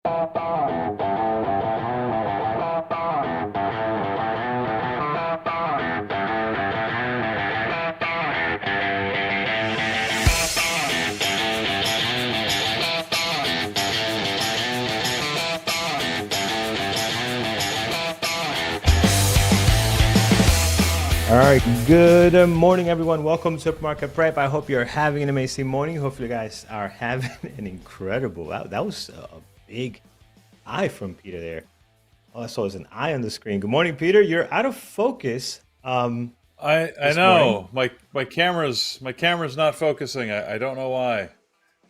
All right, good morning, everyone. Welcome to Supermarket Prep. I hope you're having an amazing morning. Hopefully, you guys are having an incredible. That was a big eye from Peter there. All I saw was an eye on the screen. Good morning, Peter. You're out of focus. I know morning. my camera's not focusing. I don't know why.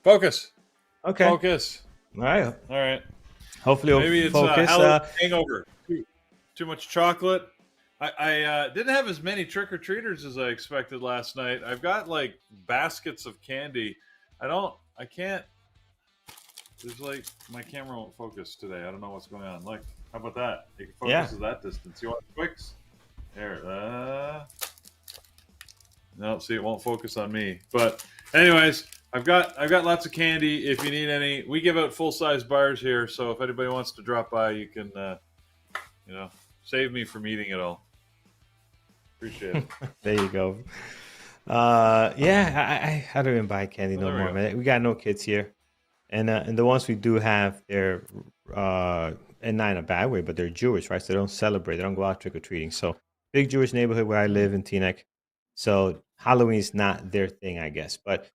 Focus. Okay. Focus. All right. Hopefully, maybe it's focus. A hangover. Too much chocolate. I didn't have as many trick-or-treaters as I expected last night. I've got like baskets of candy. I can't. There's like my camera won't focus today. I don't know what's going on. Like, how about that? It can focus at that distance. You want quicks? There. No, see, it won't focus on me. But anyways, I've got lots of candy. If you need any, we give out full-size bars here. So if anybody wants to drop by, you can, save me from eating it all. Appreciate it. There you go. I don't even buy candy no more, man. We got no kids here, and the ones we do have, they're and not in a bad way, but they're Jewish, right? So they don't celebrate. They don't go out trick or treating. So big Jewish neighborhood where I live in Teaneck. So Halloween is not their thing, I guess. But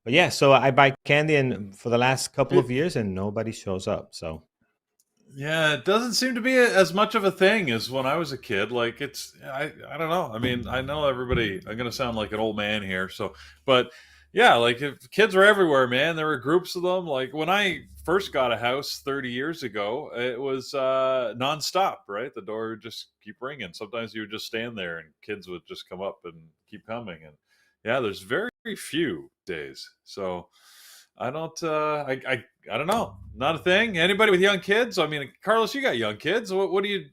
yeah. So I buy candy, and for the last couple of years, and nobody shows up. So. Yeah, it doesn't seem to be as much of a thing as when I was a kid. Like I don't know. I mean, I know everybody. I'm gonna sound like an old man here. So, but yeah, like if kids were everywhere, man. There were groups of them. Like when I first got a house 30 years ago, it was nonstop. Right, the door would just keep ringing. Sometimes you would just stand there, and kids would just come up and keep coming. And yeah, there's very few days. So. I don't. I don't know. Not a thing. Anybody with young kids? I mean, Carlos, you got young kids. What do you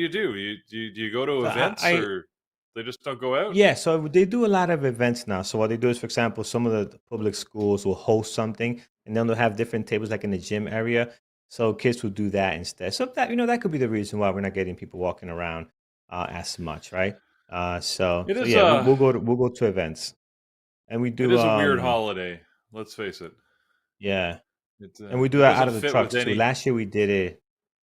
do? Do you go to events or they just don't go out? Yeah, so they do a lot of events now. So what they do is, for example, some of the public schools will host something, and then they'll have different tables, like in the gym area. So kids will do that instead. So that could be the reason why we're not getting people walking around as much, right? We'll go to events, and we do. It is a weird holiday. Let's face it. Yeah, and we do that out of the trucks too. Last year we did it.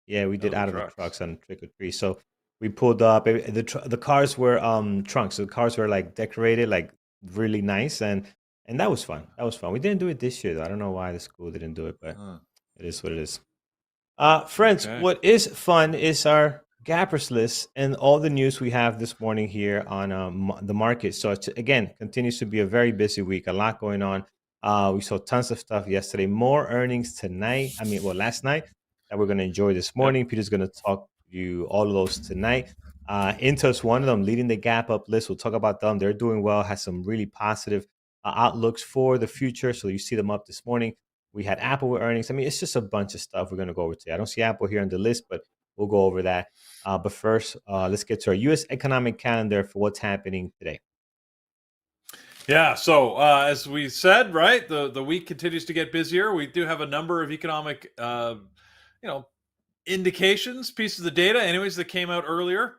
Yeah, we did out of the trucks on Trick or Treat. So we pulled up. The cars were trunks. So the cars were like decorated, like really nice, and that was fun. We didn't do it this year though. I don't know why the school didn't do it, but it is what it is. Friends, what is fun is our gappers list and all the news we have this morning here on the market. So again, continues to be a very busy week. A lot going on. We saw tons of stuff yesterday. More earnings tonight. Last night that we're going to enjoy this morning. Yep. Peter's going to talk to you all of those tonight. Intel's one of them, leading the gap up list. We'll talk about them. They're doing well. Has some really positive outlooks for the future. So you see them up this morning. We had Apple with earnings. It's just a bunch of stuff we're going to go over today. I don't see Apple here on the list, but we'll go over that. But first, let's get to our U.S. economic calendar for what's happening today. Yeah, so as we said, right, the week continues to get busier. We do have a number of economic, indications, pieces of data, anyways, that came out earlier.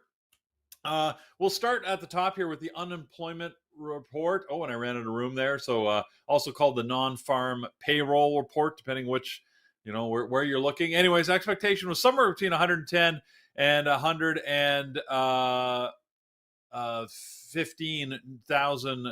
We'll start at the top here with the unemployment report. Oh, and I ran out of room there. So also called the non-farm payroll report, depending which, where you're looking. Anyways, expectation was somewhere between 110 and 15,000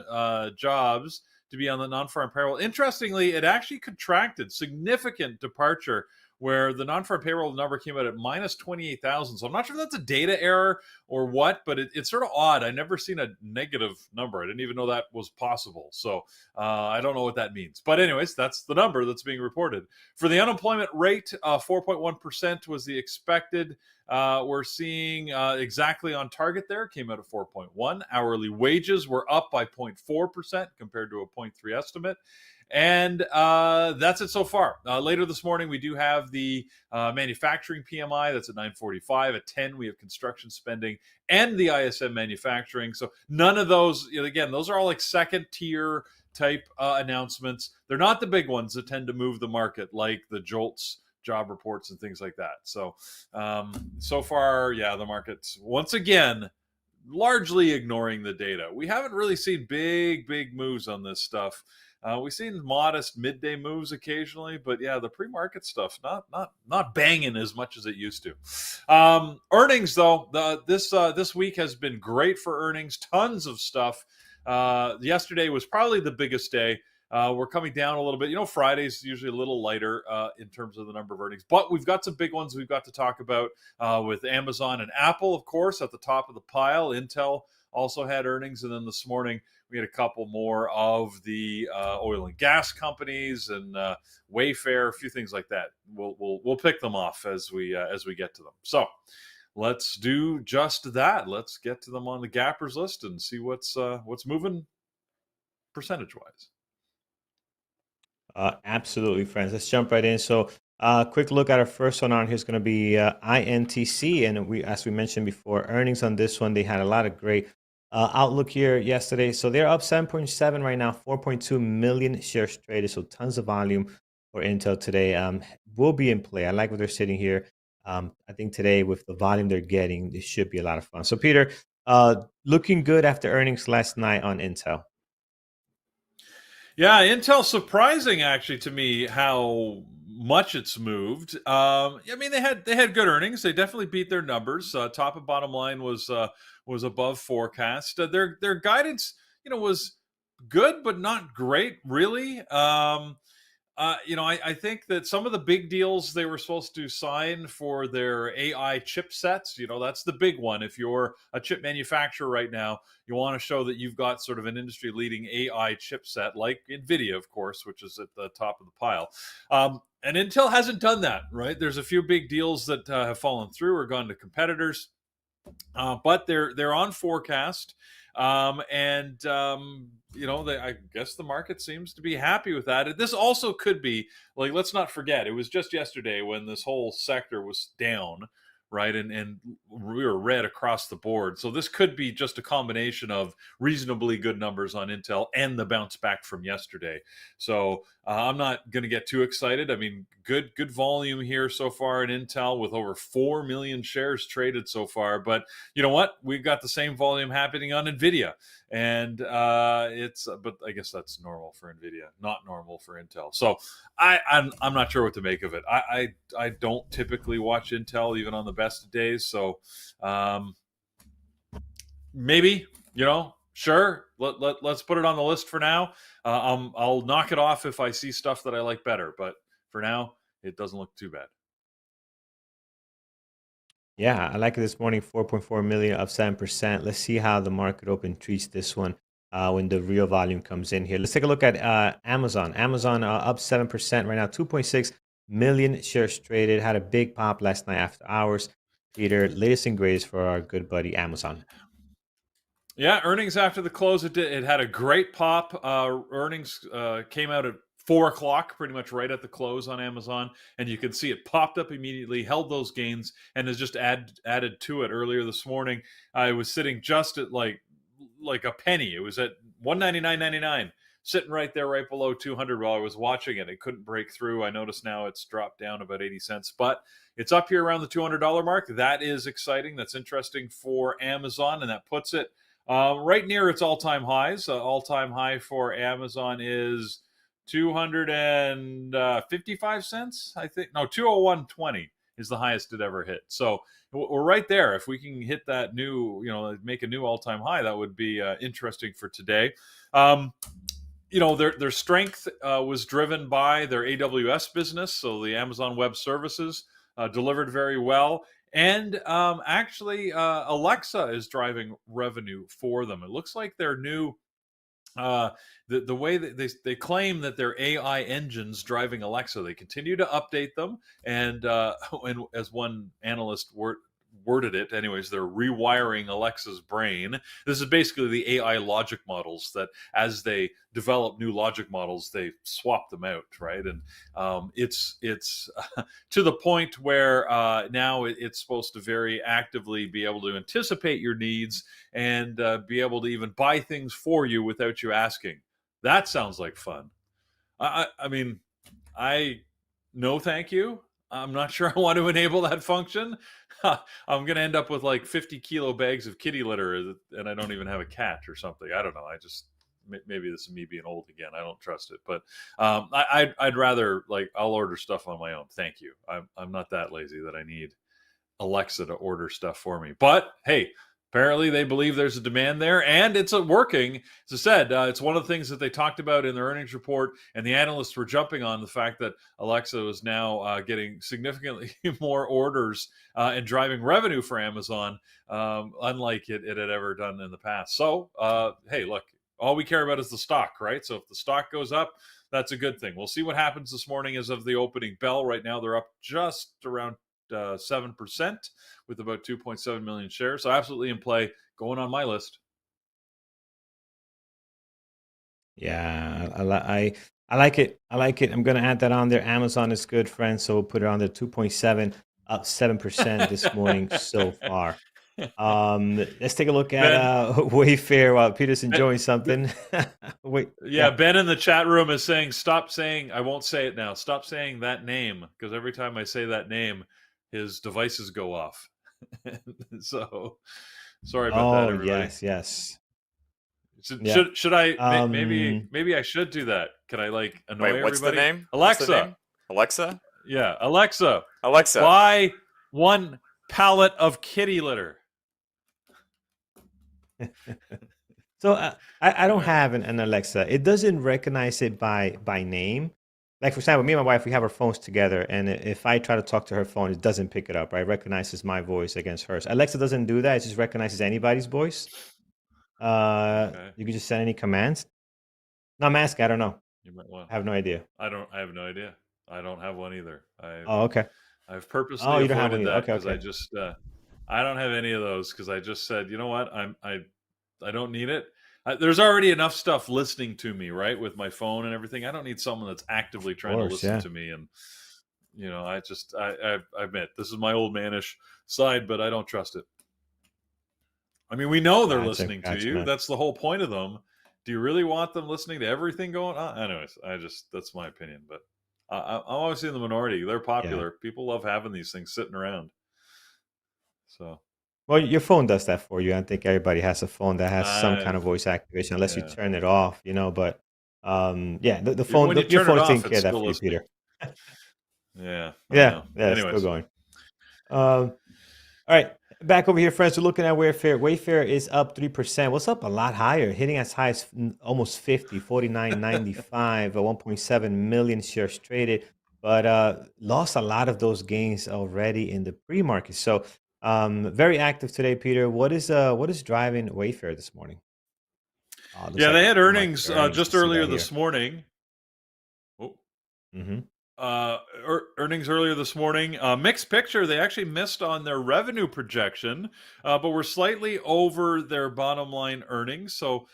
jobs to be on the non-farm payroll. Interestingly, it actually contracted, significant departure, where the non-farm payroll number came out at minus 28,000. So I'm not sure if that's a data error or what, but it's sort of odd. I've never seen a negative number. I didn't even know that was possible. So I don't know what that means. But anyways, that's the number that's being reported. For the unemployment rate, 4.1% was the expected. We're seeing exactly on target there. Came out at 4.1. Hourly wages were up by 0.4% compared to a 0.3 estimate. And that's it so far. Later this morning, we do have the manufacturing PMI. That's at 945. At 10, we have construction spending and the ISM manufacturing. So none of those, again, those are all like second tier type announcements. They're not the big ones that tend to move the market, like the jolts job reports and things like that. So so far, yeah, the market's once again largely ignoring the data. We haven't really seen big moves on this stuff. We've seen modest midday moves occasionally, but yeah, the pre-market stuff not banging as much as it used to. Earnings though, this week has been great for earnings. Tons of stuff. Yesterday was probably the biggest day. We're coming down a little bit. Friday's usually a little lighter in terms of the number of earnings, but we've got some big ones we've got to talk about with Amazon and Apple, of course, at the top of the pile. Intel also had earnings, and then this morning we had a couple more of the oil and gas companies and Wayfair, a few things like that. We'll pick them off as we get to them. So let's do just that. Let's get to them on the gappers list and see what's moving percentage wise. Absolutely, friends. Let's jump right in. So, quick look at our first one on here is going to be INTC, and as we mentioned before, earnings on this one, they had a lot of great outlook here yesterday. So they're up 7.7 right now, 4.2 million shares traded. So tons of volume for Intel today. Will be in play. I like what they're sitting here. I think today with the volume they're getting, this should be a lot of fun. So Peter, looking good after earnings last night on Intel. Yeah, Intel surprising actually to me how much it's moved. I mean, they had good earnings. They definitely beat their numbers. Top and bottom line was above forecast. Their guidance, was good but not great, really. I think that some of the big deals they were supposed to sign for their AI chipsets, that's the big one. If you're a chip manufacturer right now, you want to show that you've got sort of an industry leading AI chipset like NVIDIA, of course, which is at the top of the pile. And Intel hasn't done that, right? There's a few big deals that have fallen through or gone to competitors. But they're on forecast, I guess the market seems to be happy with that. This also could be like, let's not forget, it was just yesterday when this whole sector was down, right? And we were red across the board. So this could be just a combination of reasonably good numbers on Intel and the bounce back from yesterday. So I'm not going to get too excited. I mean, good volume here so far in Intel with over 4 million shares traded so far. But you know what? We've got the same volume happening on NVIDIA. And but I guess that's normal for NVIDIA, not normal for Intel. So I'm not sure what to make of it. I don't typically watch Intel even on the best of days. So maybe, sure. Let's put it on the list for now. I'll knock it off if I see stuff that I like better. But for now, it doesn't look too bad. Yeah, I like it this morning, 4.4 million, up 7%. Let's see how the market open treats this one when the real volume comes in here. Let's take a look at Amazon. Amazon up 7% right now, 2.6 million shares traded. Had a big pop last night after hours. Peter, latest and greatest for our good buddy Amazon. Yeah, earnings after the close, it had a great pop. Earnings came out at 4:00, pretty much right at the close on Amazon, and you can see it popped up immediately, held those gains, and has just added to it. Earlier this morning, it was sitting just at like a penny. It was at $199.99, sitting right there, right below 200 while I was watching it. It couldn't break through. I noticed now it's dropped down about 80 cents, but it's up here around the $200 mark. That is exciting. That's interesting for Amazon, and that puts it right near its all-time highs. All-time high for Amazon is 255 cents, I think. No, 201.20 is the highest it ever hit. So we're right there. If we can hit that make a new all-time high, that would be interesting for today. Their strength was driven by their AWS business, so the Amazon Web Services delivered very well. And actually, Alexa is driving revenue for them. It looks like their new, the way that they claim that their AI engines driving Alexa, they continue to update them. And as one analyst worded it, anyways, they're rewiring Alexa's brain. This is basically the AI logic models that as they develop new logic models, they swap them out, right? And it's to the point where now it's supposed to very actively be able to anticipate your needs and be able to even buy things for you without you asking. That sounds like fun. I mean, no thank you. I'm not sure I want to enable that function. I'm going to end up with like 50 kilo bags of kitty litter, and I don't even have a cat or something. I don't know. I just, maybe this is me being old again. I don't trust it, but I'd rather, like, I'll order stuff on my own. Thank you. I'm not that lazy that I need Alexa to order stuff for me. But hey, apparently they believe there's a demand there, and it's working. As I said, it's one of the things that they talked about in their earnings report, and the analysts were jumping on the fact that Alexa is now getting significantly more orders and driving revenue for Amazon, unlike it had ever done in the past. So, hey, look, all we care about is the stock, right? So if the stock goes up, that's a good thing. We'll see what happens this morning as of the opening bell. Right now, they're up just around 7% with about 2.7 million shares. So absolutely in play, going on my list. Yeah, I like it. I like it. I'm gonna add that on there. Amazon is good, friends. So we'll put it on there. 2.7, up 7% this morning so far. Let's take a look at Wayfair while Peter's enjoying something. Wait, yeah, Ben in the chat room is saying, stop saying, I won't say it now. Stop saying that name, because every time I say that name, his devices go off. So sorry about that, everybody. Yes. Should I maybe I should do that? Can I like annoy everybody? What's the name? Alexa. What's the name? Alexa? Yeah, Alexa. Alexa. Buy 1 pallet of kitty litter. So I don't have an Alexa. It doesn't recognize it by name. Like, for example, me and my wife, we have our phones together, and if I try to talk to her phone, it doesn't pick it up, right? It recognizes my voice against hers. Alexa doesn't do that. It just recognizes anybody's voice. Okay. You can just send any commands. No, I'm asking. I don't know. I have no idea. I have no idea. I don't have one either. Okay. I've purposely avoided that because I just I don't have any of those, because I just said, you know what, I don't need it. There's already enough stuff listening to me, right, with my phone and everything. I don't need someone that's actively trying to listen to me. And you know, I admit this is my old manish side, but I don't trust it. I mean, we know they're listening to you. Man. That's the whole point of them. Do you really want them listening to everything going on? Anyways, that's my opinion. But I'm obviously in the minority. They're popular. Yeah. People love having these things sitting around. So. Well, your phone does that for you. I think everybody has a phone that has some kind of voice activation, unless you turn it off, you know. But yeah, the phone, your phone is taking care of that for you, Peter. Yeah. It's still going. All right, back over here, friends. We're looking at Wayfair. Wayfair is up 3%. What's up a lot higher, hitting as high as almost 50, 49.95, 1.7 million shares traded, but lost a lot of those gains already in the pre-market. So very active today, Peter. What is driving Wayfair this morning? They had earnings just earlier this morning. Oh. Earnings earlier this morning. Mixed picture. They actually missed on their revenue projection, but were slightly over their bottom line earnings. So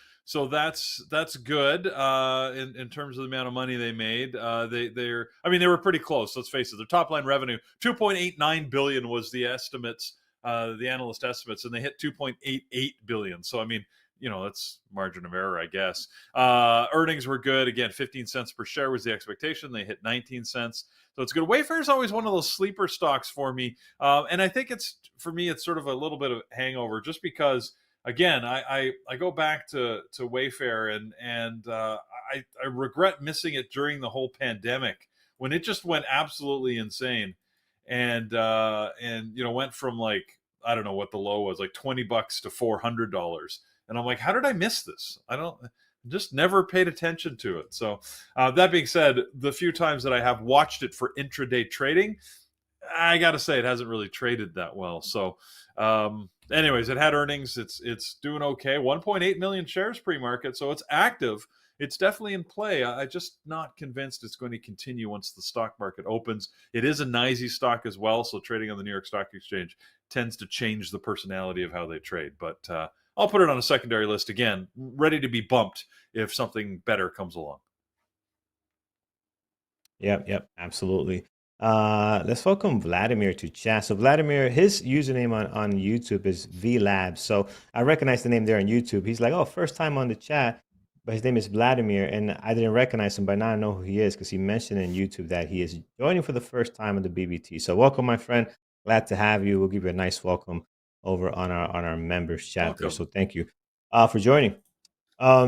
that's good in terms of the amount of money they made. They were pretty close. Let's face it. Their top line revenue, $2.89 billion was the estimates. The analyst estimates, and they hit 2.88 billion. So, I mean, you know, that's margin of error, I guess. Earnings were good. Again, 15 cents per share was the expectation. They hit 19 cents. So it's good. Wayfair is always one of those sleeper stocks for me. And I think it's sort of a little bit of hangover, just because, again, I go back to Wayfair and I regret missing it during the whole pandemic, when it just went absolutely insane. And you know, went from, like, I don't know what the low was, like $20 to $400, and I'm like, how did I miss this? Just never paid attention to it. So that being said, the few times that I have watched it for intraday trading, I gotta say it hasn't really traded that well. So anyways, it had earnings. It's doing okay. 1.8 million shares pre-market, so it's active. It's definitely in play. I'm just not convinced it's going to continue once the stock market opens. It is a NYSE stock as well, so trading on the New York Stock Exchange tends to change the personality of how they trade. But I'll put it on a secondary list, again, ready to be bumped if something better comes along. Yep, absolutely. Let's welcome Vladimir to chat. So Vladimir, his username on YouTube is VLabs. So I recognize the name there on YouTube. He's like, oh, first time on the chat. but his name is Vladimir, and I didn't recognize him, but now I know who he is because he mentioned in YouTube that he is joining for the first time on the BBT. So welcome, my friend. Glad to have you. We'll give you a nice welcome over on our members chat there. So thank you for joining. All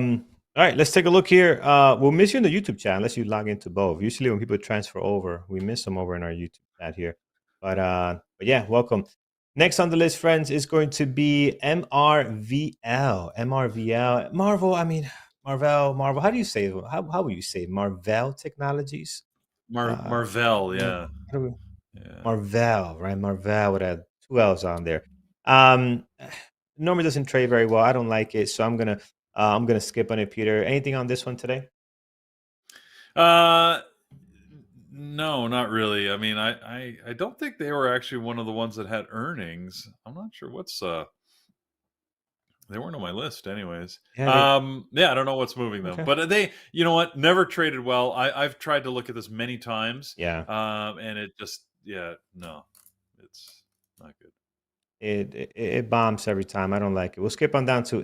right, let's take a look here. We'll miss you in the YouTube chat unless you log into both. Usually when people transfer over, we miss them over in our YouTube chat here. But yeah, welcome. Next on the list, friends, is going to be MRVL. MRVL. Marvel, I mean, Marvel. How do you say it? How will you say it? Marvel Technologies? Marvel, yeah. Marvel, right? Marvel with two L's on there. Normally doesn't trade very well. I don't like it, so I'm gonna skip on it. Peter, anything on this one today? No, not really. I mean, I don't think they were actually one of the ones that had earnings. I'm not sure what's they weren't on my list anyways. Yeah, I don't know what's moving them. okay. But they, you know what, never traded well. I've tried to look at this many times. Yeah. And it just no. It's not good. It bombs every time. I don't like it. We'll skip on down to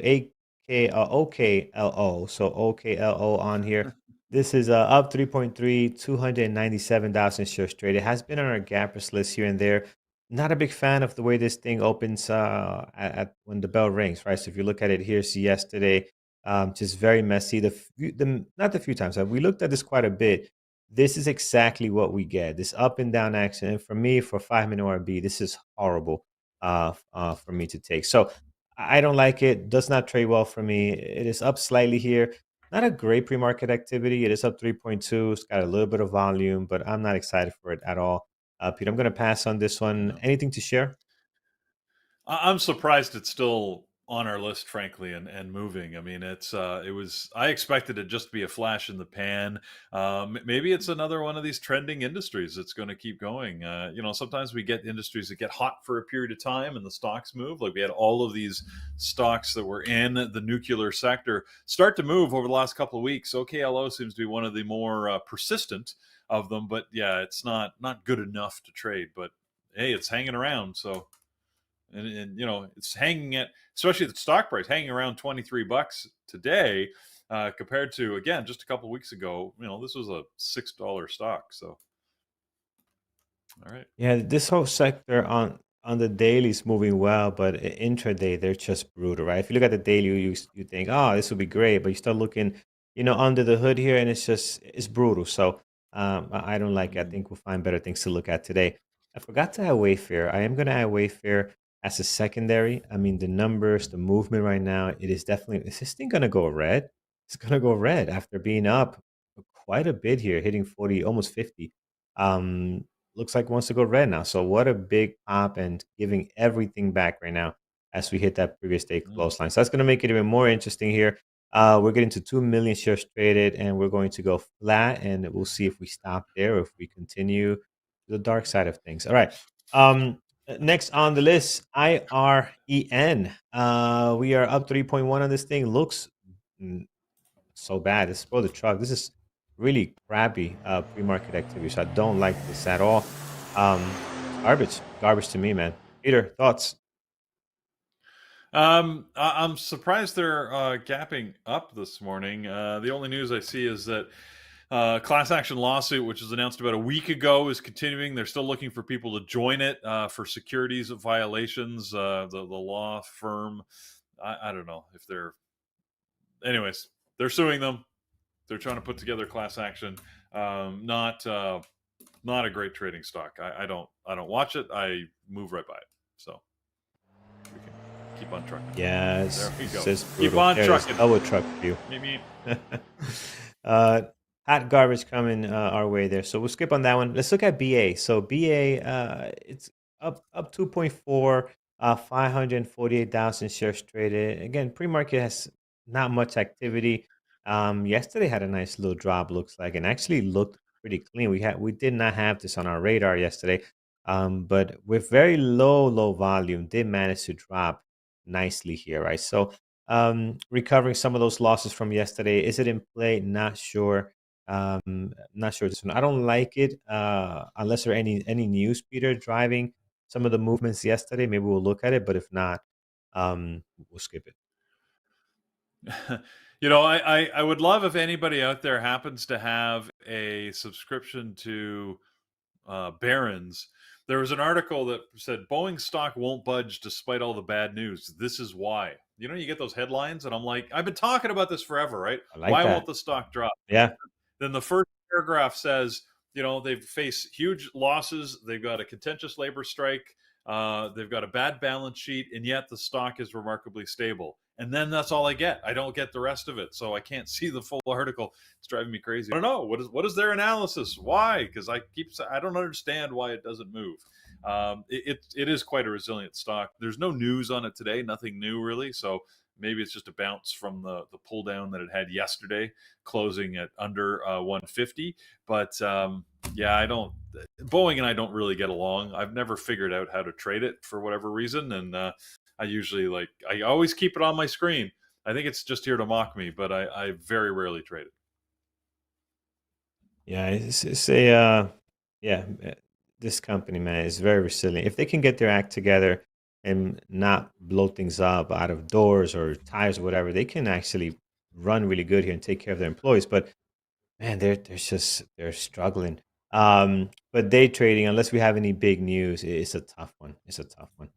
OKLO. So OKLO on here. This is up 3.3, 297,000 shares traded. It has been on our gappers list here and there. Not a big fan of the way this thing opens at when the bell rings, right? So if you look at it, here's yesterday, just very messy. Not the few times we looked at this quite a bit. This is exactly what we get. This up and down action. And for me, for 5-minute RB, this is horrible for me to take. So I don't like it. Does not trade well for me. It is up slightly here. Not a great pre-market activity. It is up 3.2. It's got a little bit of volume, but I'm not excited for it at all. Peter, I'm going to pass on this one. Yeah. Anything to share? I'm surprised it's still on our list, frankly, and moving. I mean, it was. I expected it just to be a flash in the pan. Maybe it's another one of these trending industries that's going to keep going. Sometimes we get industries that get hot for a period of time and the stocks move. Like we had all of these stocks that were in the nuclear sector start to move over the last couple of weeks. OKLO seems to be one of the more persistent of them, but yeah, it's not good enough to trade. But hey, it's hanging around, so. And it's hanging at, especially the stock price hanging around $23 today, compared to, again, just a couple of weeks ago, this was a $6 stock. So all right. Yeah, this whole sector on the daily is moving well, but intraday they're just brutal, right? If you look at the daily, you think, oh, this would be great, but you start looking, under the hood here, and it's brutal. So I don't like it. I think we'll find better things to look at today. I forgot to add Wayfair. I am going to add Wayfair as a secondary. I mean, the numbers, the movement right now, it is definitely. Is this thing going to go red? It's going to go red after being up quite a bit here, hitting 40, almost 50. Looks like it wants to go red now. So what a big pop and giving everything back right now as we hit that previous day close line. So that's going to make it even more interesting here. We're getting to 2 million shares traded, and we're going to go flat, and we'll see if we stop there or if we continue to the dark side of things. All right. Next on the list, IREN. We are up 3.1 on this thing. Looks so bad. It's for the truck. This is really crappy pre-market activity. So I don't like this at all. Garbage to me, man. Peter, thoughts? I'm surprised they're gapping up this morning. The only news I see is that class action lawsuit, which was announced about a week ago, is continuing. They're still looking for people to join it for securities violations. The law firm, I don't know if they're. Anyways, they're suing them. They're trying to put together class action. Not a great trading stock. I don't watch it. I move right by it. So we can keep on trucking. Yes. There we go. Keep on trucking. I will truck for you. Me. Hot garbage coming our way there. So we'll skip on that one. Let's look at BA. So BA, it's up 2.4, 548,000 shares traded. Again, pre-market has not much activity. Yesterday had a nice little drop, looks like, and actually looked pretty clean. We did not have this on our radar yesterday, but with very low volume, did manage to drop nicely here, right? So recovering some of those losses from yesterday. Is it in play? Not sure. Not sure this one. I don't like it unless there are any news, Peter, driving some of the movements yesterday. Maybe we'll look at it, but if not, we'll skip it. You know, I would love if anybody out there happens to have a subscription to Barron's. There was an article that said Boeing stock won't budge despite all the bad news. This is why. You know, you get those headlines, and I'm like, I've been talking about this forever, right? I like Why that. won't the stock drop? Yeah. Then the first paragraph says, you know, they face huge losses. They've got a contentious labor strike. They've got a bad balance sheet, and yet the stock is remarkably stable. And then that's all I get. I don't get the rest of it, so I can't see the full article. It's driving me crazy. I don't know what is their analysis. Why? Because I don't understand why it doesn't move. It is quite a resilient stock. There's no news on it today. Nothing new really. So maybe it's just a bounce from the pull down that it had yesterday, closing at under 150. But yeah, I don't. Boeing and I don't really get along. I've never figured out how to trade it for whatever reason, and I always keep it on my screen. I think it's just here to mock me, but I very rarely trade it. Yeah, it's a yeah. This company, man, is very resilient. If they can get their act together and not blow things up out of doors or tires or whatever, they can actually run really good here and take care of their employees. But man, they're struggling. But day trading, unless we have any big news, it's a tough one. It's a tough one.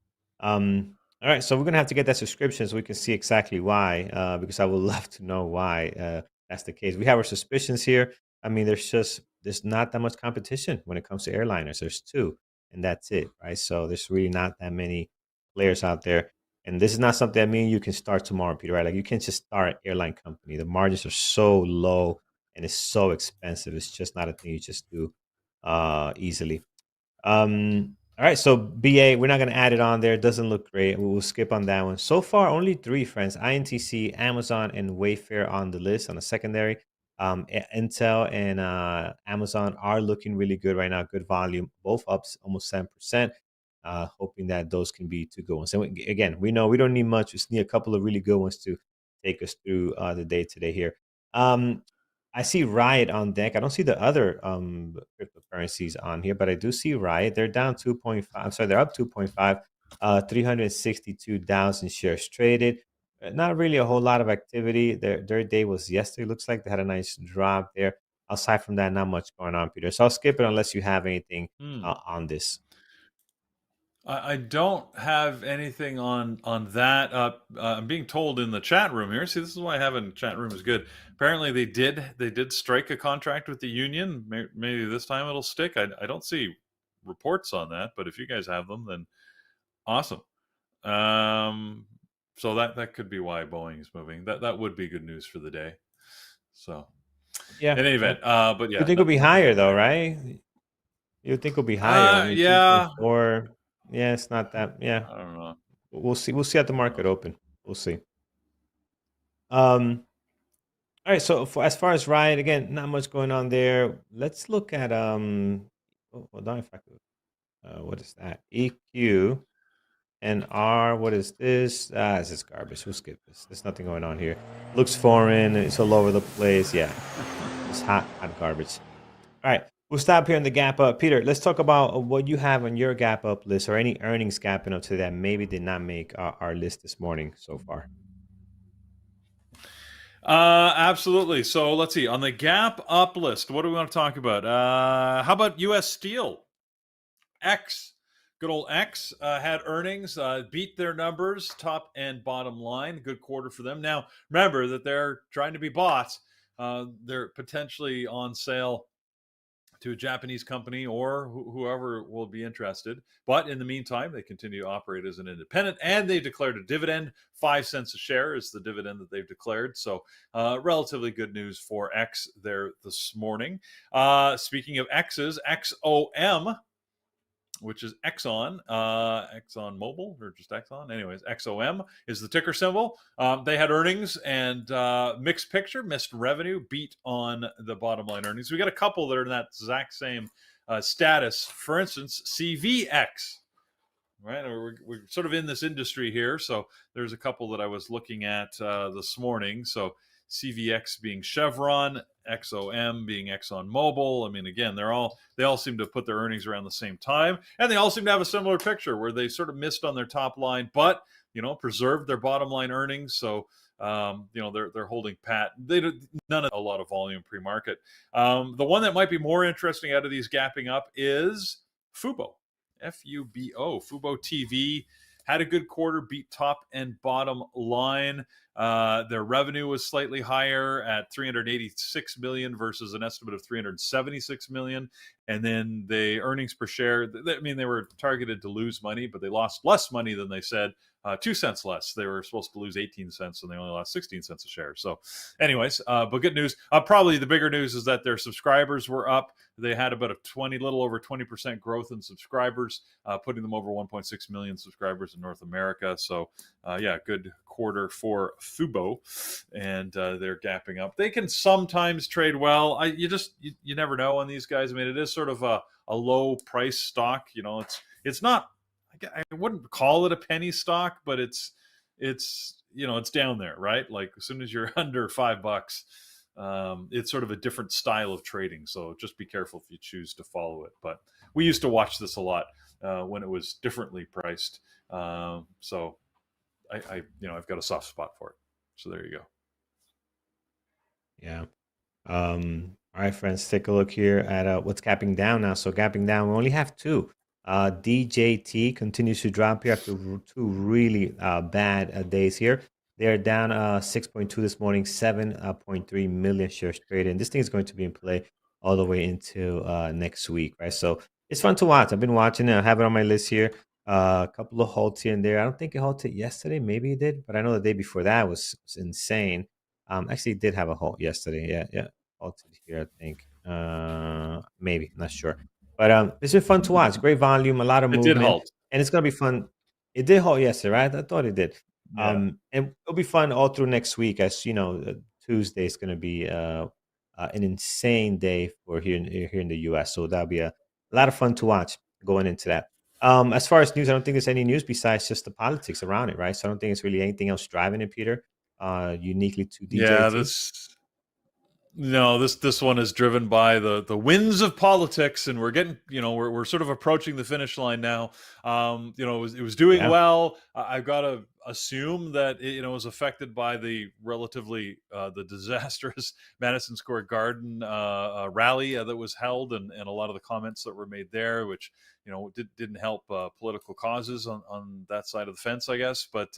All right, so we're gonna have to get that subscription so we can see exactly why. Because I would love to know why that's the case. We have our suspicions here. I mean, there's not that much competition when it comes to airliners. There's two, and that's it, right? So there's really not that many players out there. And this is not something that me and you can start tomorrow, Peter, right? Like you can't just start an airline company. The margins are so low and it's so expensive. It's just not a thing you just do easily. All right, so BA, we're not going to add it on there. It doesn't look great. We'll skip on that one. So far, only three friends: INTC, Amazon, and Wayfair on the list on the secondary. Intel and Amazon are looking really good right now. Good volume, both up almost 7%. Hoping that those can be two good ones. And again, we know we don't need much. We just need a couple of really good ones to take us through the day today here. I see Riot on deck. I don't see the other cryptocurrencies on here, but I do see Riot. They're down 2.5. I'm sorry, they're up 2.5. 362,000 shares traded. Not really a whole lot of activity. Their day was yesterday. Looks like they had a nice drop there. Aside from that, not much going on, Peter. So I'll skip it unless you have anything on this. I don't have anything on that. I'm being told in the chat room here. See, this is why having chat room is good. Apparently, they did strike a contract with the union. Maybe this time it'll stick. I don't see reports on that, but if you guys have them, then awesome. So that could be why Boeing is moving. That would be good news for the day. So yeah, in any event, but yeah, you think it'll be higher though, right? You think it'll be higher? I mean, yeah, 2.4. Yeah, it's not that. Yeah, I don't know. we'll see. We'll see at the market open. We'll see. All right. So as far as Riot, again, not much going on there. Let's look at Oh, hold on, if I could. What is that? EQ and R. What is this? This is garbage. We'll skip this. There's nothing going on here. Looks foreign. It's all over the place. Yeah, it's hot garbage. All right. We'll stop here in the gap up. Peter, let's talk about what you have on your gap up list or any earnings gapping up to that maybe did not make our list this morning so far. Absolutely. So let's see. On the gap up list, what do we want to talk about? How about US Steel? X. Good old X had earnings, beat their numbers, top and bottom line. Good quarter for them. Now, remember that they're trying to be bought. They're potentially on sale to a Japanese company or whoever will be interested. But in the meantime, they continue to operate as an independent, and they declared a dividend. 5 cents a share is the dividend that they've declared. So relatively good news for X there this morning. Speaking of X's, XOM, which is Exxon Mobil, or just Exxon. Anyways, XOM is the ticker symbol. They had earnings and mixed picture, missed revenue, beat on the bottom line earnings. We got a couple that are in that exact same status. For instance, CVX. Right, we're sort of in this industry here, so there's a couple that I was looking at this morning. So CVX being Chevron, XOM being Exxon Mobil. I mean, again, they all seem to put their earnings around the same time, and they all seem to have a similar picture where they sort of missed on their top line, but preserved their bottom line earnings. So They're holding pat. None of a lot of volume pre-market. The one that might be more interesting out of these gapping up is Fubo, Fubo. Fubo TV had a good quarter, beat top and bottom line. Their revenue was slightly higher at 386 million versus an estimate of 376 million. And then the earnings per share, they were targeted to lose money, but they lost less money than they said. 2 cents less. They were supposed to lose 18 cents and they only lost 16 cents a share. So anyways, but good news. Probably the bigger news is that their subscribers were up. They had about little over 20% growth in subscribers, putting them over 1.6 million subscribers in North America. So good quarter for Fubo, and they're gapping up. They can sometimes trade well. You never know on these guys. I mean, it is sort of a low price stock. It's not, I wouldn't call it a penny stock, but it's down there, right? Like as soon as you're under $5, it's sort of a different style of trading. So just be careful if you choose to follow it. But we used to watch this a lot when it was differently priced. So I've got a soft spot for it. So there you go. Yeah. All right, friends, take a look here at what's gapping down now. So gapping down, we only have two. DJT continues to drop here after two really bad days here. They're down 6.2 this morning, 7.3 million shares traded. And this thing is going to be in play all the way into next week, right? So it's fun to watch. I've been watching it. I have it on my list here. A couple of halts here and there. I don't think it halted yesterday. Maybe it did, but I know the day before that was insane. Actually, it did have a halt yesterday. Yeah. Halted here, I think. Maybe, not sure. But it's been fun to watch. Great volume, a lot of movement. It did halt. And it's gonna be fun. It did halt yesterday, right? I thought it did. Yeah. And it'll be fun all through next week. As you know, Tuesday is gonna be an insane day for here in the US. So that'll be a lot of fun to watch going into that. As far as news, I don't think there's any news besides just the politics around it, right? So I don't think it's really anything else driving it, Peter. Uniquely to DJT. Yeah, this one is driven by the winds of politics, and we're getting, we're sort of approaching the finish line now. It was doing well. I've got to assume that it was affected by the relatively the disastrous Madison Square Garden rally that was held, and a lot of the comments that were made there, which didn't help political causes on that side of the fence, I guess. But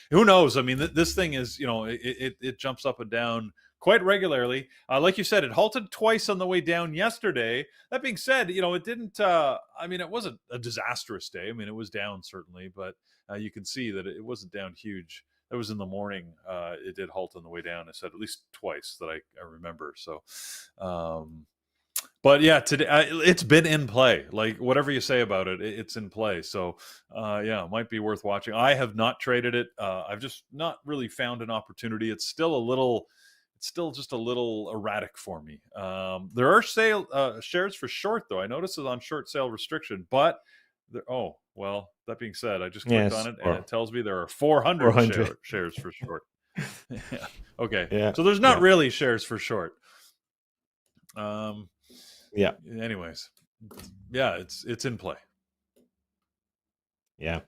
who knows? I mean, this thing is, it jumps up and down quite regularly. Like you said, it halted twice on the way down yesterday. That being said, it didn't, it wasn't a disastrous day. I mean, it was down certainly, but you can see that it wasn't down huge. It was in the morning. It did halt on the way down. I said at least twice that I remember. So, but yeah, today it's been in play. Like whatever you say about it, it's in play. So it might be worth watching. I have not traded it. I've just not really found an opportunity. It's still just a little erratic for me. There are shares for short though. I noticed it's on short sale restriction, but that being said, I just clicked on it and it tells me there are 400 shares for short. Yeah. Okay. Yeah. So there's not really shares for short. Anyways, it's in play. Yeah.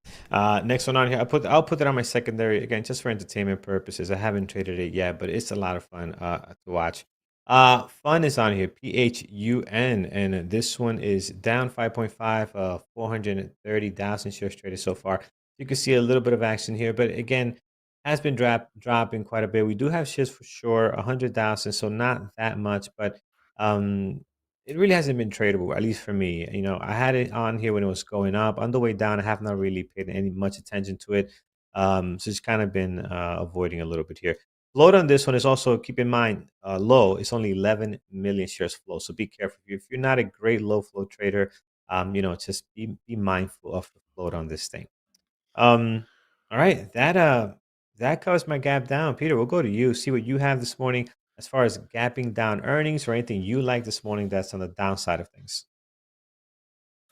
Next one on here, I'll put it on my secondary again, just for entertainment purposes. I haven't traded it yet, but it's a lot of fun to watch. Fun is on here, PHUN, and this one is down 5.5, 430,000 shares traded so far. You can see a little bit of action here, but again, has been dropping quite a bit. We do have shares for sure, 100,000, so not that much, but it really hasn't been tradable, at least for me. I had it on here when it was going up. On the way down, I have not really paid any much attention to it. So it's kind of been avoiding a little bit here. Float on this one is also, keep in mind, low. It's only 11 million shares flow. So be careful. If you're not a great low flow trader, just be mindful of the float on this thing. All right, that covers my gap down. Peter, we'll go to you. See what you have this morning as far as gapping down earnings or anything you like this morning that's on the downside of things.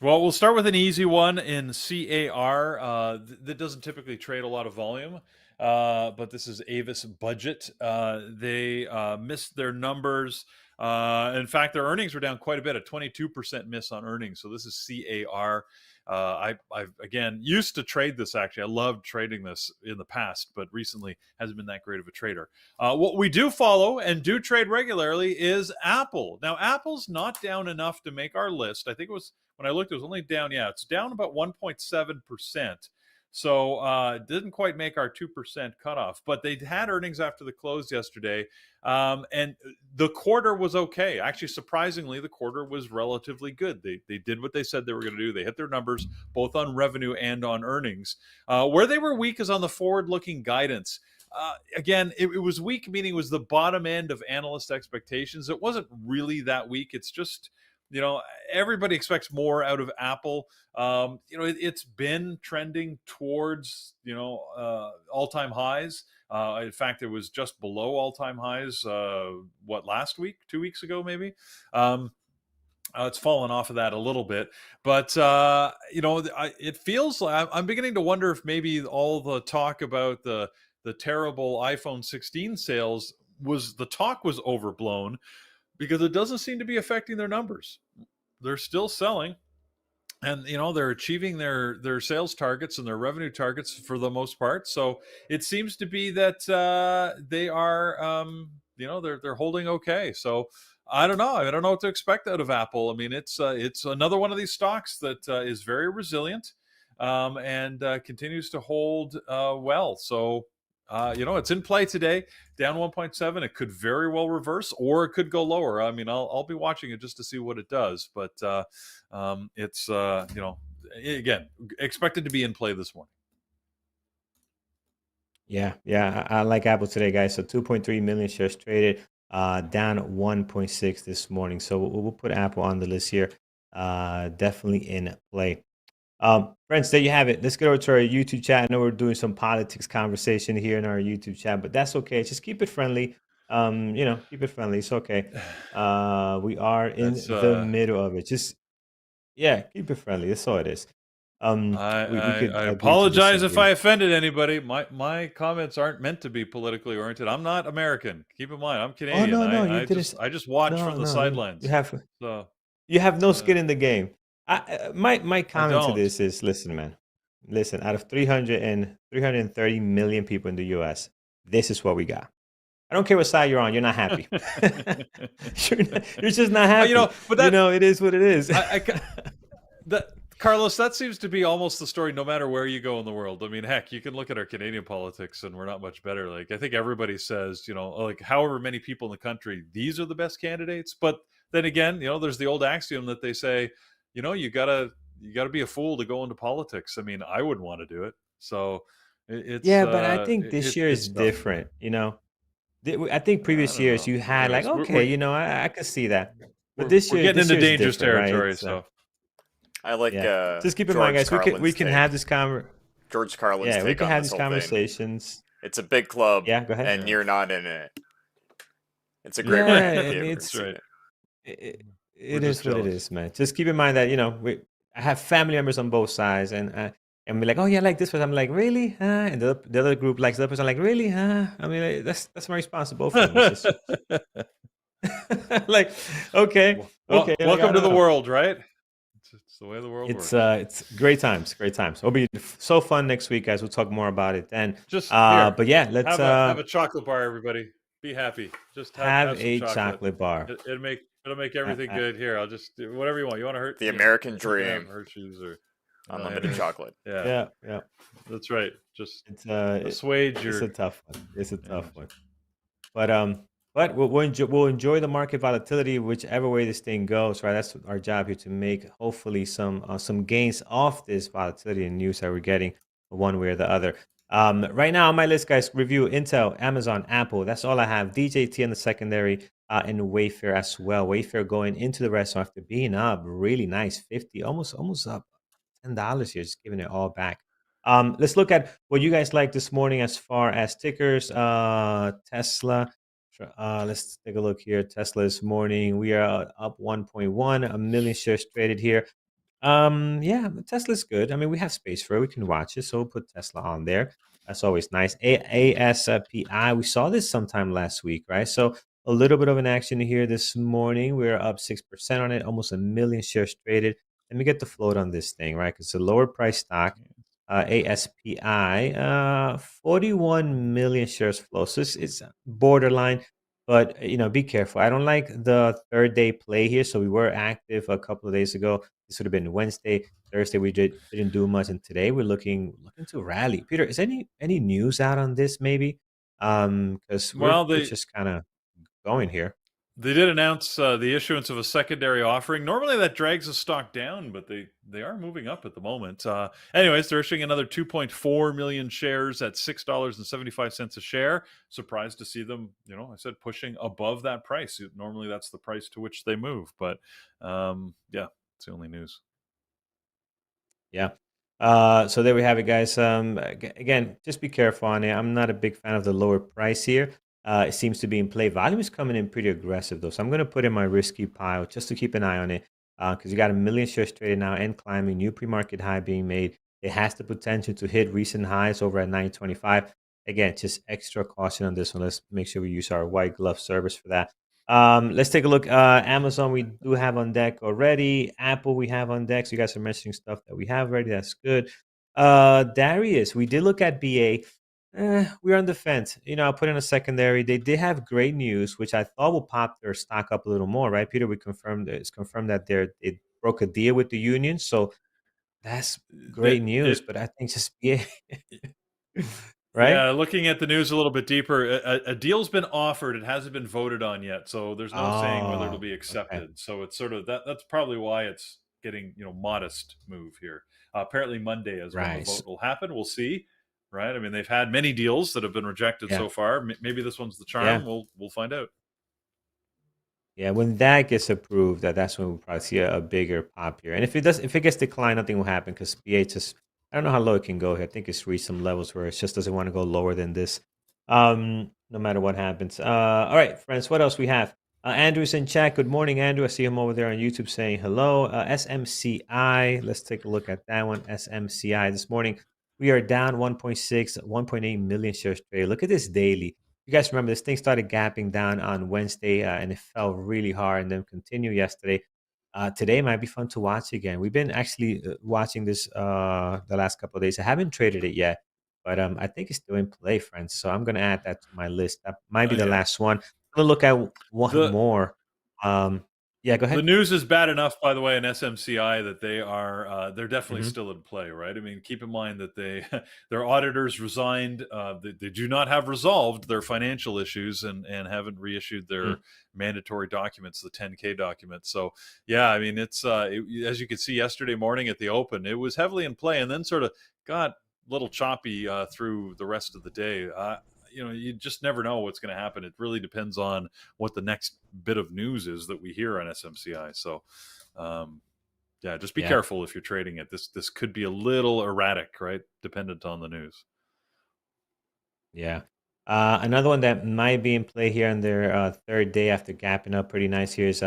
Well, we'll start with an easy one in CAR. That doesn't typically trade a lot of volume, but this is Avis Budget. They missed their numbers. In fact, their earnings were down quite a bit, a 22% miss on earnings. So this is CAR. I've again used to trade this. Actually, I loved trading this in the past, but recently hasn't been that great of a trader. What we do follow and do trade regularly is Apple. Now, Apple's not down enough to make our list. I think it was, when I looked, it was only down. Yeah, it's down about 1.7%. So it didn't quite make our 2% cutoff, but they had earnings after the close yesterday. And the quarter was okay. Actually, surprisingly, the quarter was relatively good. They did what they said they were going to do. They hit their numbers both on revenue and on earnings. Where they were weak is on the forward-looking guidance. Again, it was weak, meaning it was the bottom end of analyst expectations. It wasn't really that weak. It's just, everybody expects more out of Apple. It's been trending towards, all-time highs. In fact, it was just below all-time highs, last week, 2 weeks ago, maybe. It's fallen off of that a little bit, but it feels like I'm beginning to wonder if maybe all the talk about the terrible iPhone 16 sales the talk was overblown, because it doesn't seem to be affecting their numbers. They're still selling, and they're achieving their sales targets and their revenue targets for the most part. So it seems to be that they are they're holding okay. So I don't know what to expect out of Apple. I mean, it's another one of these stocks that is very resilient, and continues to hold well. So it's in play today, down 1.7. It could very well reverse, or it could go lower. I mean, I'll be watching it just to see what it does. But it's again, expected to be in play this morning. Yeah, I like Apple today, guys. So 2.3 million shares traded, down 1.6 this morning. So we'll put Apple on the list here. Definitely in play. Friends, there you have it. Let's get over to our YouTube chat. I know we're doing some politics conversation here in our YouTube chat, but that's okay. Just keep it friendly. Keep it friendly. It's okay. We are in the middle of it. Just keep it friendly. That's all it is. I apologize if I offended anybody. My comments aren't meant to be politically oriented. I'm not American. Keep in mind, I'm Canadian. Oh, no, I just watch from the sidelines. You have no skin in the game. My comment to this is, listen, man. Listen, out of 330 million people in the U.S., this is what we got. I don't care what side you're on. You're not happy. you're just not happy. It is what it is. Carlos, that seems to be almost the story no matter where you go in the world. I mean, heck, you can look at our Canadian politics and we're not much better. Like, I think everybody says, like however many people in the country, these are the best candidates. But then again, there's the old axiom that they say, you gotta be a fool to go into politics. I mean, I wouldn't want to do it. So it's but I think this year is different. I think previous years you had I could see that. But this year, we're getting into dangerous territory. Right? So I like. Just keep in mind, guys. We can have this George Carlin's take we can on have this these conversations. It's a big club. Yeah, go ahead. And you're not in it. It's a great brand. It's right. It is what it is, man. Just keep in mind that I have family members on both sides, and we're like, oh yeah, I like this person. I'm like, really? And the other group likes the other person. I'm like, really? I mean, that's my response to both of them. Like, okay. Welcome to the world, right? It's the way the world works. It's great times. It'll be so fun next week, guys. We'll talk more about it then. But yeah, let's have a chocolate bar, everybody. Be happy. Just have a chocolate bar. It'll make everything good. Here, I'll just do whatever you want. You want to hurt the American dream? Hershey's or unlimited chocolate. Yeah. That's right. Just assuage your. It's a tough one. It's a tough one. But we'll enjoy the market volatility whichever way this thing goes, right? That's our job here, to make hopefully some gains off this volatility and news that we're getting one way or the other. Right now on my list, guys, review Intel, Amazon, Apple. That's all I have. DJT in the secondary, and Wayfair as well. Wayfair going into the rest after being up really nice, 50, almost up $10 here, just giving it all back. Let's look at what you guys like this morning as far as tickers. Tesla. Let's take a look here. Tesla this morning, we are up 1.1, a million shares traded here. Tesla's good. I mean, we have space for it. We can watch it, so we'll put Tesla on there. That's always nice. ASPI, we saw this sometime last week, right? So a little bit of an action here this morning. We're up 6% on it, almost a million shares traded. let me get the float on this thing, right? Because it's a lower price stock. ASPI, 41 million shares flow. So it's borderline, but be careful. I don't like the third day play here. So we were active a couple of days ago. This would have been Wednesday. Thursday we didn't do much, and today we're looking to rally. Peter, is any news out on this maybe? Because we're just kind of going here. They did announce the issuance of a secondary offering. Normally that drags the stock down, but they are moving up at the moment. Anyways, they're issuing another 2.4 million shares at $6.75 a share. Surprised to see them, I said pushing above that price. Normally that's the price to which they move, but yeah, it's the only news. Yeah. So there we have it, guys. Again, just be careful on it. I'm not a big fan of the lower price here. It seems to be in play. Volume is coming in pretty aggressive, though. So I'm going to put in my risky pile just to keep an eye on it because you got 1 million shares traded now and climbing. New pre-market high being made. It has the potential to hit recent highs over at 925. Again, just extra caution on this one. Let's make sure we use our white glove service for that. Let's take a look. Amazon we do have on deck already. Apple we have on deck. So you guys are mentioning stuff that we have already. That's good. Darius, we did look at BA. We're on the fence. I'll put in a secondary. They did have great news, which I thought will pop their stock up a little more, right? Peter, it's confirmed that they broke a deal with the union. So that's great news. But I think just BA. Right? Yeah, looking at the news a little bit deeper, a deal's been offered. It hasn't been voted on yet, so there's no saying whether it'll be accepted. Okay. So it's sort of that's probably why it's getting modest move here. Apparently Monday is when the vote will happen. We'll see, right? I mean, they've had many deals that have been rejected so far. Maybe this one's the charm. Yeah. We'll find out. Yeah, when that gets approved, that's when we'll probably see a bigger pop here. And if it gets declined, nothing will happen because BA just. I don't know how low it can go here. I think it's reached some levels where it just doesn't want to go lower than this, no matter what happens. All right, friends, what else we have? Andrew's in chat. Good morning, Andrew. I see him over there on YouTube saying hello. SMCI, let's take a look at that one. SMCI this morning, we are down 1.6, 1.8 million shares traded. Look at this daily. You guys remember this thing started gapping down on Wednesday and it fell really hard and then continued yesterday. Today might be fun to watch again. We've been actually watching this the last couple of days. I haven't traded it yet, but I think it's still in play, friends. So I'm going to add that to my list. That might be the last one. I'm going to look at one more. Yeah, go ahead. The news is bad enough, by the way, in SMCI that they're definitely still in play, right? I mean, keep in mind that their auditors resigned. They do not have resolved their financial issues and haven't reissued their mandatory documents, the 10K documents. So yeah, I mean, it's as you could see yesterday morning at the open, it was heavily in play and then sort of got a little choppy through the rest of the day. You just never know what's going to happen. It really depends on what the next bit of news is that we hear on SMCI. So, just be careful if you're trading it. This could be a little erratic, right? Dependent on the news. Yeah. Another one that might be in play here on their third day after gapping up pretty nice here is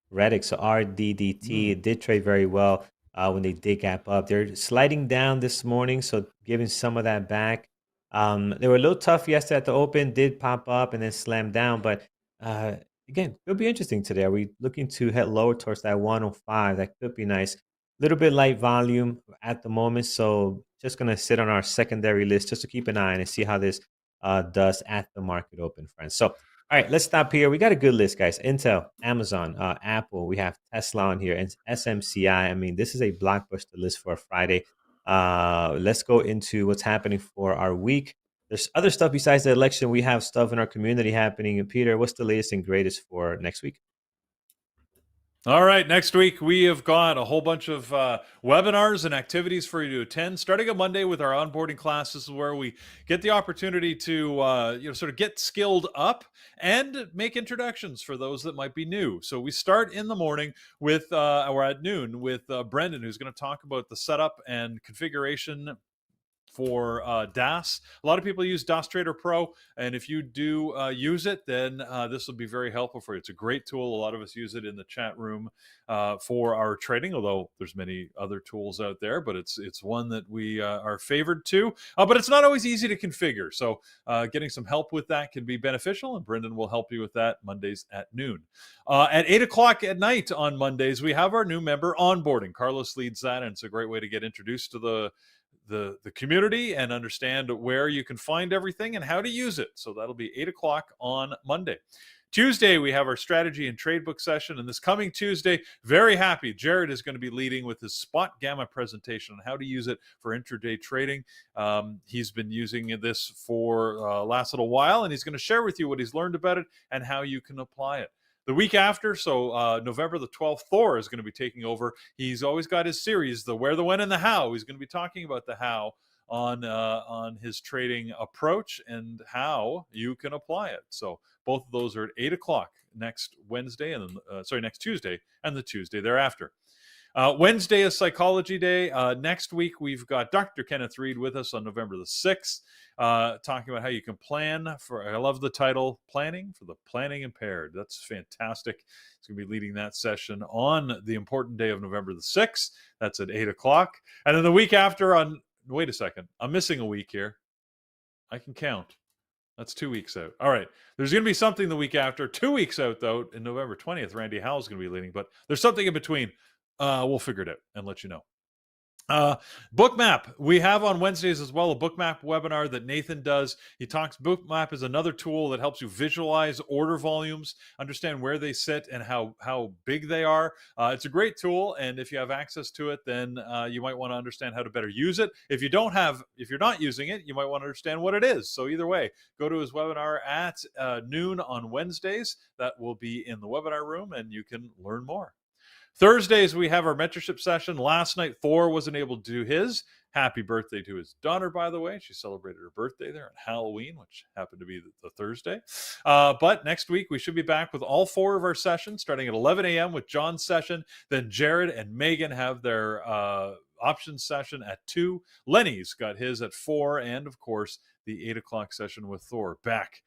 Reddick. So RDDT did trade very well when they did gap up. They're sliding down this morning, so giving some of that back. They were a little tough yesterday at the open, did pop up and then slam down. But again, it'll be interesting today. Are we looking to head lower towards that 105? That could be nice. A little bit light volume at the moment. So just going to sit on our secondary list just to keep an eye on and see how this does at the market open, friends. So, all right, let's stop here. We got a good list, guys. Intel, Amazon, Apple. We have Tesla on here and SMCI. I mean, this is a blockbuster list for a Friday. Let's go into what's happening for our week. There's other stuff besides the election. We have stuff in our community happening. And Peter, what's the latest and greatest for next week? All right, next week we have got a whole bunch of webinars and activities for you to attend. Starting on Monday with our onboarding classes, where we get the opportunity to sort of get skilled up and make introductions for those that might be new. So we start in the morning with, or at noon, with Brendan, who's going to talk about the setup and configuration for DAS. A lot of people use DAS Trader Pro, and if you do use it, then this will be very helpful for you. It's a great tool. A lot of us use it in the chat room for our trading, although there's many other tools out there, but it's one that we are favored to. But it's not always easy to configure, so getting some help with that can be beneficial, and Brendan will help you with that Mondays at noon. At 8 o'clock at night on Mondays, we have our new member onboarding. Carlos leads that, and it's a great way to get introduced to the community and understand where you can find everything and how to use it. So that'll be 8 o'clock on Monday. Tuesday, we have our strategy and trade book session. And this coming Tuesday, very happy, Jared is going to be leading with his spot gamma presentation on how to use it for intraday trading. He's been using this for last little while, and he's going to share with you what he's learned about it and how you can apply it. The week after, so November the 12th, Thor is going to be taking over. He's always got his series, the where, the when, and the how. He's going to be talking about the how on his trading approach and how you can apply it. So both of those are at 8 o'clock next Wednesday, and then, next Tuesday, and the Tuesday thereafter. Wednesday is Psychology Day. Next week, we've got Dr. Kenneth Reed with us on November the 6th, talking about how you can plan for, I love the title, Planning for the Planning Impaired. That's fantastic. He's going to be leading that session on the important day of November the 6th. That's at 8 o'clock. And then the week after wait a second, I'm missing a week here. I can count. That's 2 weeks out. All right. There's going to be something the week after. 2 weeks out, though, in November 20th, Randy Howell's going to be leading, but there's something in between. We'll figure it out and let you know. Bookmap. We have on Wednesdays as well a Bookmap webinar that Nathan does. He talks, Bookmap is another tool that helps you visualize order volumes, understand where they sit and how big they are. It's a great tool, and if you have access to it, then you might want to understand how to better use it. If you're not using it, you might want to understand what it is. So either way, go to his webinar at noon on Wednesdays. That will be in the webinar room, and you can learn more. Thursdays, we have our mentorship session. Last night, Thor wasn't able to do his. Happy birthday to his daughter, by the way. She celebrated her birthday there on Halloween, which happened to be the Thursday. But next week, we should be back with all 4 of our sessions, starting at 11 a.m. with John's session. Then Jared and Megan have their options session at 2. Lenny's got his at 4. And, of course, the 8 o'clock session with Thor back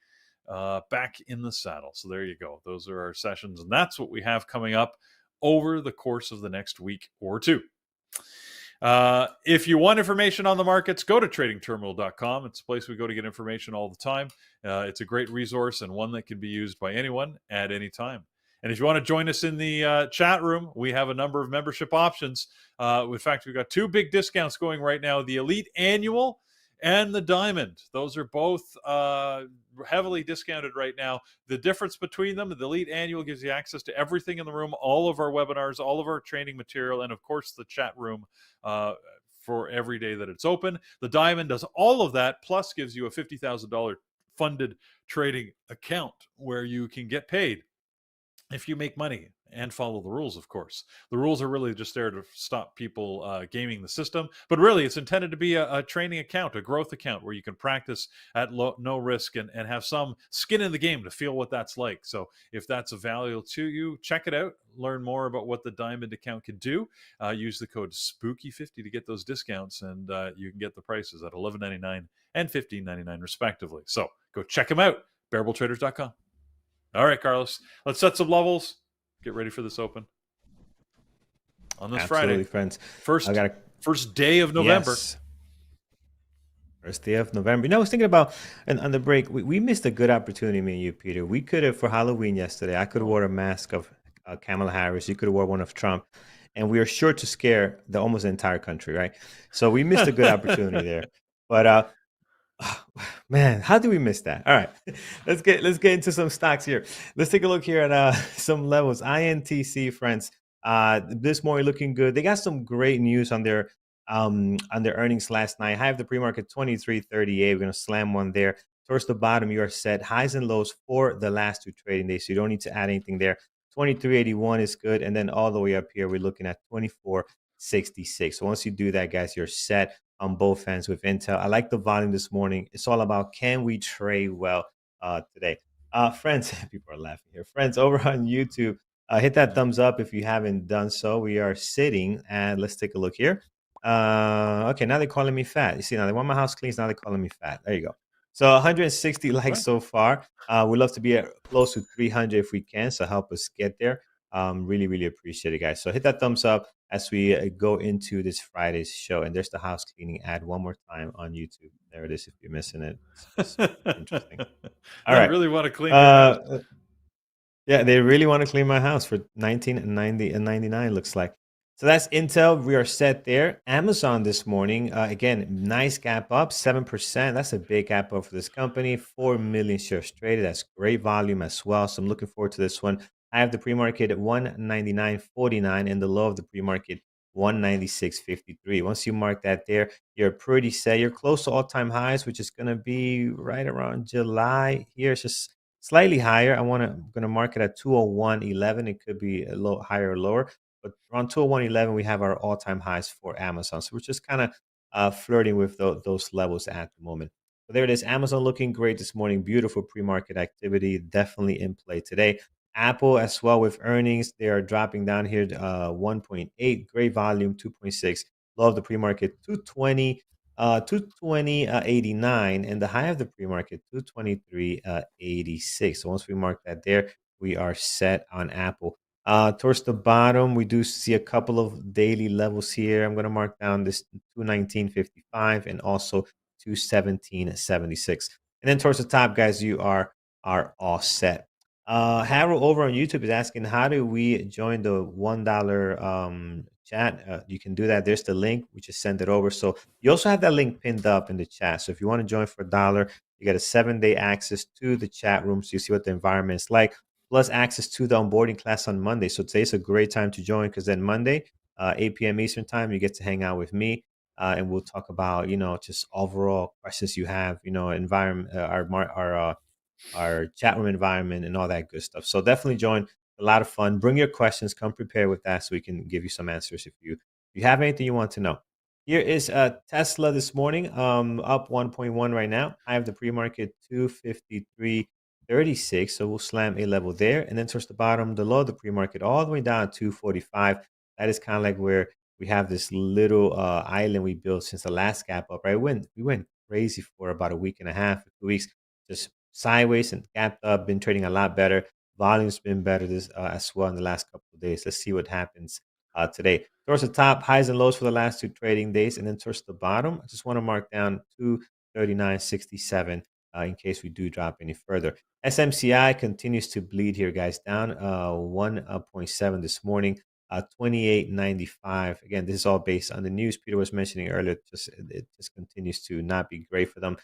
in the saddle. So there you go. Those are our sessions. And that's what we have coming up over the course of the next week or 2. If you want information on the markets, go to tradingterminal.com. It's a place we go to get information all the time. It's a great resource and one that can be used by anyone at any time. And if you want to join us in the chat room, we have a number of membership options. In fact, we've got 2 big discounts going right now, the Elite Annual and the Diamond. Those are both heavily discounted right now. The difference between them, the Elite Annual gives you access to everything in the room, all of our webinars, all of our training material, and of course the chat room for every day that it's open. The Diamond does all of that, plus gives you a $50,000 funded trading account where you can get paid if you make money and follow the rules, of course. The rules are really just there to stop people gaming the system. But really, it's intended to be a training account, a growth account where you can practice at no risk and have some skin in the game to feel what that's like. So if that's of value to you, check it out. Learn more about what the Diamond account can do. Use the code SPOOKY50 to get those discounts, and you can get the prices at $11.99 and $15.99 respectively. So go check them out, BearableTraders.com. All right, Carlos, let's set some levels. Get ready for this open on this Friday, friends. First day of November. Yes. First day of November. You know, I was thinking about on the break. We missed a good opportunity, me and you, Peter. We could have, for Halloween yesterday, I could have worn a mask of Kamala Harris. You could have worn one of Trump, and we are sure to scare almost the entire country, right? So we missed a good opportunity there. But man, how did we miss that? All right, let's get into some stocks here. Let's take a look here at some levels. INTC, friends, this morning looking good. They got some great news on their earnings last night. High of the pre-market 23.38. We're gonna slam one there. Towards the bottom, you are set highs and lows for the last 2 trading days, so you don't need to add anything there. 23.81 is good, and then all the way up here, we're looking at 24.66. So once you do that, guys, you're set on both ends with Intel. I like the volume this morning. It's all about, can we trade well today? Friends, people are laughing here. Friends over on YouTube, hit that thumbs up if you haven't done so. We are sitting, and let's take a look here. Okay, now they're calling me fat. You see, now they want my house clean. Now they're calling me fat. There you go. So 160 likes so far. We'd love to be close to 300 if we can. So help us get there. Really, really appreciate it, guys. So hit that thumbs up as we go into this Friday's show. And there's the house cleaning ad one more time on YouTube. There it is. If you're missing it, it's interesting. All right. Really want to clean your house. Yeah, they really want to clean my house for $19.90 and $99. Looks like. So that's Intel. We are set there. Amazon this morning, again, nice gap up, 7%. That's a big gap up for this company. 4 million shares traded. That's great volume as well. So I'm looking forward to this one. I have the pre-market at 199.49 and the low of the pre-market 196.53. Once you mark that there, you're pretty set. You're close to all-time highs, which is going to be right around July. Here it's just slightly higher. I'm going to mark it at 201.11. It could be a little higher or lower. But around 201.11, we have our all-time highs for Amazon. So we're just kind of flirting with those levels at the moment. So there it is. Amazon looking great this morning. Beautiful pre-market activity. Definitely in play today. Apple as well with earnings. They are dropping down here 1.8. Great volume, 2.6. Low of the pre-market, 220. 220.89 and the high of the pre-market 223.86. So once we mark that there, we are set on Apple. Towards the bottom, we do see a couple of daily levels here. I'm going to mark down this 219.55 and also 217.76. And then towards the top, guys, you are all set. Harold over on YouTube is asking, how do we join the $1 chat? You can do that. There's the link. We just send it over. So you also have that link pinned up in the chat. So if you want to join for $1, you get a 7-day access to the chat room. So you see what the environment is like, plus access to the onboarding class on Monday. So today's a great time to join because then Monday, 8 p.m. Eastern time, you get to hang out with me. And we'll talk about, just overall questions you have, environment, our chat room environment and all that good stuff. So definitely join. A lot of fun. Bring your questions. Come prepared with that so we can give you some answers if you have anything you want to know. Here is Tesla this morning, up 1.1 right now. I have the pre-market 253.36, so we'll slam a level there. And then towards the bottom, the low of the pre-market all the way down 245. That is kind of like where we have this little island we built since the last gap up, right? We went crazy for about a week and a half, 2 weeks, just sideways and gapped up, been trading a lot better. Volume's been better this as well in the last couple of days. Let's see what happens today. Towards the top, highs and lows for the last 2 trading days. And then towards the bottom, I just want to mark down 239.67 in case we do drop any further. SMCI continues to bleed here, guys, down 1.7 this morning, 28.95. Again, this is all based on the news Peter was mentioning earlier. It just continues to not be great for them.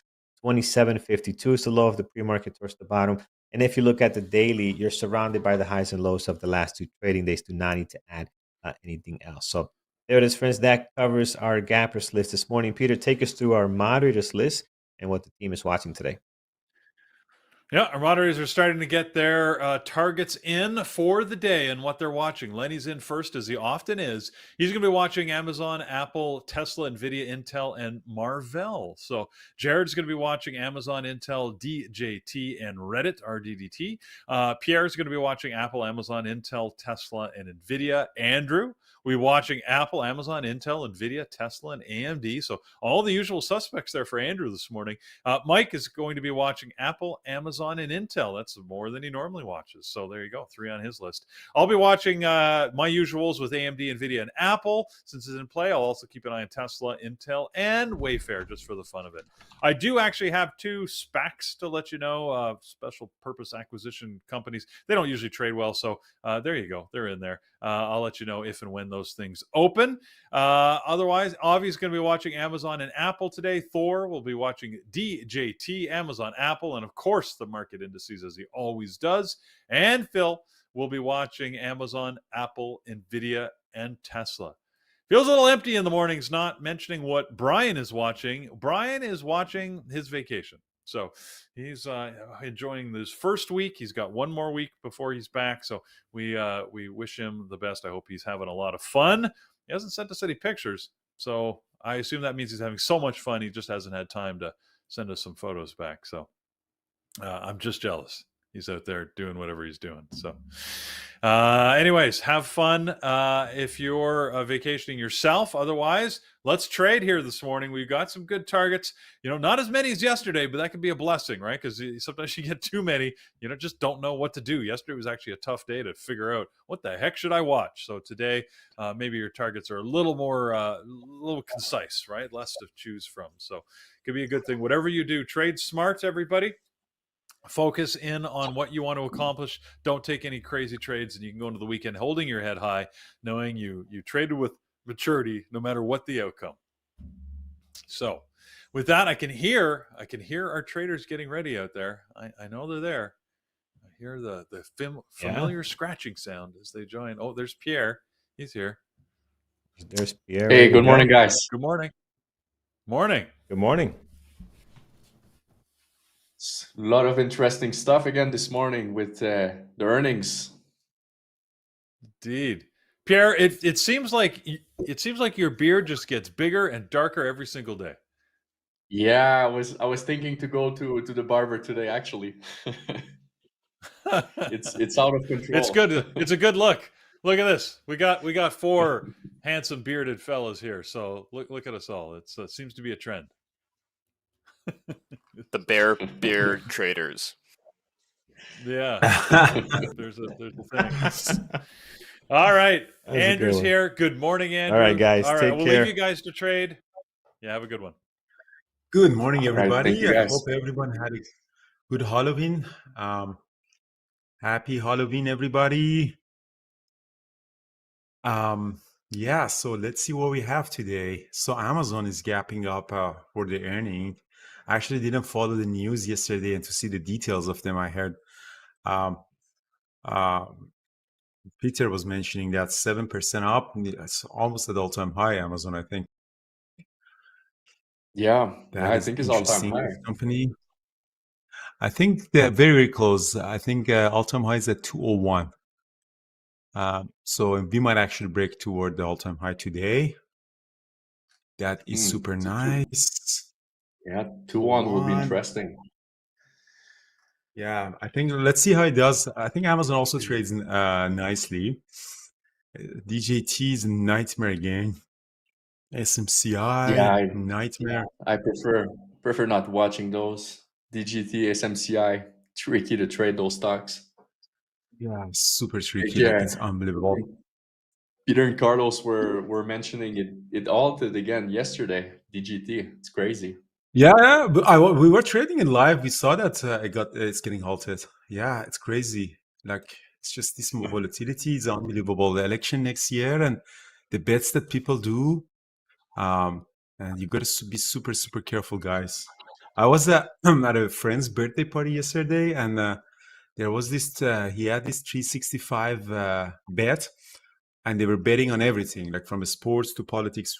27.52 is the low of the pre-market towards the bottom. And if you look at the daily, you're surrounded by the highs and lows of the last 2 trading days. Do not need to add anything else. So there it is, friends. That covers our gappers list this morning. Peter, take us through our moderators list and what the team is watching today. Yeah, our moderators are starting to get their targets in for the day and what they're watching. Lenny's in first, as he often is. He's going to be watching Amazon, Apple, Tesla, NVIDIA, Intel, and Marvell. So Jared's going to be watching Amazon, Intel, DJT, and Reddit, RDDT. Pierre's going to be watching Apple, Amazon, Intel, Tesla, and NVIDIA. Andrew will be watching Apple, Amazon, Intel, NVIDIA, Tesla, and AMD. So all the usual suspects there for Andrew this morning. Mike is going to be watching Apple, Amazon, and Intel. That's more than he normally watches. So there you go, 3 on his list. I'll be watching my usuals with AMD, NVIDIA, and Apple. Since it's in play, I'll also keep an eye on Tesla, Intel, and Wayfair just for the fun of it. I do actually have 2 SPACs to let you know, special purpose acquisition companies. They don't usually trade well, so there you go. They're in there. I'll let you know if and when those things open. Otherwise, Avi's going to be watching Amazon and Apple today. Thor will be watching DJT, Amazon, Apple, and of course the market indices, as he always does. And Phil will be watching Amazon, Apple, NVIDIA, and Tesla. Feels a little empty in the mornings not mentioning what Brian is watching. Brian is watching his vacation. So he's enjoying this first week. He's got 1 more week before he's back. So we wish him the best. I hope he's having a lot of fun. He hasn't sent us any pictures, so I assume that means he's having so much fun he just hasn't had time to send us some photos back. So I'm just jealous. he's out there doing whatever he's doing. So, anyways, have fun if you're vacationing yourself. Otherwise, let's trade here this morning. We've got some good targets. Not as many as yesterday, but that can be a blessing, right? Because sometimes you get too many, just don't know what to do. Yesterday was actually a tough day to figure out what the heck should I watch. So today, maybe your targets are a little more, a little concise, right? Less to choose from. So it could be a good thing. Whatever you do, trade smart, everybody. Focus in on what you want to accomplish. Don't take any crazy trades, and you can go into the weekend holding your head high, knowing you traded with maturity no matter what the outcome. So with that, I can hear our traders getting ready out there. I know they're there. I hear the familiar scratching sound as they join. Oh, there's Pierre. He's here. There's Pierre. Hey, good morning, guys. Good morning. Morning. Good morning. A lot of interesting stuff again this morning with the earnings. Indeed. Pierre, it seems like your beard just gets bigger and darker every single day. Yeah, I was thinking to go to the barber today, actually. It's out of control. It's good. It's a good look. Look at this. We got 4 handsome bearded fellas here. So look at us all. It seems to be a trend. The bear beard traders. Yeah. there's a thing. All right. Andrew's here. Good morning, Andrew. All right, guys. All right, Take we'll care. leave you guys to trade. Yeah, have a good one. Good morning, everybody. Right, I hope everyone had a good Halloween. Happy Halloween, everybody. Yeah, so let's see what we have today. So Amazon is gapping up for the earning. I actually didn't follow the news yesterday and to see the details of them. I heard Peter was mentioning that 7% up. It's almost at all-time high, Amazon, I think. Yeah, That I think it's all-time high. Company. I think they're very, very close. I think all-time high is at 201. So we might actually break toward the all-time high today. That is super nice. Yeah, 2-1 will be interesting. Yeah, I think let's see how it does. I think Amazon also trades nicely. DJT is a nightmare again. SMCI, nightmare. I prefer not watching those. DGT, SMCI, tricky to trade those stocks. Yeah, super tricky. Like, it's unbelievable. Peter and Carlos were mentioning it altered again yesterday. DGT, it's crazy. Yeah, but we were trading in live. We saw that it's getting halted. Yeah, it's crazy. Like, it's just this volatility is unbelievable. The election next year and the bets that people do, and you got to be super, super careful, guys. I was at a friend's birthday party yesterday, and there was this. He had this 365 bet, and they were betting on everything, like from sports to politics.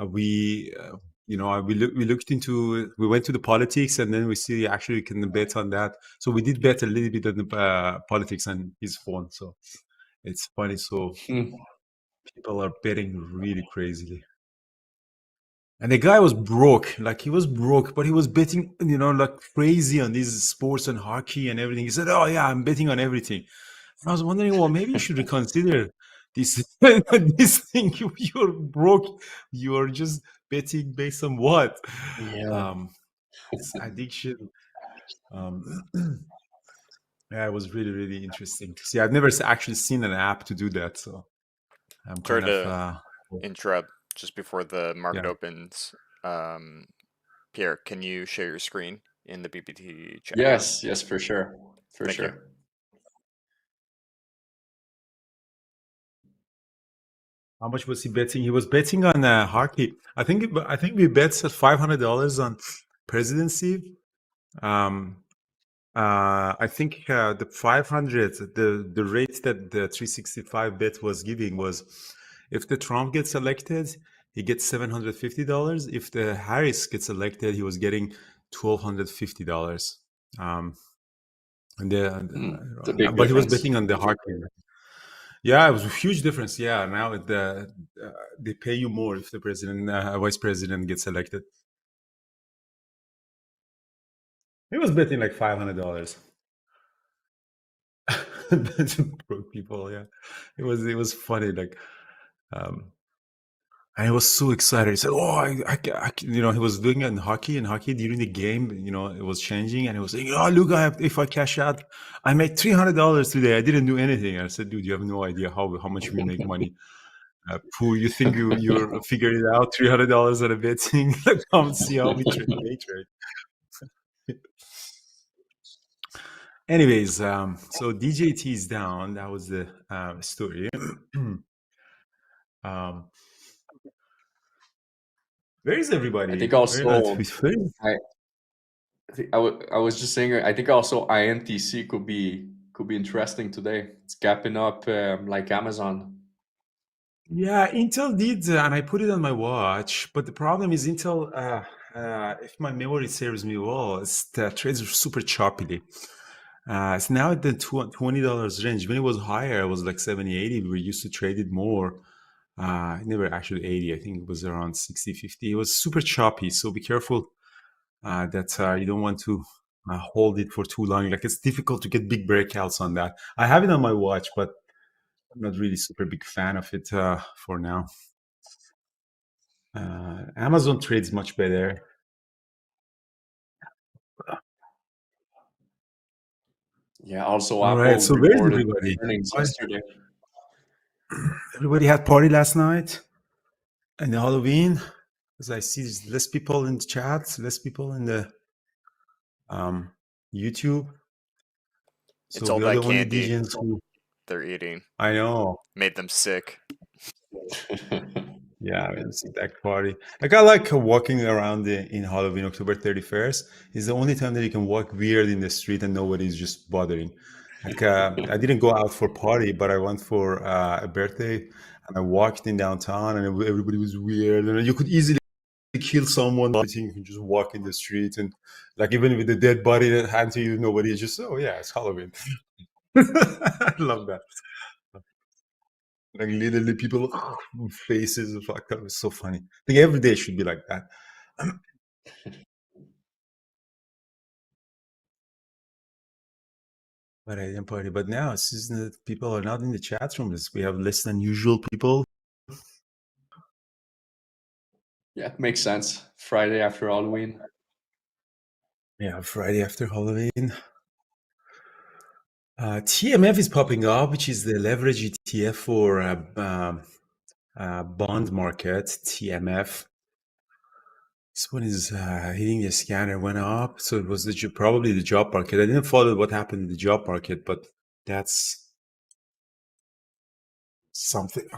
We looked into. We went to the politics, and then we see actually you can bet on that. So we did bet a little bit on the politics on his phone. So it's funny. So people are betting really crazily. And the guy was broke, like he was broke, but he was betting, like crazy on these sports and hockey and everything. He said, "Oh yeah, I'm betting on everything." And I was wondering, well, maybe you should reconsider this this thing. You're broke. You're just betting based on what? Yeah, it's addiction. Yeah, it was really, really interesting to see. I've never actually seen an app to do that, so I'm kind of interrupt. Just before the market opens, Pierre, can you share your screen in the BBT chat? Yes, for sure. Thank you. How much was he betting? He was betting on hockey. I think we bet $500 on presidency. I think the 500, the rate that the 365 bet was giving was, if the Trump gets elected, he gets $750. If the Harris gets elected, he was getting $1,250. But he was betting on the hockey. Yeah, it was a huge difference. Yeah, now they pay you more if the vice president gets elected. He was betting like $500. broke people. Yeah, it was funny. Like, and he was so excited. He said, "Oh, you know, he was doing it in hockey. During the game, you know, it was changing, and he was saying, "Oh, look, if I cash out, I made $300 today. I didn't do anything." And I said, "Dude, you have no idea how much we make money. Pooh, you think you're figuring it out? $300 at a betting? Come see how we trade." Anyways, so DJT is down. That was the story. Where is everybody? I think also I was just saying, I think also INTC could be interesting today. It's gapping up like Amazon. Yeah, Intel did, and I put it on my watch. But the problem is Intel, if my memory serves me well, the trades are super choppily. It's now at the $20 range. When it was higher, it was like 70, 80. We used to trade it more. Never actually 80. I think it was around 60, 50. It was super choppy. So be careful that you don't want to hold it for too long. Like, it's difficult to get big breakouts on that. I have it on my watch, but I'm not really super big fan of it for now. Amazon trades much better. Yeah. Also, All Apple right. So where's reported everybody? earnings yesterday. Everybody had party last night and the Halloween, because I see there's less people in the chat, less people in the YouTube. So It's all we are that the only candy DJs who they're eating. I know. Made them sick. Yeah, it's a deck party. Like, I like walking around in Halloween, October 31st. It's the only time that you can walk weird in the street and nobody's just bothering. Like, I didn't go out for party, but I went for a birthday, and I walked in downtown, and everybody was weird, and you could easily kill someone. I think you can just walk in the street, and like, even with the dead body that hand to you, nobody is just, oh yeah, it's Halloween. I love that. Like, literally people faces fucked up. It's so funny. I think every day should be like that. But I didn't party. But now it's just that people are not in the chat rooms. We have less than usual people. Yeah, it makes sense. Friday after Halloween. Yeah, Friday after Halloween. TMF is popping up, which is the leverage ETF for bond market. TMF. This one is hitting the scanner, went up. So it was probably the job market. I didn't follow what happened in the job market, but that's something.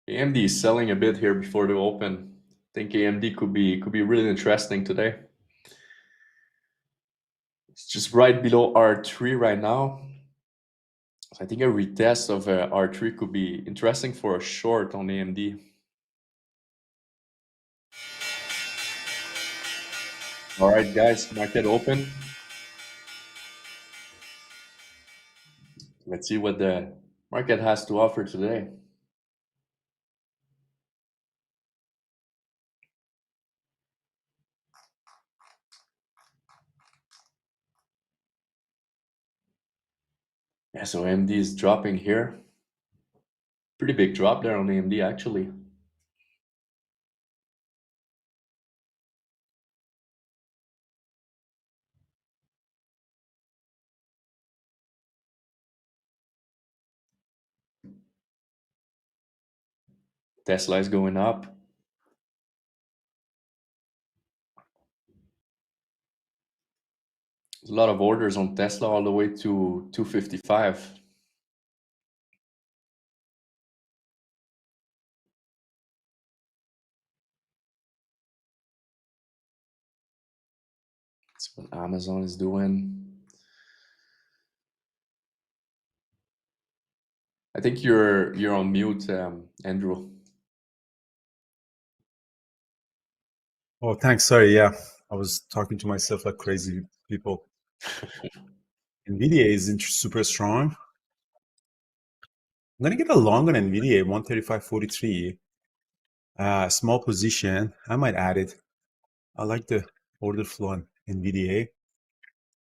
AMD is selling a bit here before the open. I think AMD could be really interesting today. It's just right below R3 right now. So I think a retest of R3 could be interesting for a short on AMD. All right, guys, market open. Let's see what the market has to offer today. Yeah, so AMD is dropping here. Pretty big drop there on AMD, actually. Tesla is going up. There's a lot of orders on Tesla all the way to 255. That's what Amazon is doing. I think you're on mute, Andrew. Oh, thanks. Sorry. Yeah, I was talking to myself like crazy people. NVIDIA is super strong. I'm gonna get a long on NVIDIA 135.43. Small position. I might add it. I like the order flow on NVDA.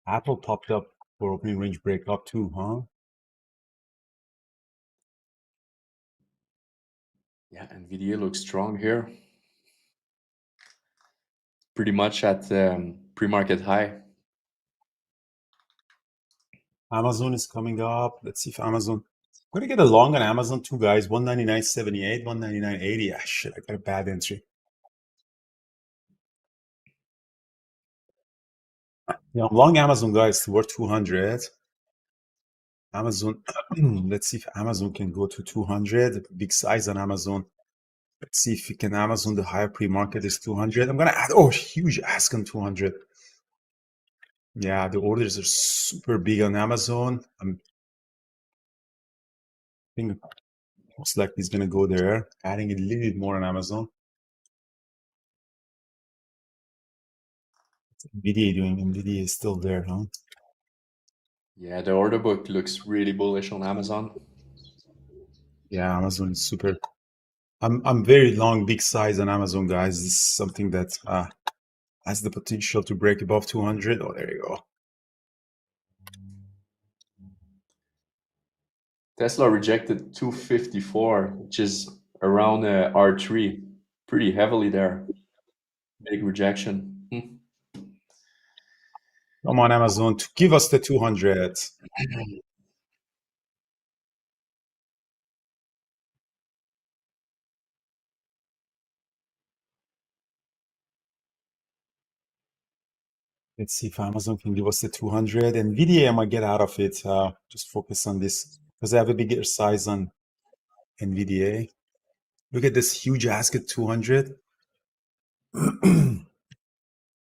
Apple popped up for opening range breakup too, huh? Yeah, NVDA looks strong here. Pretty much at pre-market high. Amazon is coming up. Let's see if Amazon. I'm gonna get a long on Amazon too, guys. 199.78, 199.80. Ah, shit, I got a bad entry. Yeah, I'm long Amazon, guys, toward 200. Amazon. Let's see if Amazon can go to 200. Big size on Amazon. Let's see if we can. Amazon, the higher pre-market is 200. I'm gonna add. Oh, huge ask on 200. Yeah, the orders are super big on Amazon. I think most likely it's gonna go there. Adding a little bit more on Amazon. What's NVIDIA doing? NVIDIA is still there, huh? Yeah, the order book looks really bullish on Amazon. Yeah, Amazon is super. I'm very long, big size on Amazon, guys. This is something that has the potential to break above 200. Oh, there you go. Tesla rejected 254, which is around R3, pretty heavily there. Big rejection. Come on, Amazon, to give us the 200. Let's see if Amazon can give us the 200. NVIDIA, I might get out of it. Just focus on this because I have a bigger size on NVIDIA. Look at this huge ask at 200. I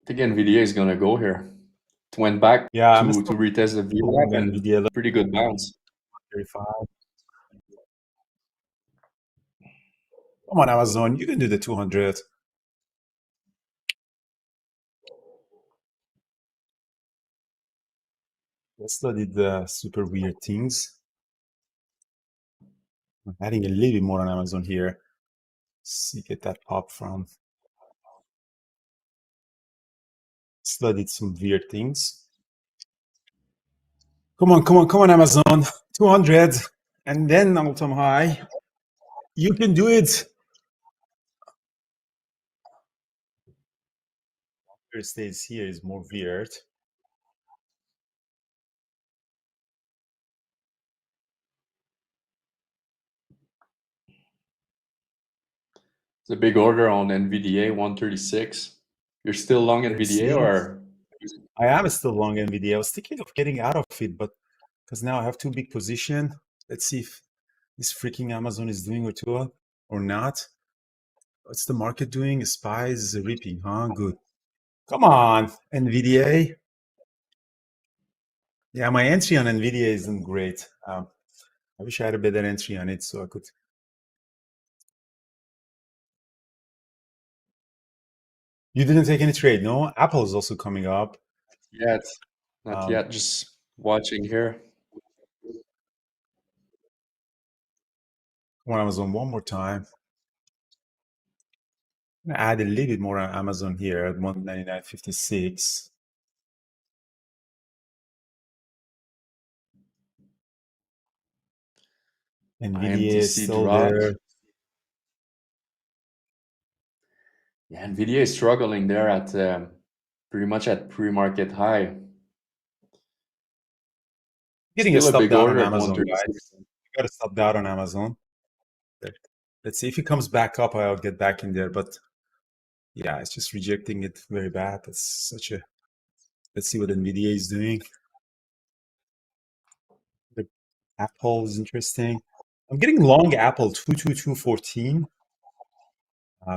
think NVIDIA is going to go here. It went back to retest the VWAP and NVIDIA. Pretty good bounce. 35. Come on, Amazon, you can do the 200. Tesla did the super weird things. I'm adding a little bit more on Amazon here. See, get that pop from. Tesla did some weird things. Come on, Amazon. 200. And then all-time high. You can do it. Stays here is more weird. It's a big order on NVDA 136. You're still long NVDA or? I am still long NVDA. I was thinking of getting out of it, but because now I have too big position. Let's see if this freaking Amazon is doing or not. What's the market doing? SPY is ripping, huh? Good. Come on, NVDA. Yeah, my entry on NVIDIA isn't great. I wish I had a better entry on it so I could. You didn't take any trade, no? Apple is also coming up. Yet, not yet. Just watching here. Come on, Amazon, one more time. I'm gonna add a little bit more on Amazon here at 199.56. NVIDIA is still there. Yeah, NVIDIA is struggling there at pretty much at pre-market high. Getting still a stop big down order on Amazon, guys. You got to stop down on Amazon. Let's see if it comes back up. I'll get back in there, but yeah, it's just rejecting it very bad. That's such a. Let's see what NVIDIA is doing. The Apple is interesting. I'm getting long Apple 22214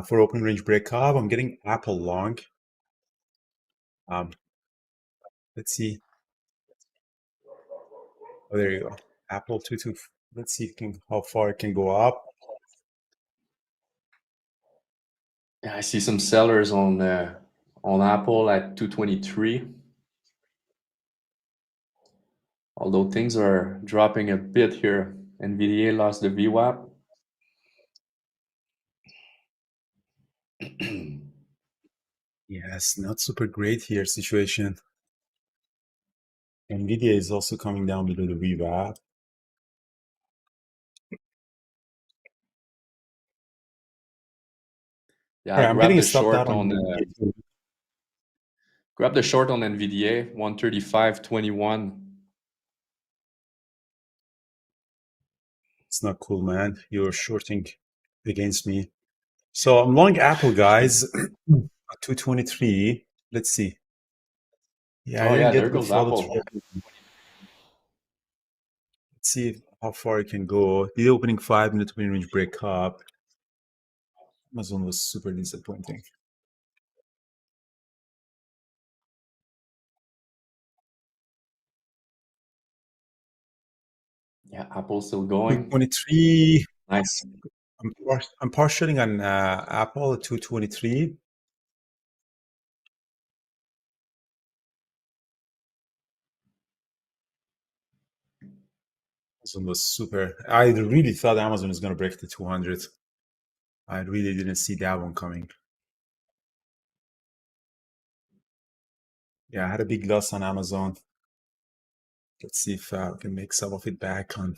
for open range breakup. I'm getting Apple long. Let's see. Oh, there you go. Apple 22. Let's see how far it can go up. Yeah, I see some sellers on Apple at 223. Although things are dropping a bit here. NVDA lost the VWAP. Yes, not super great here situation. NVIDIA is also coming down below the VWAP. Yeah, I'm getting a stop short out on grab the short on NVDA 135.21. It's not cool, man. You're shorting against me. So I'm long Apple, guys. 223. Let's see. Yeah, I didn't get There good goes follow Apple. through. Let's see how far it can go. The opening 5-minute opening range break up. Amazon was super disappointing. Yeah, Apple's still going. 223. Nice. I'm partialing on Apple at 223. Amazon was super. I really thought Amazon was going to break the 200. I really didn't see that one coming. Yeah, I had a big loss on Amazon. Let's see if I can make some of it back on.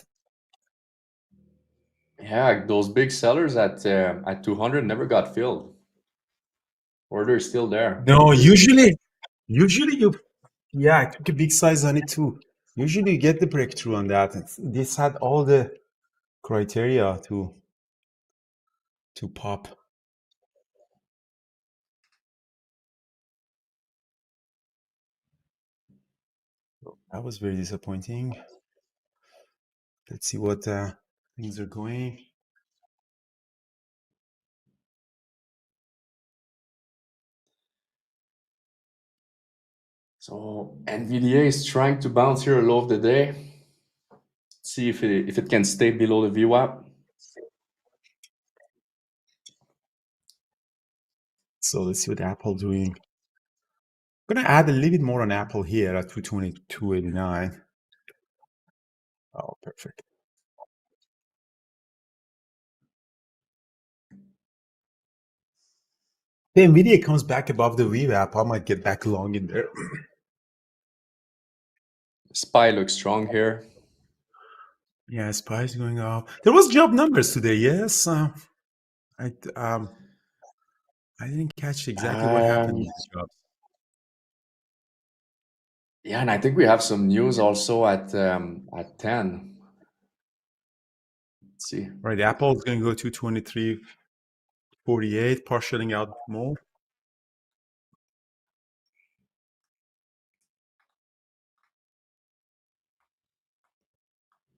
Yeah, those big sellers at 200 never got filled. Or they're still there. No, usually you, yeah, I took a big size on it too. Usually you get the breakthrough on that. This had all the criteria to pop. That was very disappointing. Let's see what things are going. So NVDA is trying to bounce here low of the day. See if it can stay below the VWAP. So let's see what Apple doing. I'm gonna add a little bit more on Apple here at 222.89. Oh, perfect. The NVIDIA comes back above the VWAP. I might get back long in there. SPY looks strong here. Yeah, SPY is going up. There was job numbers today. Yes, I didn't catch exactly what happened with the jobs. Yeah, and I think we have some news also at 10. Let's see. Right, Apple is going to go to 23.48, partialing out more.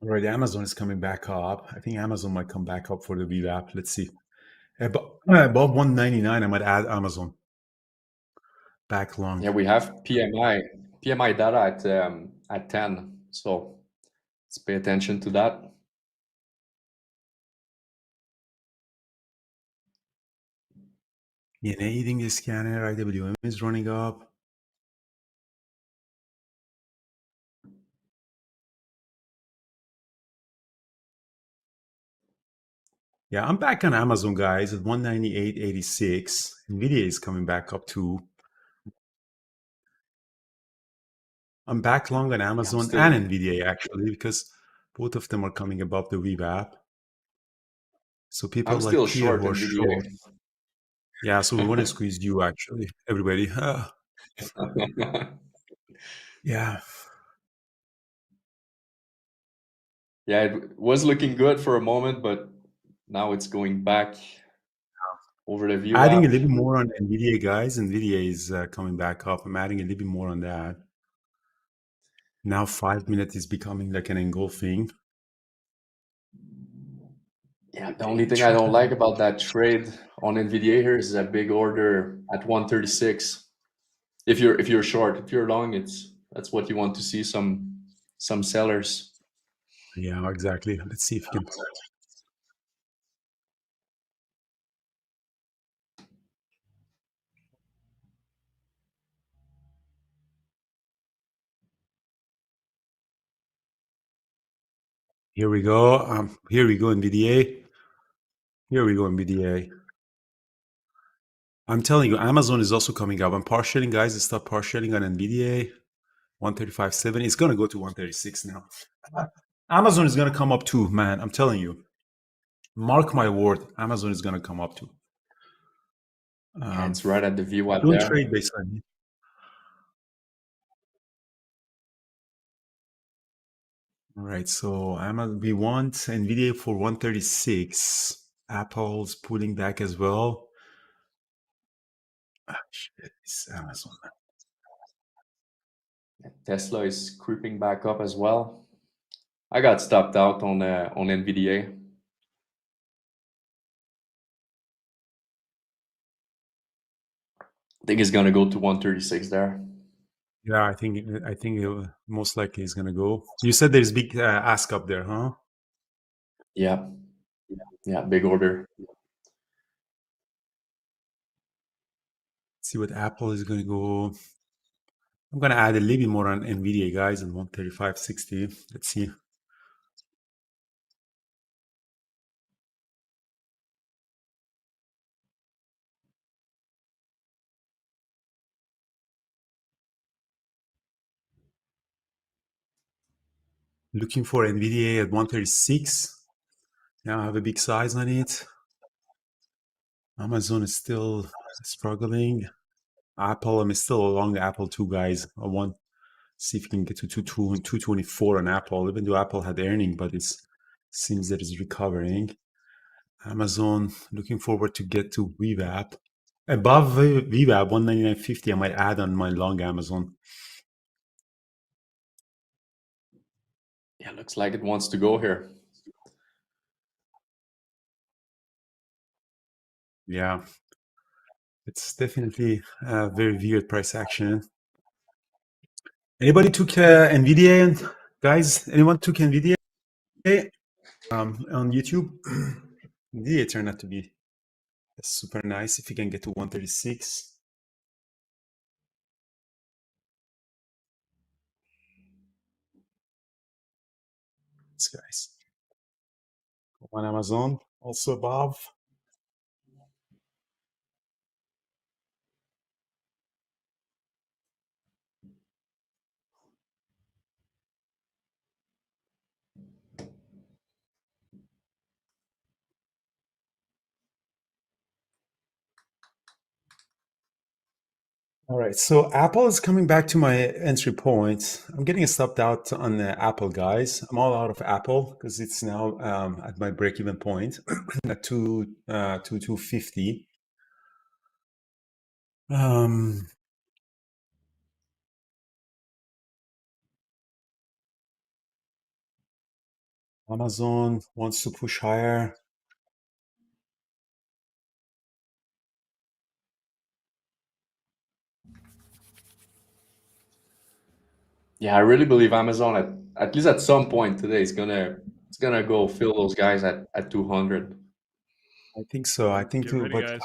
Right, Amazon is coming back up. I think Amazon might come back up for the VWAP. Let's see. Above 199, I might add Amazon back long. Yeah, we have PMI data at 10. So let's pay attention to that. ENA eating the scanner, IWM is running up. Yeah, I'm back on Amazon, guys, at 198.86. NVIDIA is coming back up too. I'm back long on Amazon and NVIDIA, actually, because both of them are coming above the VWAP. So people I'm like still Pierre short who are NVDA. short. Yeah, so we want to squeeze you, actually, everybody. Yeah. Yeah, it was looking good for a moment, but now it's going back over the VWAP. Adding a little bit more on NVIDIA, guys. NVIDIA is coming back up. I'm adding a little bit more on that. Now 5 minutes is becoming like an engulfing. Yeah, the only thing I don't like about that trade on NVDA here is a big order at 136. If you're short, if you're long, that's what you want to see, some sellers. Yeah, exactly. Let's see if we can. Here we go. Here we go, NVDA. Here we go, NVDA. I'm telling you, Amazon is also coming up. I'm partialing, guys. Stop partialing on NVIDIA. 135.7. It's going to go to 136 now. Amazon is going to come up too, man. I'm telling you. Mark my word. Amazon is going to come up too. Yeah, it's right at the VWAP don't there. trade based on it. All right, so we want NVIDIA for 136. Apple's pulling back as well. Shit, it's Amazon. Tesla is creeping back up as well. I got stopped out on NVDA. I think it's gonna go to 136 there. Yeah, I think it most likely is gonna go. You said there's big ask up there, huh? Yeah, big order. Let's see what Apple is gonna go. I'm gonna add a little bit more on NVIDIA, guys, on 135.60. Let's see. Looking for NVIDIA at 136. Now I have a big size on it. Amazon is still struggling. Apple, I'm still along Apple too, guys. I want see if we can get to 224 on Apple, even though Apple had earning, but it seems that it's recovering. Amazon, looking forward to get to VWAP. Above VWAP, 199.50, I might add on my long Amazon. Yeah, looks like it wants to go here. Yeah, it's definitely a very weird price action. Anybody took NVIDIA? Guys, anyone took NVIDIA on YouTube? NVIDIA turned out to be super nice if you can get to 136. These guys. On Amazon, also above. All right, so Apple is coming back to my entry point. I'm getting stopped out on Apple, guys. I'm all out of Apple because it's now at my break-even point at 250. Amazon wants to push higher. Yeah, I really believe Amazon at least at some point today is gonna go fill those guys at 200. I think so. I think Get too. ready, But guys.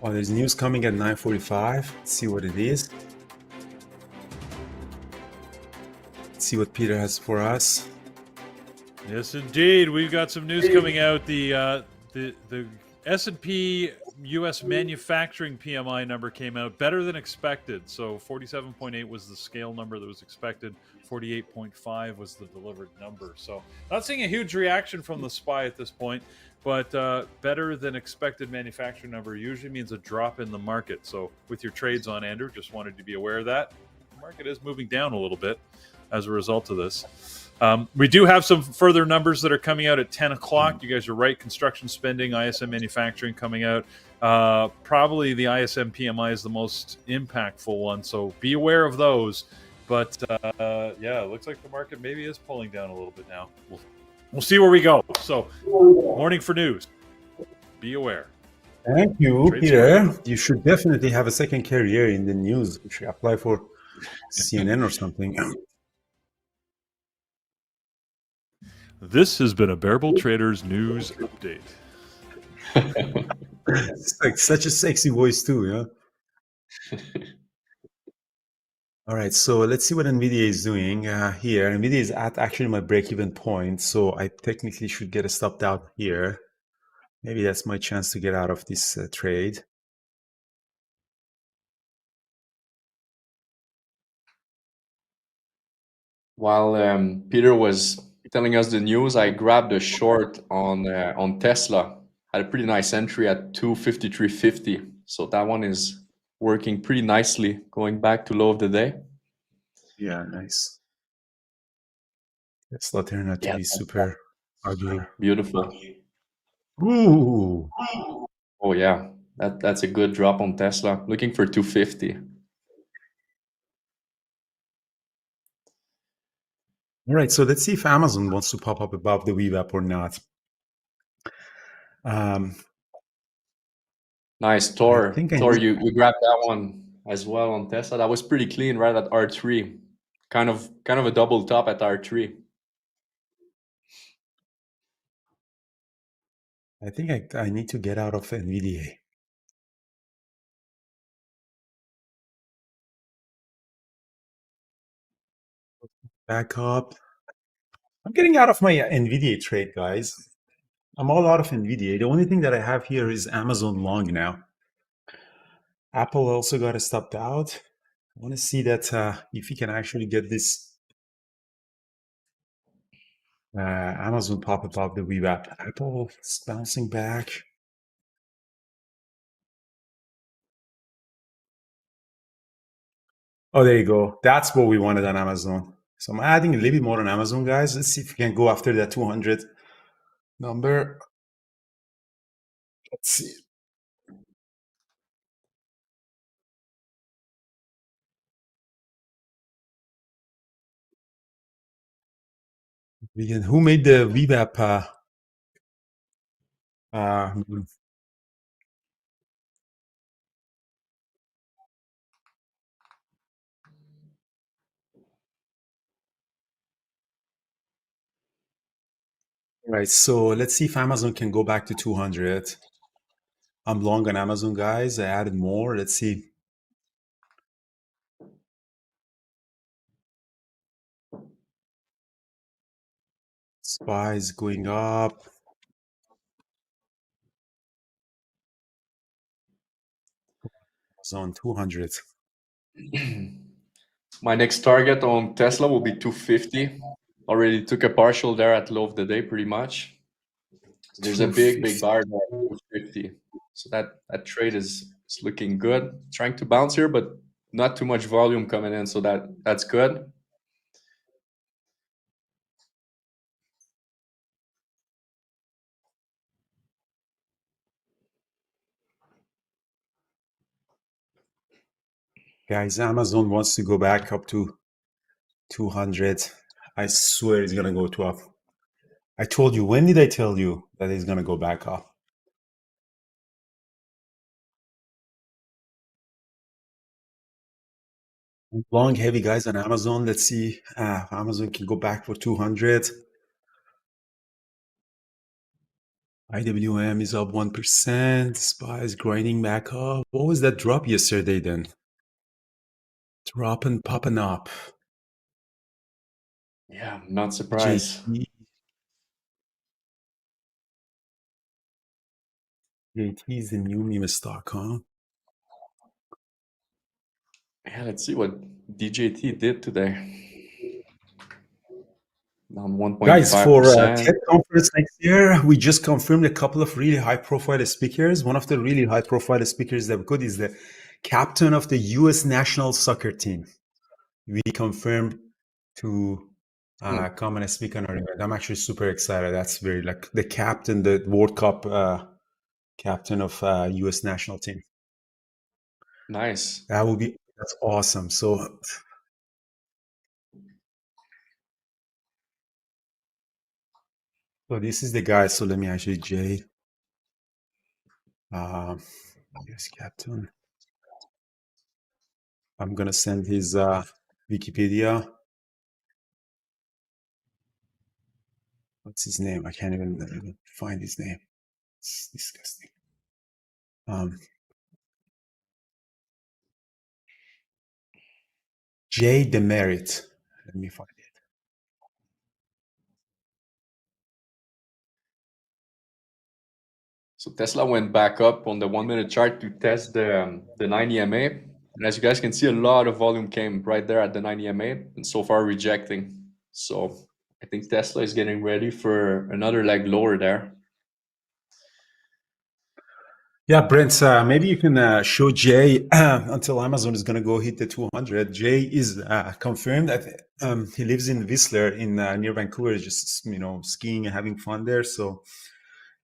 oh, there's news coming at 9:45. Let's see what it is. Let's see what Peter has for us. Yes, indeed. We've got some news coming out. The S&P U.S. manufacturing PMI number came out better than expected. So 47.8 was the scale number that was expected. 48.5 was the delivered number. So not seeing a huge reaction from the SPY at this point, but better than expected manufacturing number usually means a drop in the market. So with your trades on, Andrew, just wanted to be aware of that. The market is moving down a little bit as a result of this. We do have some further numbers that are coming out at 10 o'clock. You guys are right. Construction spending, ISM manufacturing coming out. Probably the ISM PMI is the most impactful one, so be aware of those. But yeah, it looks like the market maybe is pulling down a little bit now. We'll see where we go. So, morning for news. Be aware. Thank you, Trade Peter. smart. You should definitely have a second career in the news. You should apply for CNN or something. This has been a Bearable Traders news update. It's like such a sexy voice too, yeah. All right, so let's see what NVIDIA is doing here. NVIDIA is at actually my break-even point, so I technically should get stopped out here. Maybe that's my chance to get out of this trade. While Peter was telling us the news, I grabbed a short on Tesla. Had a pretty nice entry at 253.50. So that one is working pretty nicely, going back to low of the day. Yeah, nice. Tesla turned out to be super ugly. Beautiful. Ooh. Oh yeah, that's a good drop on Tesla. Looking for 250. All right, so let's see if Amazon wants to pop up above the VWAP or not. Nice, Tor. I think you grabbed that one as well on Tesla. That was pretty clean, right at R3. Kind of a double top at R3. I think I need to get out of NVDA. Back up. I'm getting out of my NVDA trade, guys. I'm all out of NVIDIA. The only thing that I have here is Amazon long now. Apple also got stopped out. I want to see that if we can actually get this Amazon pop above the VWAP. Apple is bouncing back. Oh, there you go. That's what we wanted on Amazon. So I'm adding a little bit more on Amazon, guys. Let's see if we can go after that 200 number. Let's see. Who made the VWAP? Right, so let's see if Amazon can go back to 200. I'm long on Amazon, guys. I added more. Let's see. SPY is going up. Amazon 200. My next target on Tesla will be 250. Already took a partial there at low of the day, pretty much. There's a big bar there at 250. So that trade is looking good. Trying to bounce here, but not too much volume coming in, so that's good. Guys, Amazon wants to go back up to 200. I swear it's going to go to up. I told you. When did I tell you that it's going to go back up? Long, heavy, guys, on Amazon. Let's see. Amazon can go back for 200. IWM is up 1%. SPY is grinding back up. What was that drop yesterday then? Dropping, popping up. Yeah, not surprised. JT is the new meme stock, huh? Yeah, let's see what DJT did today. Down 1.5%. Guys, for TED conference next year, we just confirmed a couple of really high-profile speakers. One of the really high-profile speakers that we got is the captain of the U.S. national soccer team. We confirmed to come and speak on our event. I'm actually super excited. That's very like the captain, the World Cup captain of U.S. national team. Nice. That's awesome. So this is the guy. So let me actually yes, captain. I'm gonna send his Wikipedia. What's his name? I can't even find his name. It's disgusting. Jay Demerit. Let me find it. So Tesla went back up on the 1 minute chart to test the 90 MA. And as you guys can see, a lot of volume came right there at the 90 MA and so far rejecting. So I think Tesla is getting ready for another leg lower there. Yeah, Brent, maybe you can show Jay until Amazon is going to go hit the 200. Jay is confirmed that he lives in Whistler in near Vancouver, just, skiing and having fun there. So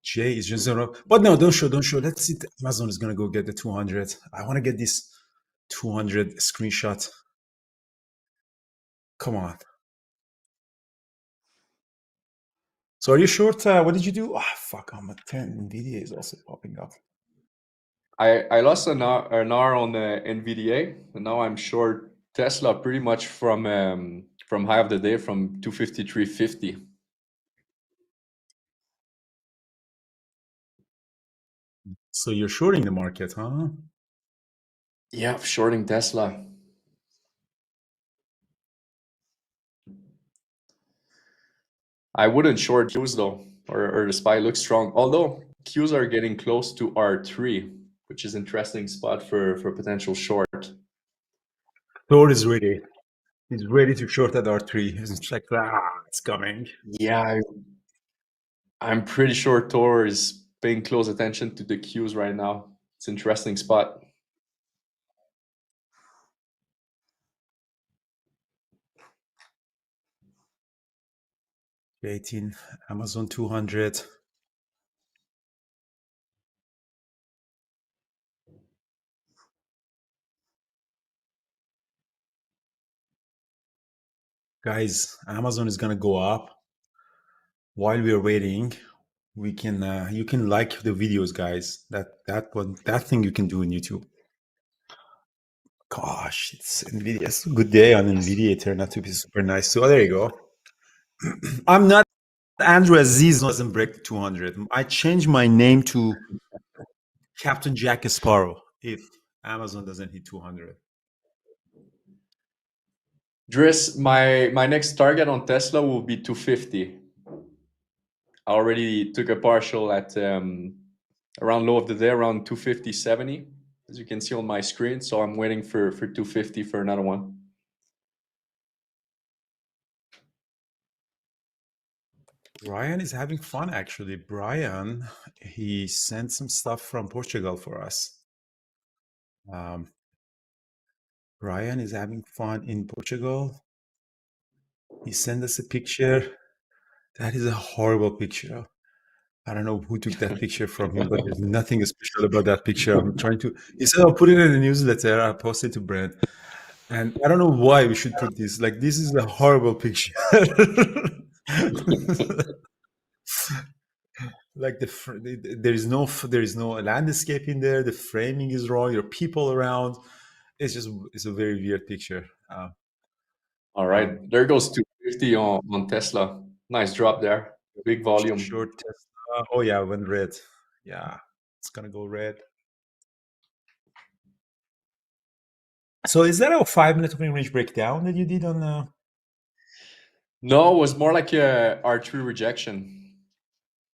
Jay is just, but no, don't show. Let's see. Amazon is going to go get the 200. I want to get this 200 screenshot. Come on. So are you short? What did you do? Oh, fuck, I'm at 10. NVIDIA is also popping up. I lost an hour on the NVDA, and now I'm short Tesla pretty much from high of the day from 253.50. So you're shorting the market, huh? Yeah, shorting Tesla. I wouldn't short Qs though, or the SPY looks strong. Although Qs are getting close to R3, which is interesting spot for potential short. Thor is ready. He's ready to short at R3. It's like, it's coming. Yeah, I'm pretty sure Thor is paying close attention to the Qs right now. It's an interesting spot. 18, Amazon 200. Guys, Amazon is gonna go up. While we are waiting, we can you can like the videos, guys. That thing you can do in YouTube. Gosh, it's NVIDIA. It's a good day on NVIDIA. It turned out to be super nice. So there you go. I'm not Andrew Aziz doesn't break the 200. I changed my name to Captain Jack Sparrow if Amazon doesn't hit 200. Driss, my next target on Tesla will be 250. I already took a partial at around low of the day, around 250.70, as you can see on my screen. So I'm waiting for 250 for another one. Brian is having fun, actually. Brian, he sent some stuff from Portugal for us. Brian is having fun in Portugal. He sent us a picture. That is a horrible picture. I don't know who took that picture from him, but there's nothing special about that picture. I'm trying to. He said I'll put it in the newsletter. I'll post it to Brent. And I don't know why we should put this. Like, this is a horrible picture. Like there is no landscape in there. The framing is wrong. There are people around. It's a very weird picture. All right, there goes 250 on Tesla. Nice drop there. Big volume. Short Tesla. Oh yeah, went red. Yeah, it's gonna go red. So is that a 5-minute opening range breakdown that you did on? No, it was more like a R3 rejection.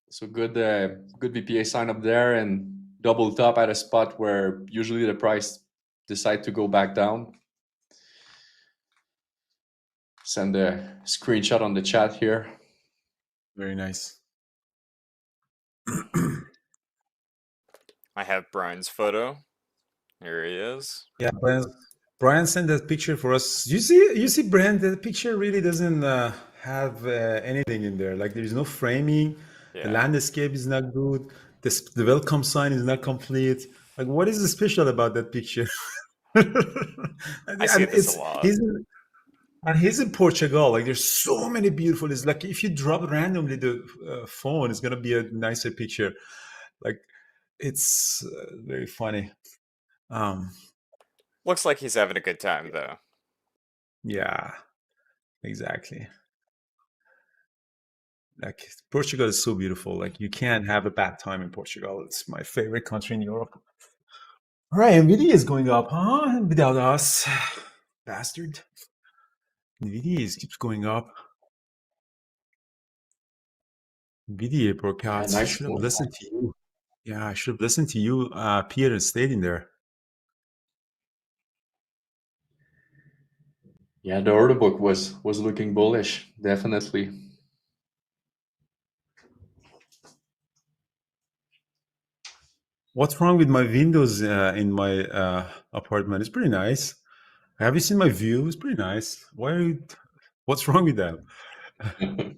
So good VPA sign up there and double top at a spot where usually the price decide to go back down. Send a screenshot on the chat here. Very nice. I have Brian's photo. Here he is. Yeah, Brian sent that picture for us. You see, Brian, the picture really doesn't have anything in there. Like, there is no framing. Yeah. The landscape is not good. The welcome sign is not complete. Like, what is special about that picture? I see this a lot. He's in Portugal. Like, there's so many beautiful. It's like if you drop randomly the phone, it's gonna be a nicer picture. Like, it's very funny. Looks like he's having a good time, though. Yeah, exactly. Like, Portugal is so beautiful. Like, you can't have a bad time in Portugal. It's my favorite country in Europe. All right, NVIDIA is going up, huh? Without us, bastard. NVIDIA keeps going up. NVIDIA broadcast. Yeah, nice. Should have listened to you. Yeah, I should have listened to you, Pierre, and stayed in there. Yeah, the order book was looking bullish, definitely. What's wrong with my windows in my apartment? It's pretty nice. Have you seen my view? It's pretty nice. Why are you? What's wrong with that?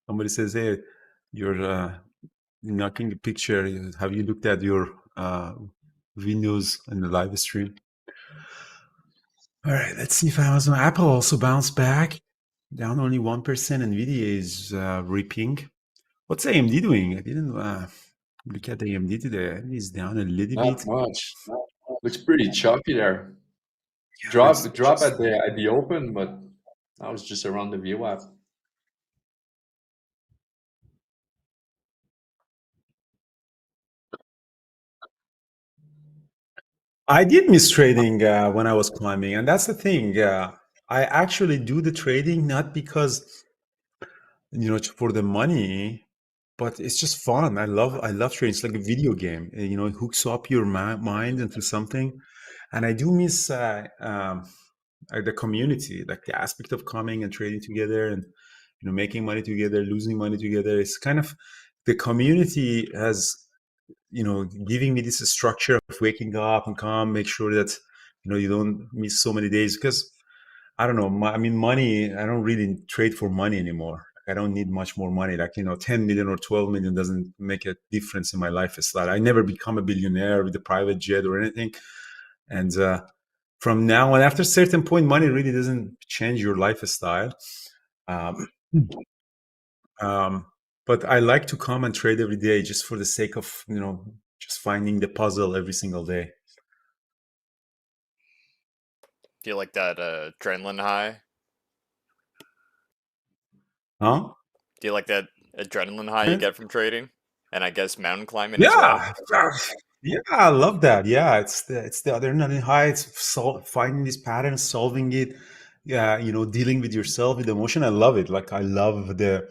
Somebody says, "Hey, you're knocking a picture. Have you looked at your windows in the live stream?" All right, let's see if Amazon Apple also bounced back. Down only 1%. NVIDIA is ripping. What's AMD doing? I didn't look at AMD today. It's down a little Not bit. much. Looks pretty choppy there. Yeah, Drop it's drop just- at the open, but that was just around the VWAP. I did miss trading when I was climbing, and that's the thing. I actually do the trading not because for the money, but it's just fun. I love trading. It's like a video game. It hooks up your mind into something, and I do miss the community, like the aspect of coming and trading together, and making money together, losing money together. It's kind of the community has giving me this structure of waking up and come, make sure that you don't miss so many days, because I don't know. Money. I don't really trade for money anymore. I don't need much more money. Like 10 million or 12 million doesn't make a difference in my lifestyle. I never become a billionaire with a private jet or anything. And from now on, after a certain point, money really doesn't change your lifestyle. But I like to come and trade every day just for the sake of just finding the puzzle every single day. Do you like that adrenaline high? Huh? Do you like that adrenaline high you get from trading? And I guess mountain climbing as Yeah, well? yeah, I love that. Yeah, it's the adrenaline high. It's finding these patterns, solving it. Yeah, dealing with yourself, with emotion. I love it. Like I love the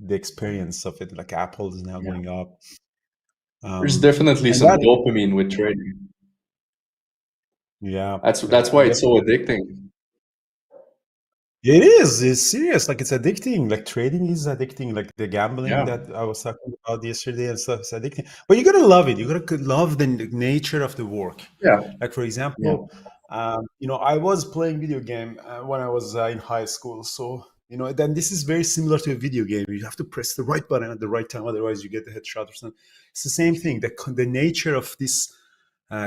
experience of it. Like Apple is now going up. There's definitely And some that, dopamine with trading. yeah, That's why it's so addicting. it is. It's serious. Like it's addicting. Like trading is addicting. Like the gambling Yeah. that I was talking about yesterday and stuff is addicting. But you gotta love it. You gotta love the nature of the work. Yeah. Like for example, I was playing video game when I was in high school. So then this is very similar to a video game. You have to press the right button at the right time, otherwise you get the headshot or something. It's the same thing. The nature of this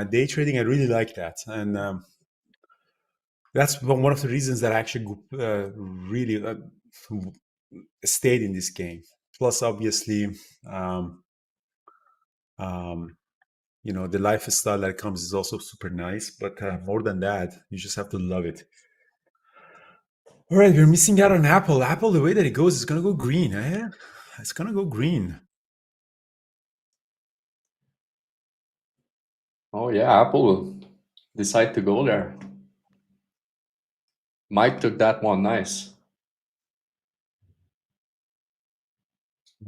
day trading, I really like that, and that's one of the reasons that I actually really stayed in this game. Plus, obviously, the lifestyle that comes is also super nice. But more than that, you just have to love it. All right, we're missing out on Apple. Apple, the way that it goes, is gonna go green. It's gonna go green. Oh yeah, Apple will decide to go there. Mike took that one nice.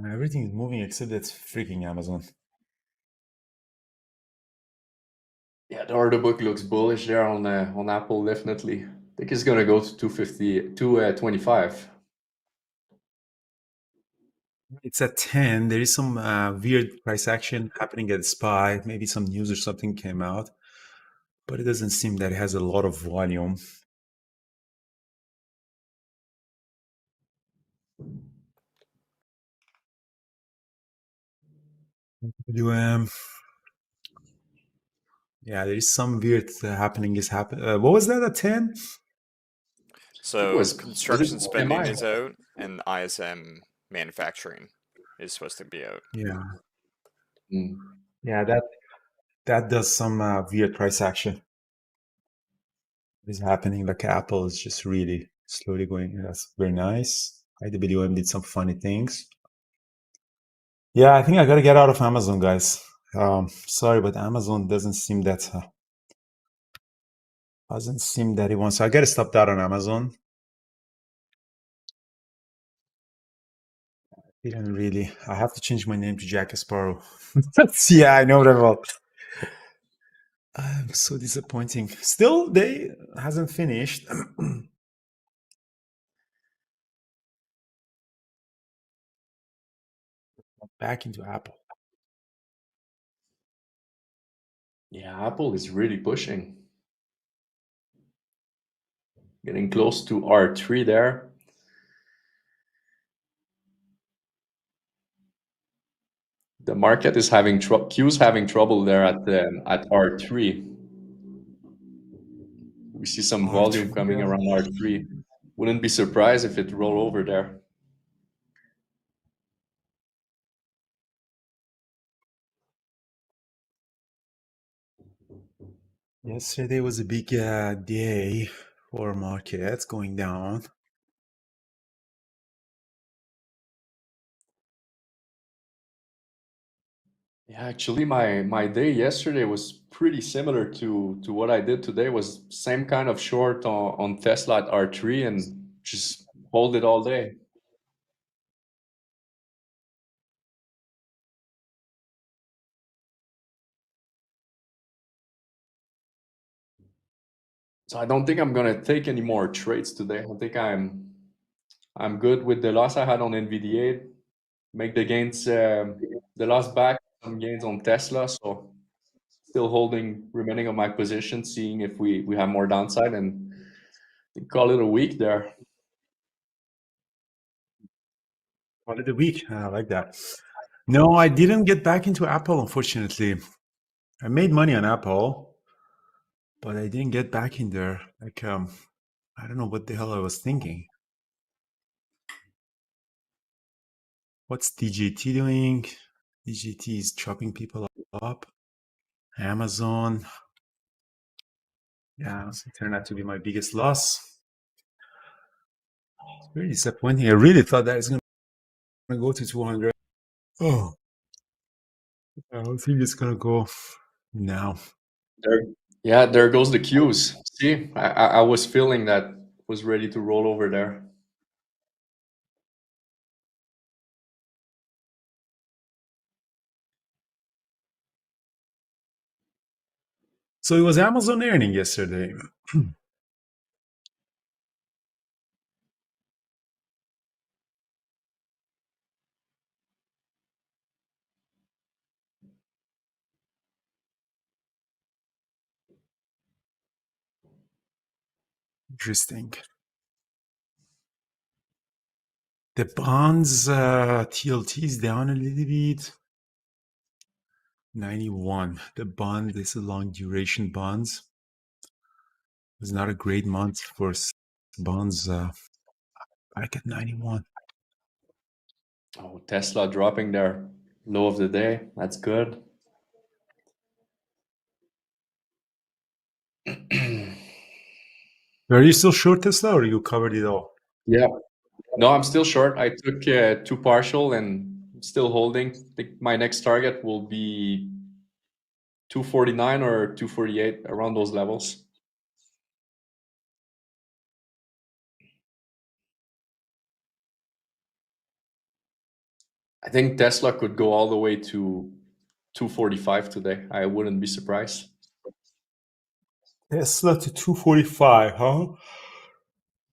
Everything is moving except that's freaking Amazon. Yeah, the order book looks bullish there on Apple, definitely. I think it's gonna go to 250, 225. It's at 10. There is some weird price action happening at SPY. Maybe some news or something came out, but it doesn't seem that it has a lot of volume. Yeah, there is some weird happening. What was that at 10? So Was construction it spending PMI? is out, and ISM manufacturing is supposed to be out. Yeah, Mm. yeah, that does some weird price action. Is happening. Like Apple is just really slowly going. That's very nice. IWM did some funny things. Yeah, I think I gotta get out of Amazon, guys. Sorry, but Amazon doesn't seem that it wants. So I gotta stop that on Amazon. Didn't really. I have to change my name to Jack Sparrow. Yeah, I know that well. So disappointing. Still, they hasn't finished. Back into Apple. Yeah, Apple is really pushing. Getting close to R3 there. The market is having Q's having trouble there at R3. We see some volume coming around R3. Wouldn't be surprised if it roll over there. Yesterday was a big day for markets going down. Yeah, actually, my day yesterday was pretty similar to what I did today. Was same kind of short on Tesla at R3 and just hold it all day. So I don't think I'm gonna take any more trades today. I think I'm good with the loss I had on NVDA. Make the gains, the loss back, some gains on Tesla. So still holding remaining of my position, seeing if we have more downside, and call it a week there. Call it a week. I like that. No, I didn't get back into Apple, unfortunately. I made money on Apple, but I didn't get back in there. Like, I don't know what the hell I was thinking. What's DJT doing? DJT is chopping people up. Amazon. Yeah, it turned out to be my biggest loss. It's very disappointing. I really thought that it's going to go to 200. Oh, I don't think it's going to go now. There goes the Qs. See, I was feeling that was ready to roll over there. So it was Amazon earning yesterday. Interesting. The bonds, TLT is down a little bit. 91. The bond, this is long duration bonds. It's not a great month for bonds. Back at 91. Oh, Tesla dropping their low of the day. That's good. Are you still short Tesla or you covered it all? Yeah. No, I'm still short. I took 2 partial and still holding. I think my next target will be 249 or 248, around those levels. I think Tesla could go all the way to 245 today. I wouldn't be surprised. Tesla to 245, huh?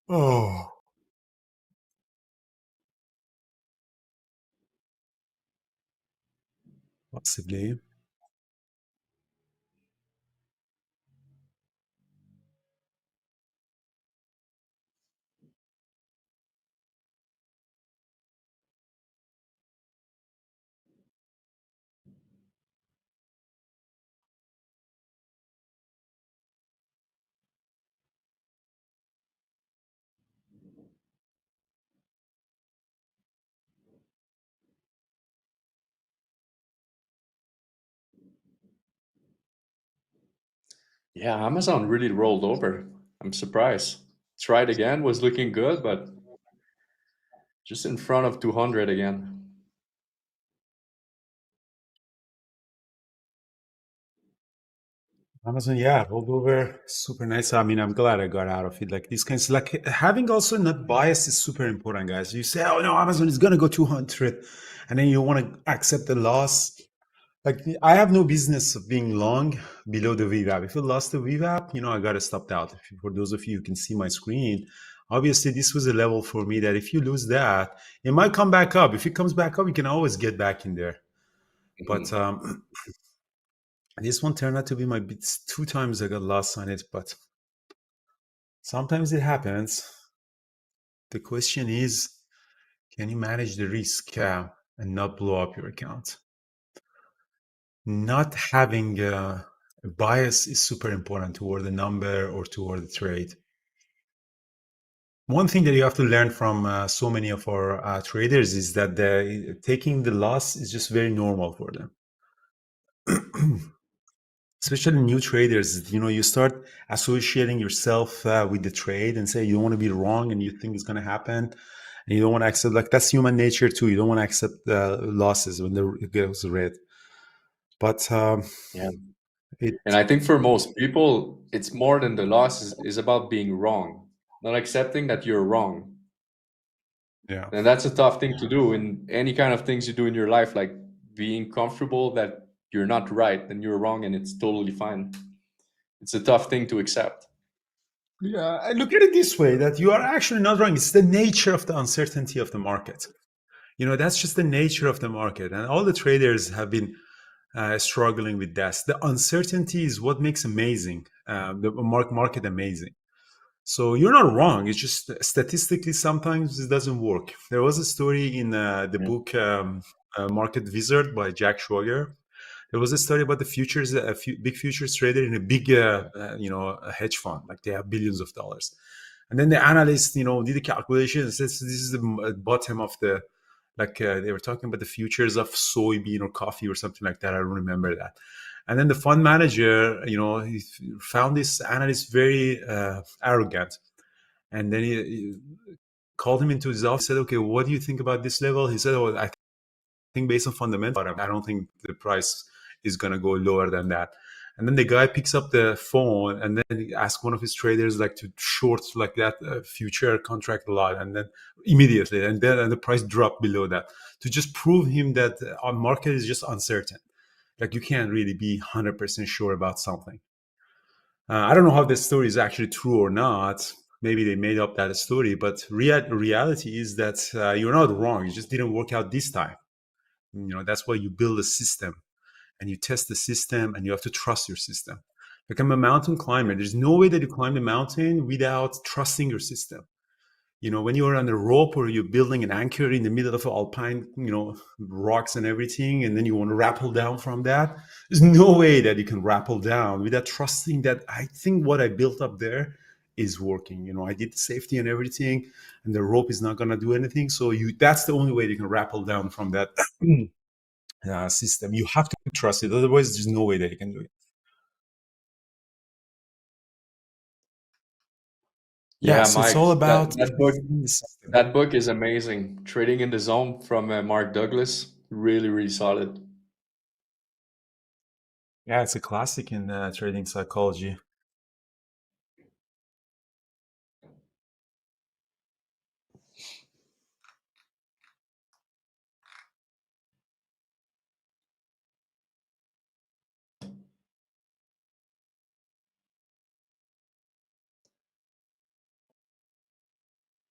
Oh. Possibly. Yeah, Amazon really rolled over. I'm surprised. Tried again, was looking good, but just in front of 200 again. Amazon, yeah, rolled over, super nice. I mean, I'm glad I got out of it. Like these kinds, like having also not bias is super important, guys. You say, oh no, Amazon is gonna go 200, and then you want to accept the loss. Like I have no business of being long below the VWAP. If it lost the VWAP, I gotta stop out. For those of you who can see my screen, obviously this was a level for me that if you lose that, it might come back up. If it comes back up, you can always get back in there. But this one turned out to be my bits. 2 times I got lost on it, but sometimes it happens. The question is, can you manage the risk and not blow up your account? Not having a bias is super important toward the number or toward the trade. One thing that you have to learn from so many of our traders is that taking the loss is just very normal for them. Especially new traders, you start associating yourself with the trade and say you don't want to be wrong and you think it's going to happen. And you don't want to accept, like that's human nature too. You don't want to accept losses when it goes red. But yeah. And I think for most people, it's more than the loss is about being wrong, not accepting that you're wrong. Yeah. And that's a tough thing to do in any kind of things you do in your life, like being comfortable that you're not right and you're wrong and it's totally fine. It's a tough thing to accept. Yeah, I look at it this way, that you are actually not wrong. It's the nature of the uncertainty of the market. That's just the nature of the market. And all the traders have been struggling with that. The uncertainty is what makes the market amazing. So you're not wrong. It's just statistically, sometimes it doesn't work. There was a story in the book Market Wizard by Jack Schwager. There was a story about the futures, big futures trader in a big, a hedge fund, like they have billions of dollars. And then the analyst, did a calculation and says this is the bottom of the, they were talking about the futures of soybean or coffee or something like that. I don't remember that. And then the fund manager, he found this analyst very arrogant. And then he called him into his office, said, okay, what do you think about this level? He said, oh, I think based on fundamental, I don't think the price is going to go lower than that. And then the guy picks up the phone and then he asks one of his traders to short that future contract a lot, and then immediately, and then the price dropped below that to just prove him that our market is just uncertain. Like you can't really be 100% sure about something. I don't know how this story is actually true or not. Maybe they made up that story, but reality is that you're not wrong. It just didn't work out this time. That's why you build a system and you test the system and you have to trust your system. Like I'm a mountain climber. There's no way that you climb the mountain without trusting your system. When you're on a rope or you're building an anchor in the middle of alpine, rocks and everything, and then you want to rappel down from that, there's no way that you can rappel down without trusting that I think what I built up there is working. I did the safety and everything, and the rope is not going to do anything. So that's the only way you can rappel down from that system. You have to trust it. Otherwise, there's no way that you can do it. Yeah, so Mike, it's all about that book is amazing. Trading in the Zone from Mark Douglas, really, really solid. Yeah, it's a classic in trading psychology.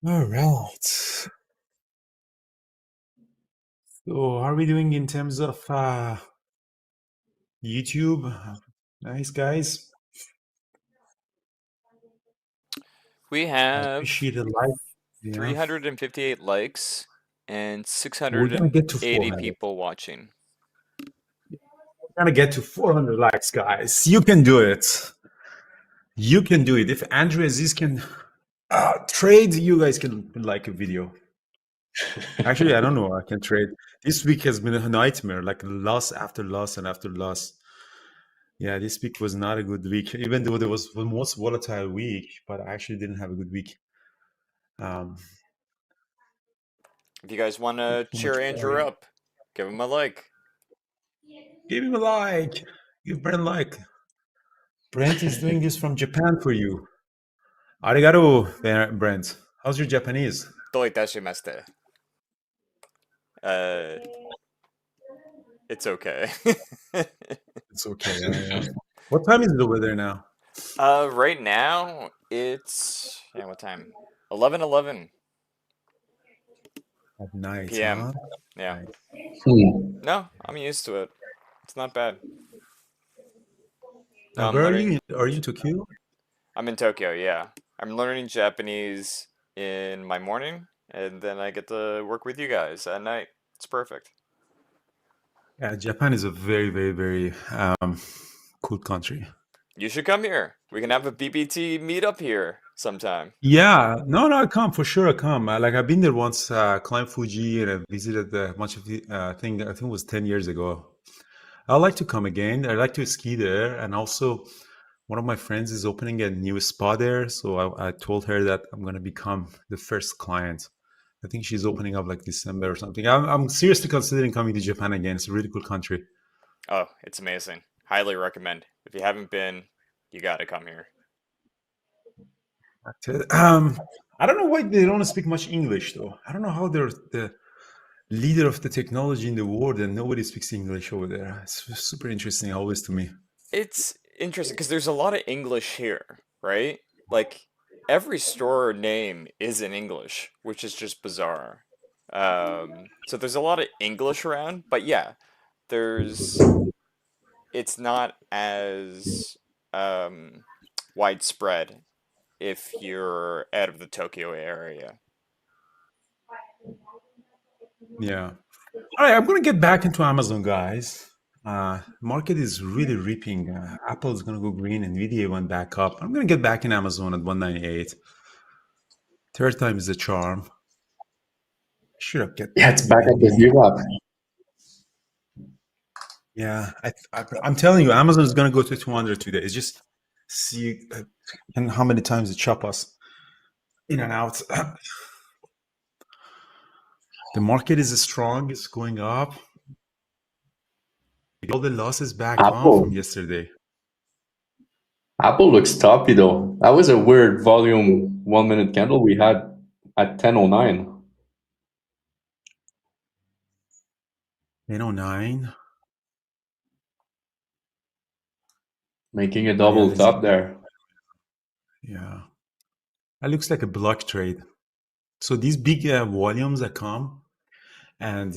All right. So how are we doing in terms of YouTube? Nice, guys. We I have appreciate a like. 358 likes and We're gonna get to 680 400. people watching. We're gonna get to 400 likes, guys. You can do it. You can do it. If Andrew Aziz can trade, you guys can like a video. Actually, I don't know. I can trade. This week has been a nightmare, like loss after loss and after loss. Yeah, this week was not a good week, even though there was the most volatile week, but I actually didn't have a good week. If you guys want to cheer Andrew up, give him a like. Give him a like. Give Brent a like. Brent is doing this from Japan for you. Arigato, Brent. How's your Japanese? Doitashimashite. It's okay. It's okay. Yeah. What time is it over there now? Right now it's what time? 11:11 At night, p.m. huh? Yeah. Nice. No, I'm used to it. It's not bad. No, Where are you? Are you in Tokyo? I'm in Tokyo, yeah. I'm learning Japanese in my morning, and then I get to work with you guys at night. It's perfect. Yeah, Japan is a very, very, very cool country. You should come here. We can have a BBT meetup here sometime. Yeah, no, I come for sure. I come. Like I've been there once, climbed Fuji, and I visited much of the thing. I think it was 10 years ago. I'd like to come again. I like to ski there, and also one of my friends is opening a new spa there. So I told her that I'm gonna become the first client. I think she's opening up like December or something. I'm seriously considering coming to Japan again. It's a really cool country. Oh, it's amazing. Highly recommend. If you haven't been, you got to come here. I don't know why they don't speak much English though. I don't know how they're the leader of the technology in the world and nobody speaks English over there. It's super interesting always to me. It's interesting because there's a lot of English here, right? Like every store name is in English, which is just bizarre. So there's a lot of English around, but yeah, it's not as widespread if you're out of the Tokyo area. Yeah. All right, I'm gonna get back into Amazon, guys. Market is really reaping. Apple is gonna go green, and Nvidia went back up. I'm gonna get back in Amazon at 198. Third time is the charm. Should have get. Yeah, it's back at the VWAP. Yeah, I'm telling you, Amazon is gonna go to 200 today. It's just see and how many times it chop us in and out. The market is strong. It's going up. All the losses back on from yesterday. Apple looks toppy though. That was a weird volume 1 minute candle we had at 10:09. 10:09. Making a double top there. Yeah. That looks like a block trade. So these big volumes that come and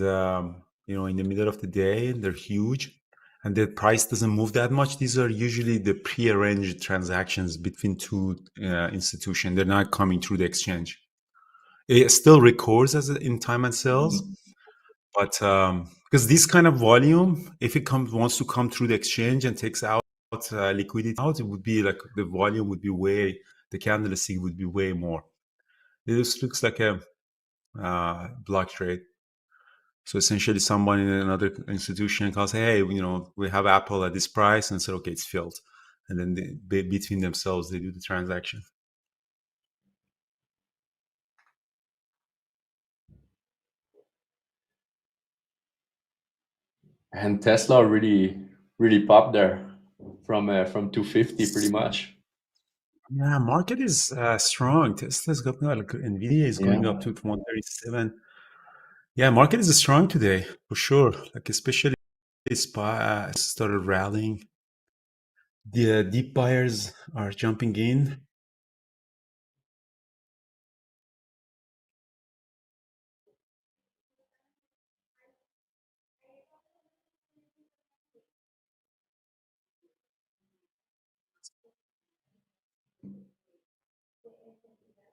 in the middle of the day, they're huge and the price doesn't move that much. These are usually the pre-arranged transactions between two institutions. They're not coming through the exchange. It still records as in time and sells, but because this kind of volume, if it wants to come through the exchange and takes out liquidity out, it would be like the volume would be the candlestick would be way more. This looks like a block trade. So essentially, someone in another institution calls, "Hey, we have Apple at this price," and said, "Okay, it's filled," and then between themselves they do the transaction. And Tesla really popped there from 250 pretty much. Yeah, market is strong. Tesla's going up. Nvidia is going up to 137. Yeah, market is strong today for sure. Like especially SPY started rallying. The deep buyers are jumping in.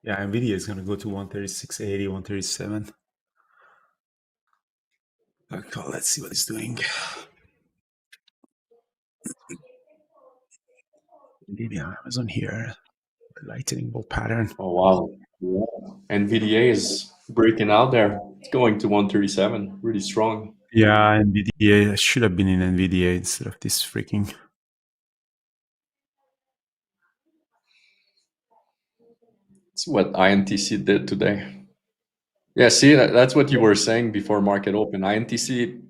Yeah, Nvidia is going to go to 136.80, 137. Okay, let's see what it's doing. Nvidia, Amazon here, lightning bolt pattern. Oh wow! Yeah. NVDA is breaking out there. It's going to 137, really strong. Yeah, NVDA. I should have been in NVDA instead of this freaking. See what INTC did today. Yeah, see, that's what you were saying before market open. INTC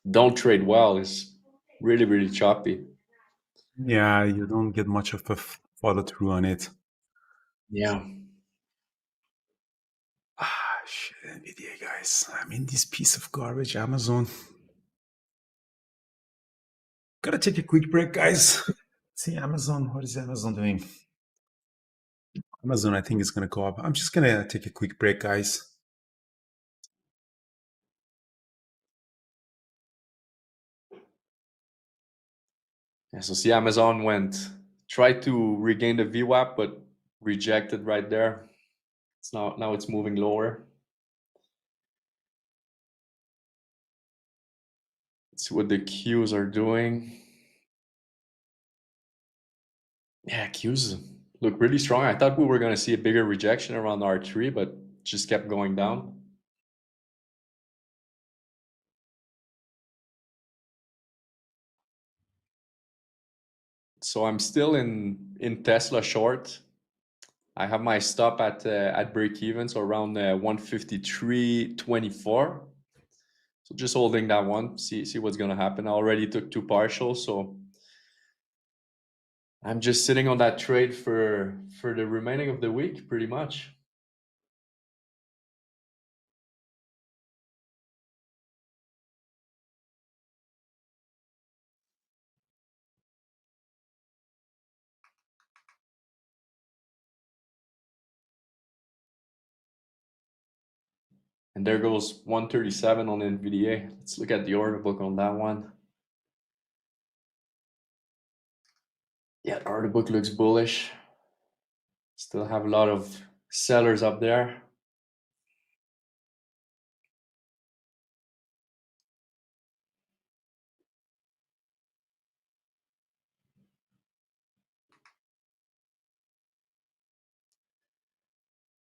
don't trade well. It's really choppy. Yeah, you don't get much of a follow through on it. Yeah. Shit, NVIDIA guys. I mean, this piece of garbage, Amazon. Gotta take a quick break, guys. See, Amazon, what is Amazon doing? Amazon, I think, is gonna go up. I'm just gonna take a quick break, guys. Yeah, so see, Amazon tried to regain the VWAP, but rejected right there. It's now it's moving lower. Let's see what the Qs are doing. Yeah, Qs look really strong. I thought we were going to see a bigger rejection around R3, but just kept going down. So I'm still in Tesla short. I have my stop at break even, so around 153.24. So just holding that one, see what's going to happen. I already took 2 partials, so I'm just sitting on that trade for the remaining of the week, pretty much. And there goes 137 on NVDA. Let's look at the order book on that one. Yeah, the order book looks bullish. Still have a lot of sellers up there.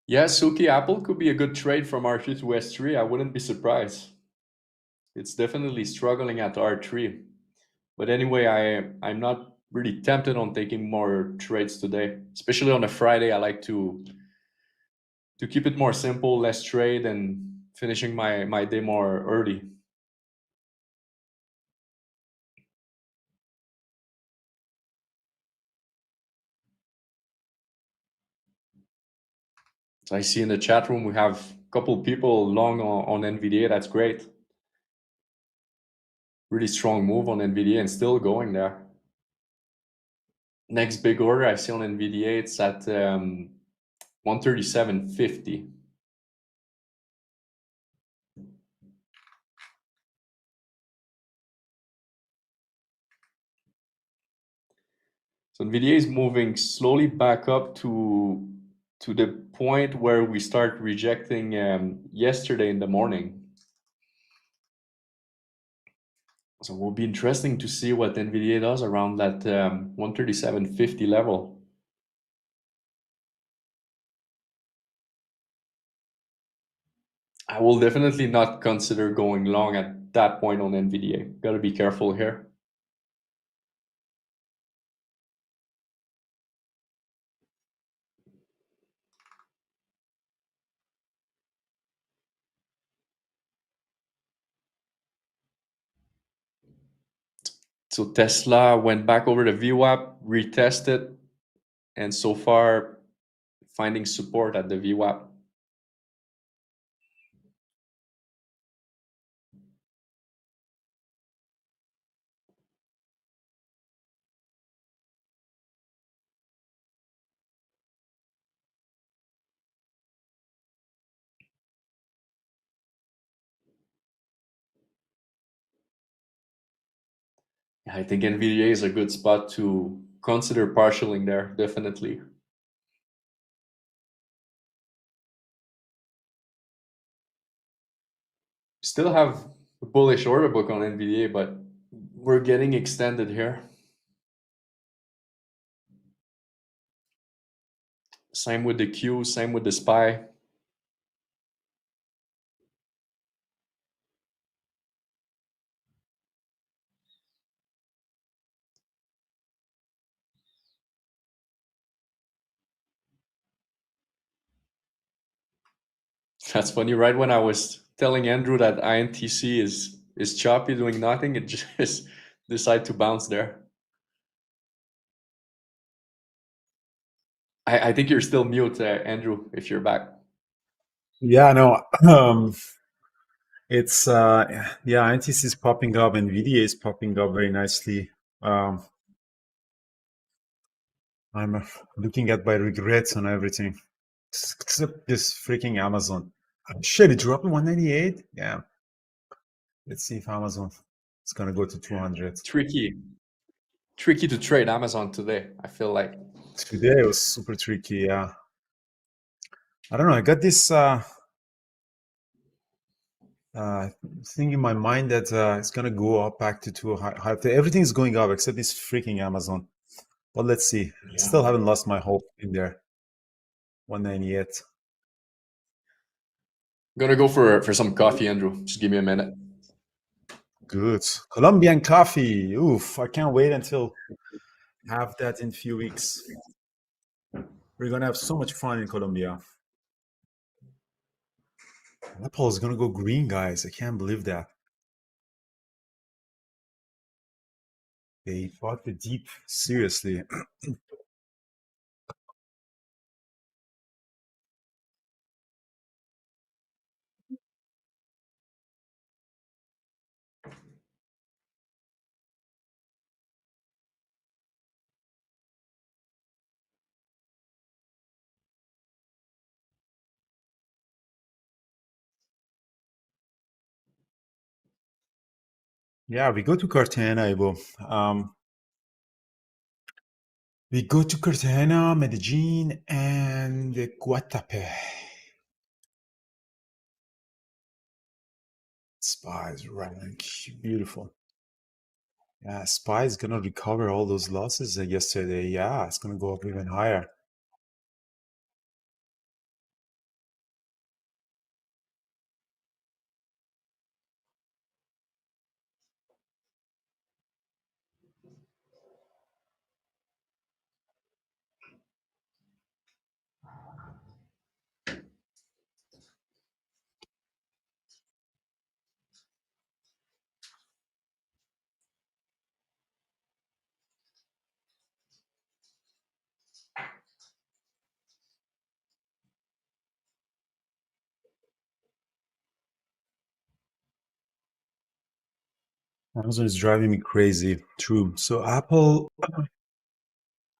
Yeah, Suki Apple could be a good trade from R2 to S3. I wouldn't be surprised. It's definitely struggling at R3. But anyway, I'm not really tempted on taking more trades today. Especially on a Friday, I like to keep it more simple, less trade, and finishing my day more early. So I see in the chat room we have a couple people long on NVDA. That's great. Really strong move on NVDA and still going there. Next big order I see on NVDA, it's at 137.50. So NVDA is moving slowly back up to the point where we start rejecting yesterday in the morning. So it will be interesting to see what NVDA does around that 137.50 level. I will definitely not consider going long at that point on NVDA. Got to be careful here. So Tesla went back over the VWAP, retested, and so far finding support at the VWAP. I think NVDA is a good spot to consider partialing there, definitely. Still have a bullish order book on NVDA, but we're getting extended here. Same with the Q, same with the SPY. That's funny. Right when I was telling Andrew that INTC is choppy, doing nothing, it just decided to bounce there. I think you're still mute, Andrew, if you're back. Yeah, no. It's yeah, INTC is popping up, NVIDIA is popping up very nicely. I'm looking at my regrets on everything, except this freaking Amazon. Shit, it dropped to 198. Yeah, let's see if Amazon is gonna go to 200. Tricky to trade Amazon today, I feel like. Today it was super tricky. Yeah, I don't know. I got this thing in my mind that it's gonna go up back to too high. Everything's going up except this freaking Amazon. But let's see. Yeah. Still haven't lost my hope in there. 198. I'm gonna go for some coffee, Andrew. Just give me a minute. Good. Colombian coffee. Oof. I can't wait until have that in a few weeks. We're gonna have so much fun in Colombia. Apple is gonna go green, guys. I can't believe that. They bought the deep seriously. Yeah, we go to Cartagena, Ivo. We go to Cartagena, Medellin, and Guatape. Spies, right? Beautiful. Yeah, Spy is gonna recover all those losses yesterday. Yeah, it's gonna go up even higher. Amazon is driving me crazy. True. So Apple,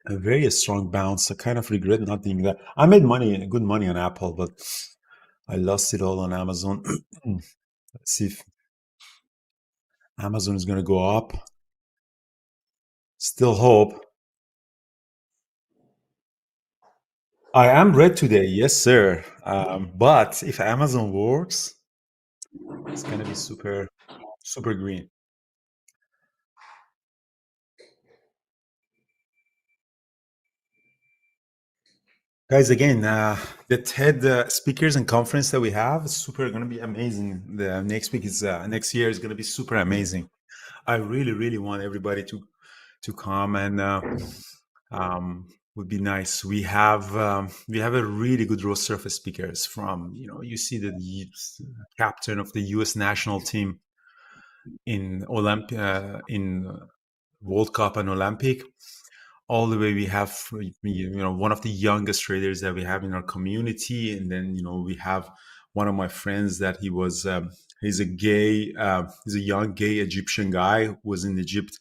a very strong bounce. I kind of regret not doing that. I made money, good money on Apple, but I lost it all on Amazon. Let's see if Amazon is going to go up. Still hope. I am red today, yes, sir. But if Amazon works, it's going to be super, super green. Guys, again, the TED speakers and conference that we have is super going to be amazing. The next week is next year is going to be super amazing. I really, really want everybody to come and would be nice. We have a really good roster of speakers from you see the captain of the U.S. national team in World Cup and Olympic. All the way we have one of the youngest traders that we have in our community, and then we have one of my friends that he's a young gay Egyptian guy who was in Egypt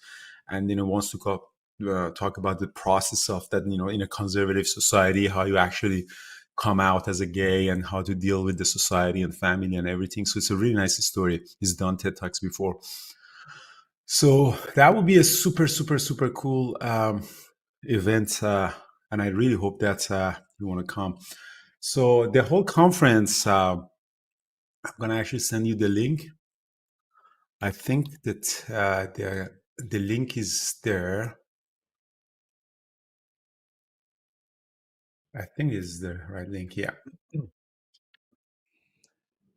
and wants to talk about the process of that in a conservative society, how you actually come out as a gay and how to deal with the society and family and everything. So it's a really nice story. He's done TED Talks before. So that would be a super, super, super cool event, and I really hope that you want to come. So the whole conference, I'm gonna actually send you the link. I think that the link is there. I think it's the right link. Yeah.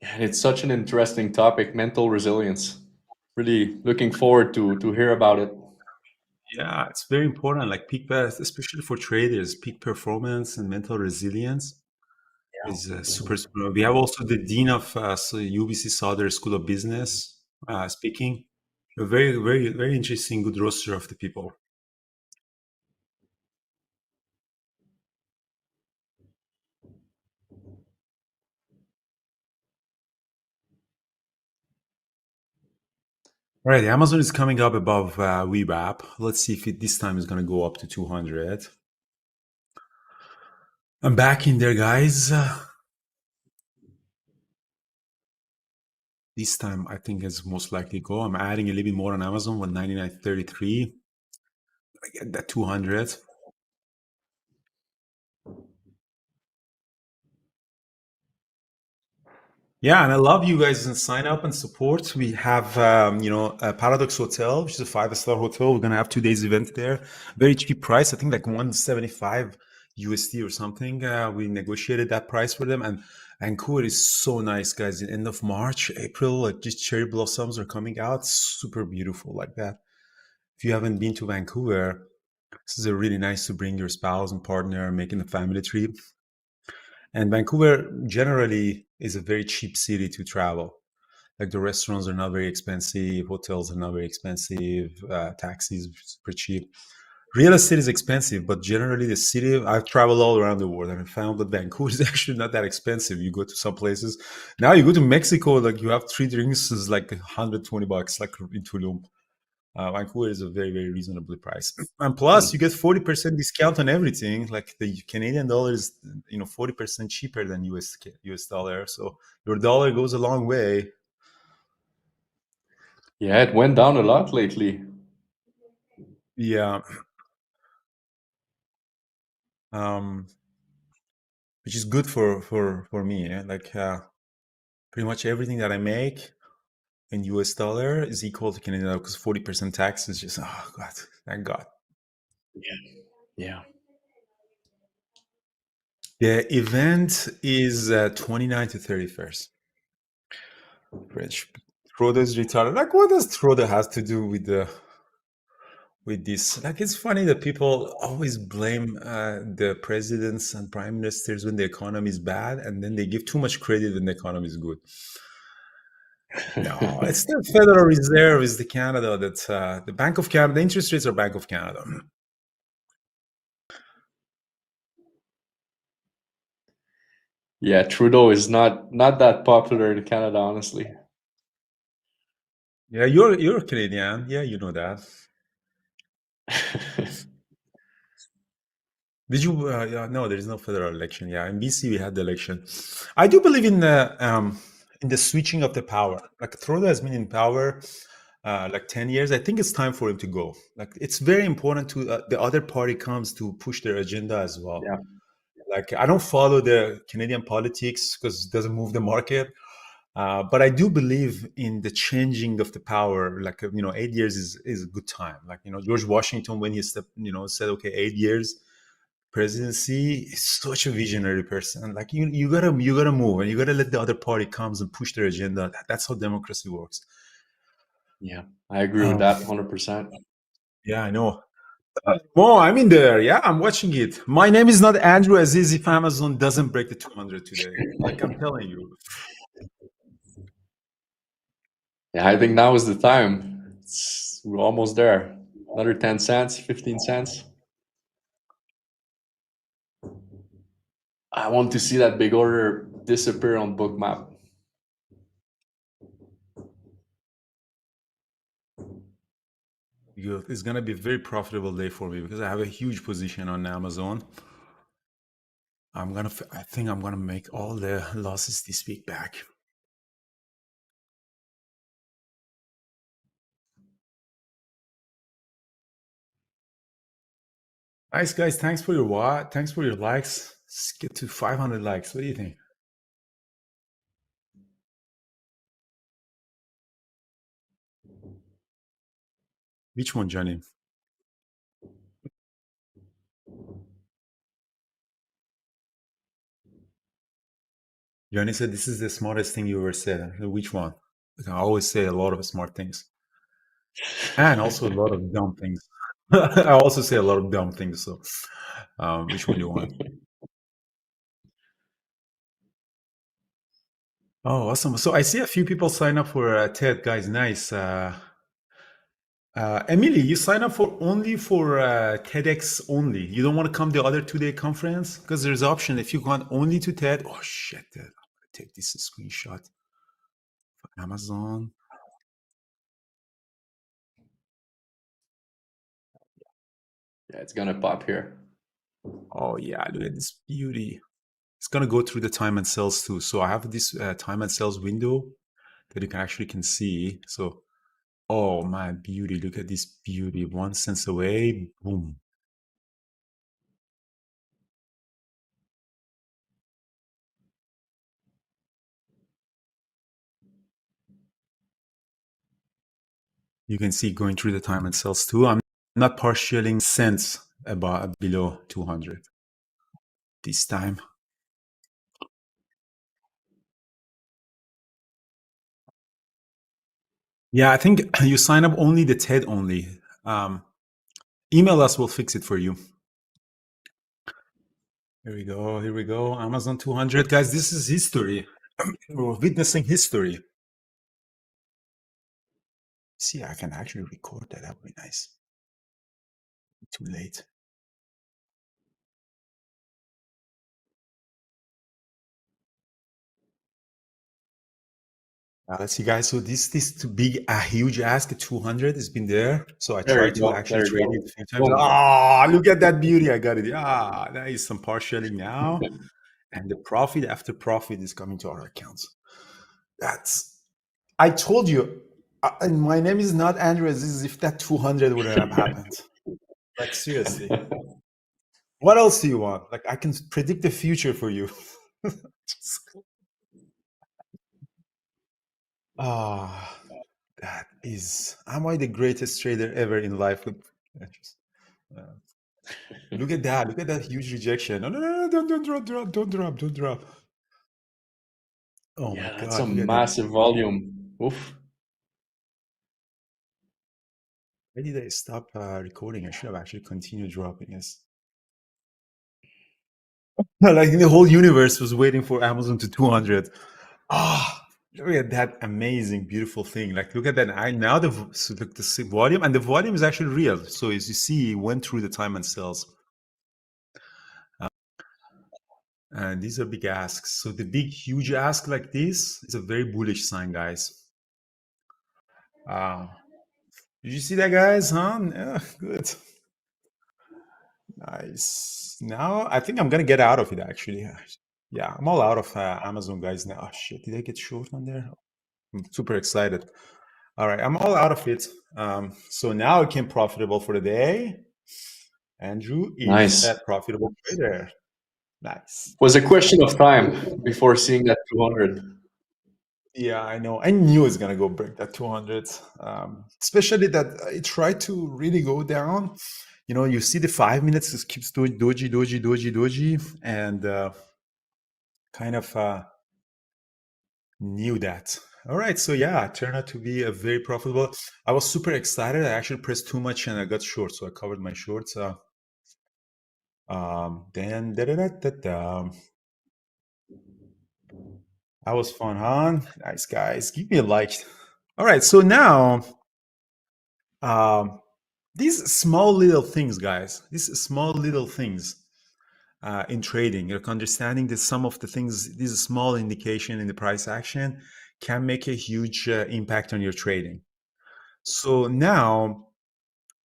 And it's such an interesting topic, mental resilience. Really looking forward to hear about it. Yeah, it's very important. Like especially for traders, peak performance and mental resilience is super, super. We have also the dean of UBC Sauder School of Business speaking. A very, very, very interesting, good roster of the people. All right, Amazon is coming up above VWAP. Let's see if this time is going to go up to 200. I'm back in there, guys. This time, I think it's most likely go. I'm adding a little bit more on Amazon, 199.33. I get that 200. Yeah, and I love you guys and sign up and support. We have, a Paradox Hotel, which is a 5-star hotel. We're gonna have 2 days event there. Very cheap price. I think like 175 USD or something. We negotiated that price for them, and Vancouver is so nice, guys. In end of March, April, like just cherry blossoms are coming out. Super beautiful like that. If you haven't been to Vancouver, this is a really nice to bring your spouse and partner, making a family trip. And Vancouver generally is a very cheap city to travel. Like the restaurants are not very expensive, hotels are not very expensive, taxis super cheap. Real estate is expensive, but generally the city, I've traveled all around the world and I found that Vancouver is actually not that expensive. You go to some places. Now you go to Mexico, like you have 3 drinks is like $120, like in Tulum. Vancouver is a very, very reasonably priced. And plus you get 40% discount on everything. Like the Canadian dollar is, 40% cheaper than US dollar. So your dollar goes a long way. Yeah, it went down a lot lately. Yeah. Which is good for me. Yeah? Like pretty much everything that I make in US dollar is equal to Canadian dollar because 40% tax is just, oh God, thank God. Yeah. The event is 29 to 31st. French. Troda is retarded. Like, what does Troda has to do with this? Like, it's funny that people always blame the presidents and prime ministers when the economy is bad, and then they give too much credit when the economy is good. No, it's the Federal Reserve is the Canada that's the Bank of Canada. The interest rates are Bank of Canada. Yeah, Trudeau is not that popular in Canada, honestly. Yeah, you're Canadian. Yeah, you know that. Did you? No, there is no federal election. Yeah, in BC we had the election. I do believe in the switching of the power. Like Trudeau has been in power like 10 years. I think it's time for him to go. Like it's very important to the other party comes to push their agenda as well. Yeah. Like I don't follow the Canadian politics because it doesn't move the market. But I do believe in the changing of the power. Like 8 years is a good time. Like George Washington when he said okay 8 years presidency is such a visionary person. Like you gotta move and you gotta let the other party comes and push their agenda. That's how democracy works. Yeah, I agree with that 100%. Yeah, I know. Mo, I'm in there. Yeah, I'm watching it. My name is not Andrew Aziz if Amazon doesn't break the 200 today. Like I'm telling you. Yeah, I think now is the time. We're almost there. Another 10 cents, 15 cents. I want to see that big order disappear on Bookmap. It's gonna be a very profitable day for me because I have a huge position on Amazon. I think I'm gonna make all the losses this week back. Nice guys, thanks for your thanks for your likes. Let's get to 500 likes. What do you think? Which one, Johnny? Johnny said this is the smartest thing you ever said. Which one? I always say a lot of smart things. And also a lot of dumb things. I also say a lot of dumb things. So which one do you want? Oh, awesome. So I see a few people sign up for TED, guys. Nice. Emily, you sign up only for TEDx only. You don't want to come the other 2-day conference? Because there's an option. If you want only to TED, oh shit, I'm going to take this screenshot for Amazon. Yeah, it's gonna pop here. Oh yeah, look at this beauty. It's gonna go through the time and sales too. So I have this time and sales window that you can actually see. So, oh my beauty, look at this beauty. 1 cent away, boom. You can see going through the time and sales too. I'm not partialing cents about below 200 this time. Yeah, I think you sign up only the TED only. Email us, we'll fix it for you. Here we go. Here we go. Amazon 200. Guys, this is history. We're witnessing history. See, I can actually record that. That would be nice. Too late. Let's see, guys. So this big, huge ask 200 has been there. So I tried to actually trade it a few times. Ah, look at that beauty! I got it. Ah, that is some partialing now, and the profit after profit is coming to our accounts. That's. I told you, and my name is not Andres. This is if that 200 would have happened. Like seriously. What else do you want? Like I can predict the future for you. Ah, that is. Am I the greatest trader ever in life? Look at that! Look at that huge rejection! No, no, no! Don't drop! Oh my god! That's a massive volume. Oof. Why did I stop recording? I should have actually continued dropping. Yes. Like the whole universe was waiting for Amazon to 200. Ah. Look at that amazing, beautiful thing. Like, look at that. Now the volume, and the volume is actually real. So as you see, it went through the time and sales. And these are big asks. So the big, huge ask like this is a very bullish sign, guys. Did you see that, guys? Huh? Yeah, good. Nice. Now I think I'm gonna get out of it. Actually, yeah, I'm all out of Amazon, guys. Now, oh, shit, did I get short on there? I'm super excited. All right, I'm all out of it. So now it became profitable for the day. Andrew is a profitable trader. Nice. Was a question of time before seeing that 200. Yeah, I know. I knew it's gonna go break that 200. Especially that it tried to really go down. You know, you see the 5 minutes just keeps doing doji, and kind of knew that. All right, so yeah, it turned out to be a very profitable. I was super excited. I actually pressed too much and I got short, so I covered my shorts. Then that was fun, huh? Nice, guys. Give me a like. All right, so now these small little things, guys. These small little things in trading, like understanding that some of the things, this small indication in the price action can make a huge impact on your trading. So now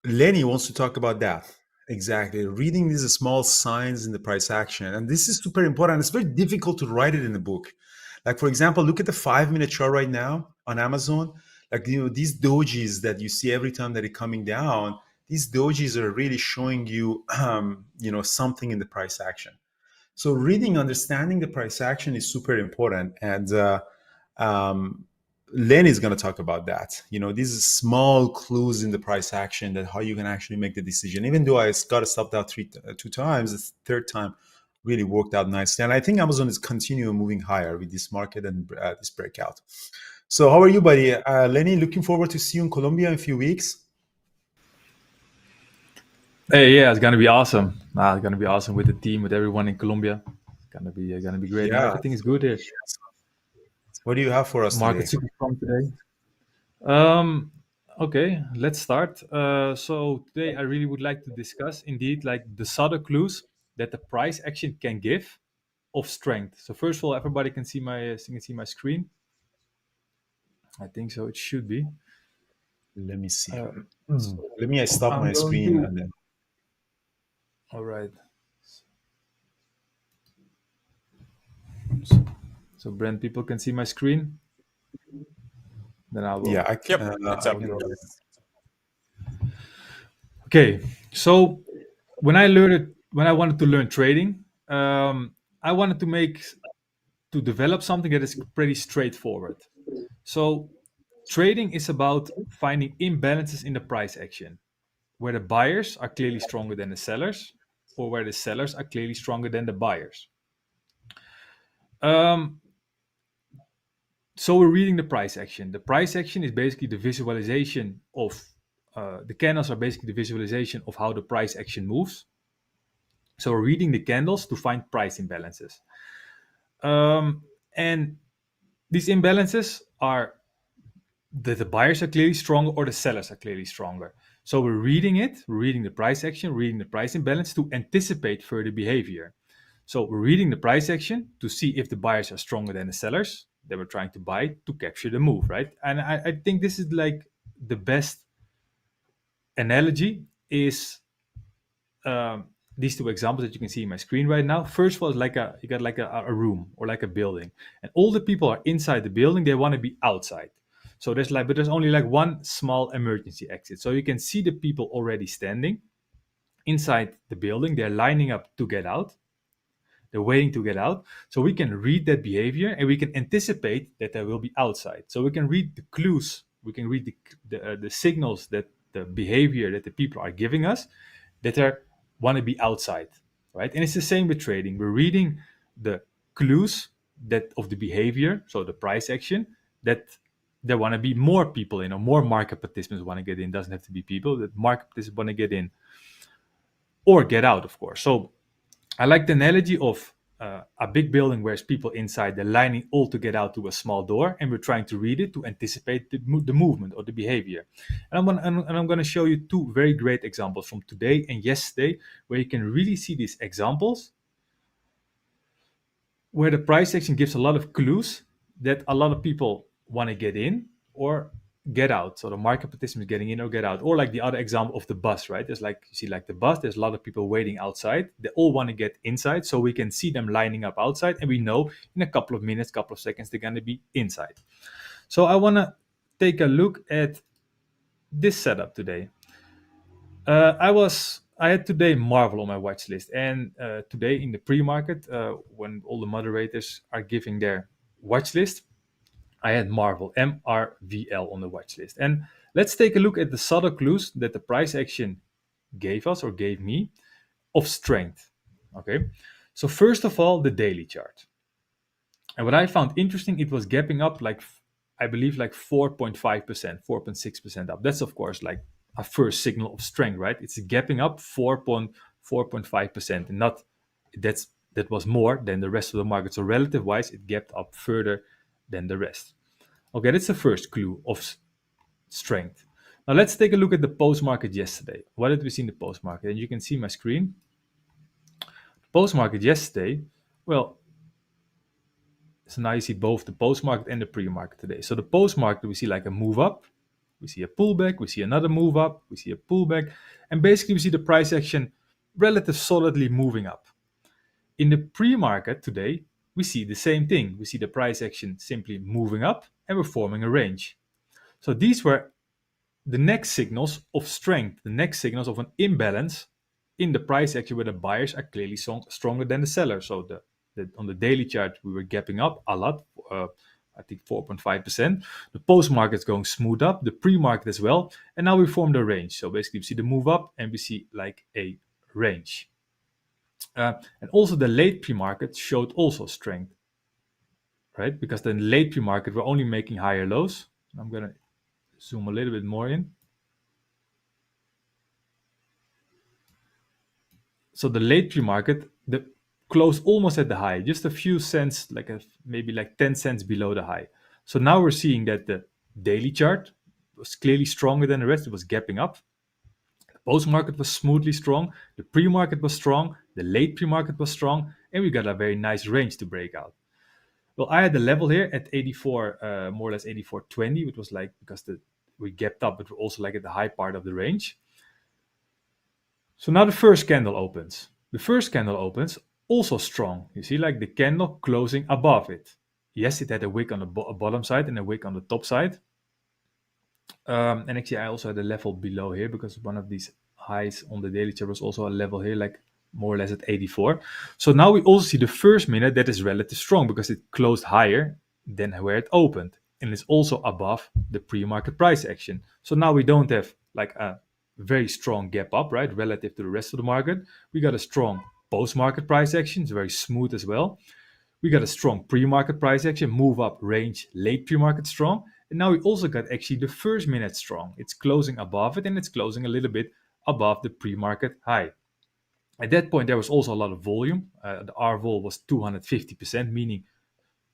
Lenny wants to talk about that. Exactly. Reading these small signs in the price action. And this is super important. It's very difficult to write it in a book. Like, for example, look at the 5-minute chart right now on Amazon. Like, you know, these dojis that you see every time that it's coming down, these dojis are really showing you, you know, something in the price action. So reading, understanding the price action is super important. And Lenny is going to talk about that. You know, these small clues in the price action that how you can actually make the decision. Even though I got stopped out two times, the third time really worked out nicely. And I think Amazon is continuing moving higher with this market and this breakout. So how are you, buddy? Lenny, looking forward to see you in Colombia in a few weeks. Hey, yeah, it's gonna be awesome. It's gonna be awesome with the team, with everyone in Colombia. It's gonna be great. Yeah. Everything is good here. What do you have for us Market today? super strong today. Okay, let's start. So today I really would like to discuss indeed like the subtle clues that the price action can give of strength. So first of all, everybody can see my screen. I think so. It should be. Let me see. Let me stop my screen and then. All right. So Brent, people can see my screen. Then I will. Yeah, I can. Yep, it's up. Okay, so when I wanted to learn trading, I wanted to develop something that is pretty straightforward. So trading is about finding imbalances in the price action, where the buyers are clearly stronger than the sellers, or where the sellers are clearly stronger than the buyers. So we're reading the price action. The price action is basically the visualization of the candles are basically the visualization of how the price action moves. So we're reading the candles to find price imbalances. And these imbalances are that the buyers are clearly stronger or the sellers are clearly stronger. So we're reading the price action, reading the price imbalance to anticipate further behavior. So we're reading the price action to see if the buyers are stronger than the sellers that we're trying to buy to capture the move, right? And I think this is like the best analogy is these two examples that you can see in my screen right now. First of all, you got like a room or like a building, and all the people are inside the building. They want to be outside. So there's only like one small emergency exit. So you can see the people already standing inside the building. They're lining up to get out. They're waiting to get out. So we can read that behavior and we can anticipate that they will be outside. So we can read the clues. We can read the signals that the behavior that the people are giving us that they want to be outside, right? And it's the same with trading. We're reading the clues that of the behavior, so the price action, that there want to be more people in, or more market participants want to get in. Doesn't have to be people, that market participants want to get in or get out, of course. So I like the analogy of a big building where there's people inside, they're lining all to get out to a small door, and we're trying to read it to anticipate the movement or the behavior. And I'm going to show you two very great examples from today and yesterday, where you can really see these examples, where the price action gives a lot of clues that a lot of people want to get in or get out. So the market participants getting in or get out. Or like the other example of the bus, right? There's like, you see like the bus, there's a lot of people waiting outside. They all want to get inside. So we can see them lining up outside, and we know in a couple of minutes, couple of seconds, they're going to be inside. So I want to take a look at this setup today. I had today Marvel on my watch list, and today in the pre-market, when all the moderators are giving their watch list, I had Marvel, MRVL, on the watch list. And let's take a look at the subtle clues that the price action gave us, or gave me, of strength. Okay, so first of all, the daily chart. And what I found interesting, it was gapping up like, I believe like 4.5%, 4.6% up. That's of course like a first signal of strength, right? It's gapping up 4.5%, and not that was more than the rest of the market. So relative wise, it gapped up further than the rest. Okay, that's the first clue of strength. Now let's take a look at the post market yesterday. What did we see in the post market? And you can see my screen. Post market yesterday, well, so now you see both the post market and the pre market today. So the post market, we see like a move up, we see a pullback, we see another move up, we see a pullback, and basically we see the price action relatively solidly moving up. In the pre market today, we see the same thing. We see the price action simply moving up, and we're forming a range. So these were the next signals of strength, the next signals of an imbalance in the price action, where the buyers are clearly stronger than the sellers. So on the daily chart, we were gapping up a lot, I think 4.5%. The post market is going smooth up, the pre-market as well, and now we formed a range. So basically we see the move up and we see like a range. And also the late pre-market showed also strength, right? Because the late pre-market, we're only making higher lows. I'm going to zoom a little bit more in. So the late pre-market, the closed almost at the high, just a few cents, maybe like 10 cents below the high. So now we're seeing that the daily chart was clearly stronger than the rest. It was gapping up. The post market was smoothly strong. The pre-market was strong. The late pre-market was strong, and we got a very nice range to break out. Well, I had the level here at 84, more or less 84.20, which was like because we gapped up, but we're also like at the high part of the range. So now the first candle opens. The first candle opens also strong. You see, like the candle closing above it. Yes, it had a wick on the bottom side and a wick on the top side. And actually, I also had a level below here because one of these highs on the daily chart was also a level here, like more or less at 84. So now we also see the first minute that is relatively strong because it closed higher than where it opened. And it's also above the pre-market price action. So now we don't have like a very strong gap up, right, relative to the rest of the market. We got a strong post-market price action. It's very smooth as well. We got a strong pre-market price action, move up range, late pre-market strong. And now we also got actually the first minute strong. It's closing above it and it's closing a little bit above the pre-market high. At that point, there was also a lot of volume. The R vol was 250%, meaning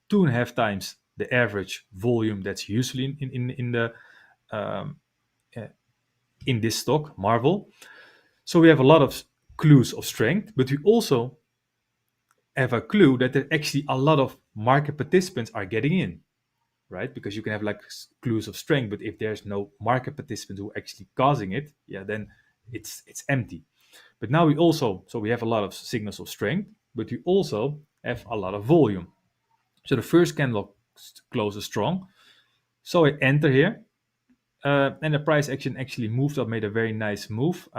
2.5 times the average volume that's usually in this stock, Marvel. So we have a lot of clues of strength, but we also have a clue that there actually a lot of market participants are getting in, right? Because you can have like clues of strength, but if there's no market participants who are actually causing it, yeah, then it's empty. But now we have a lot of signals of strength, but we also have a lot of volume. So the first candle closes strong. So I enter here, and the price action actually moved up, made a very nice move.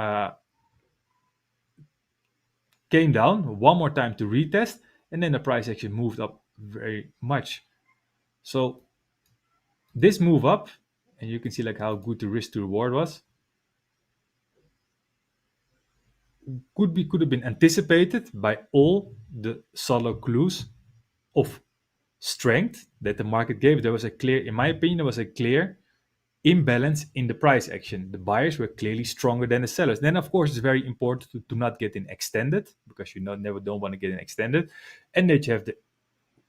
Came down one more time to retest, and then the price action moved up very much. So this move up, and you can see like how good the risk to reward was, could have been anticipated by all the subtle clues of strength that the market gave. There was a clear, in my opinion, there was a clear imbalance in the price action. The buyers were clearly stronger than the sellers. Then, of course, it's very important to not get in extended, because you never don't want to get in extended, and that you have the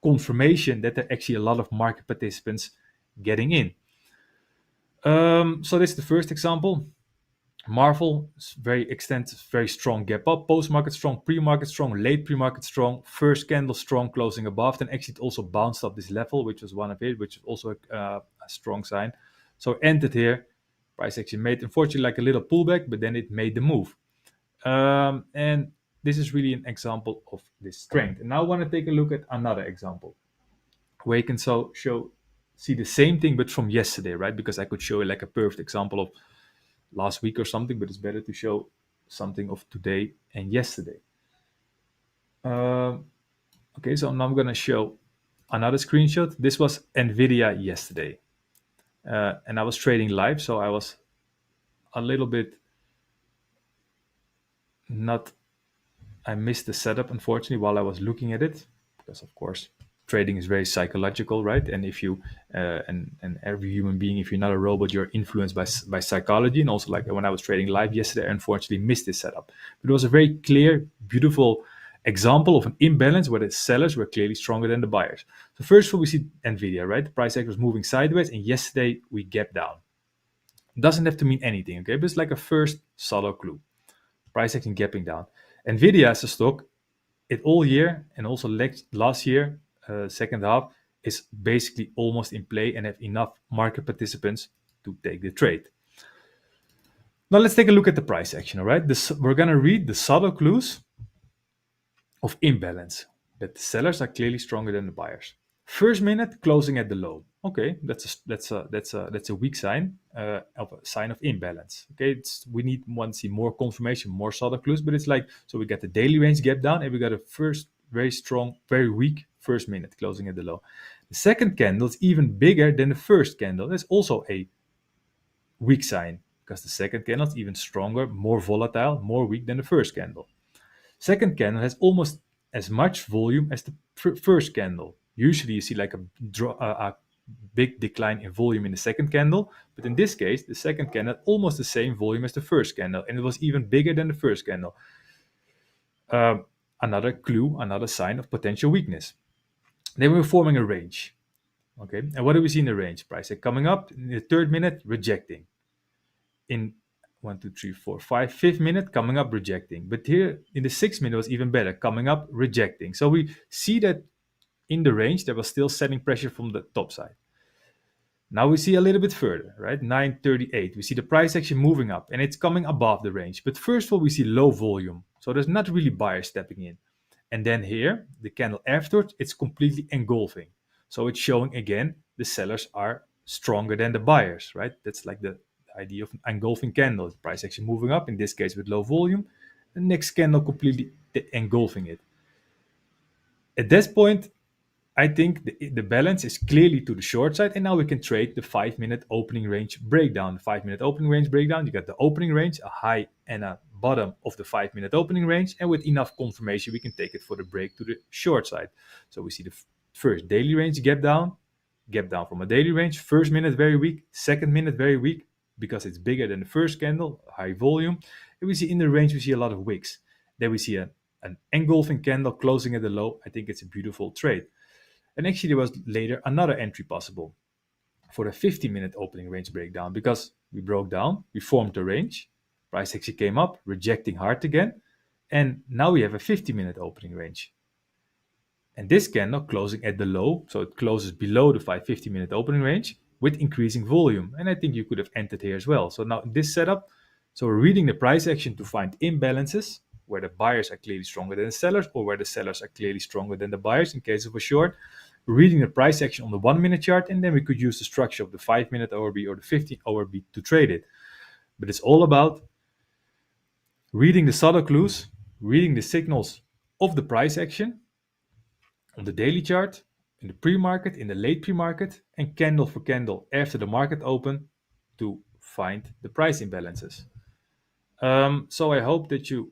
confirmation that there are actually a lot of market participants getting in. So this is the first example. Marvel, very extensive, very strong gap up, post-market strong, pre-market strong, late pre-market strong, first candle strong, closing above. Then actually it also bounced up this level, which was one of it, which is also a strong sign. So ended here, price action made, unfortunately, like a little pullback, but then it made the move. And this is really an example of this strength. And now I want to take a look at another example where you can see the same thing, but from yesterday, right? Because I could show you like a perfect example of last week or something, but it's better to show something of today and yesterday. Okay, so now I'm going to show another screenshot. This was NVIDIA yesterday. And I was trading live, so I was a little bit I missed the setup, unfortunately, while I was looking at it, because of course trading is very psychological, right? And if you and every human being, if you're not a robot, you're influenced by psychology. And also, like when I was trading live yesterday, I unfortunately missed this setup. But it was a very clear, beautiful example of an imbalance where the sellers were clearly stronger than the buyers. So first of all, we see NVIDIA, right? The price action was moving sideways, and yesterday we gapped down. It doesn't have to mean anything, okay? But it's like a first subtle clue. Price action gapping down. NVIDIA as a stock, it all year and also last year, second half, is basically almost in play and have enough market participants to take the trade. Now let's take a look at the price action, all right? We're going to read the subtle clues of imbalance, that the sellers are clearly stronger than the buyers. First minute closing at the low. Okay, that's a weak sign of a sign of imbalance. Okay, we want to see more confirmation, more subtle clues, but it's like, so we got the daily range gap down, and we got a first very strong, very weak first minute closing at the low. The second candle is even bigger than the first candle. That's also a weak sign, because the second candle is even stronger, more volatile, more weak than the first candle. Second candle has almost as much volume as the first candle. Usually you see like a big decline in volume in the second candle, but in this case, the second candle had almost the same volume as the first candle, and it was even bigger than the first candle. Another clue, another sign of potential weakness. Then we're forming a range. Okay, and what do we see in the range? Price coming up in the third minute, rejecting. In 1, 2, 3, 4, 5, fifth minute, coming up, rejecting. But here in the 6th minute was even better, coming up, rejecting. So we see that in the range, there was still setting pressure from the top side. Now we see a little bit further, right? 938. We see the price action moving up and it's coming above the range. But first of all, we see low volume. So there's not really buyers stepping in. And then here, the candle afterwards, it's completely engulfing. So it's showing again, the sellers are stronger than the buyers, right? That's like the idea of an engulfing candle. The price action moving up, in this case with low volume. The next candle completely engulfing it. At this point, I think the balance is clearly to the short side, and now we can trade the 5-minute opening range breakdown. The 5-minute opening range breakdown, you got the opening range, a high and a bottom of the 5-minute opening range, and with enough confirmation, we can take it for the break to the short side. So we see the first daily range gap down from a daily range, first minute very weak, second minute very weak, because it's bigger than the first candle, high volume, and we see in the range, we see a lot of wicks. Then we see an engulfing candle closing at the low. I think it's a beautiful trade. And actually, there was later another entry possible for the 50-minute opening range breakdown, because we broke down, we formed the range, price actually came up, rejecting hard again, and now we have a 50-minute opening range. And this candle closing at the low, so it closes below the 50-minute opening range with increasing volume. And I think you could have entered here as well. So now in this setup, so we're reading the price action to find imbalances where the buyers are clearly stronger than the sellers, or where the sellers are clearly stronger than the buyers in case of a short. Reading the price action on the 1-minute chart, and then we could use the structure of the 5-minute ORB or the 15 ORB to trade it. But it's all about reading the subtle clues, reading the signals of the price action on the daily chart, in the pre-market, in the late pre-market, and candle for candle after the market open to find the price imbalances. So I hope that you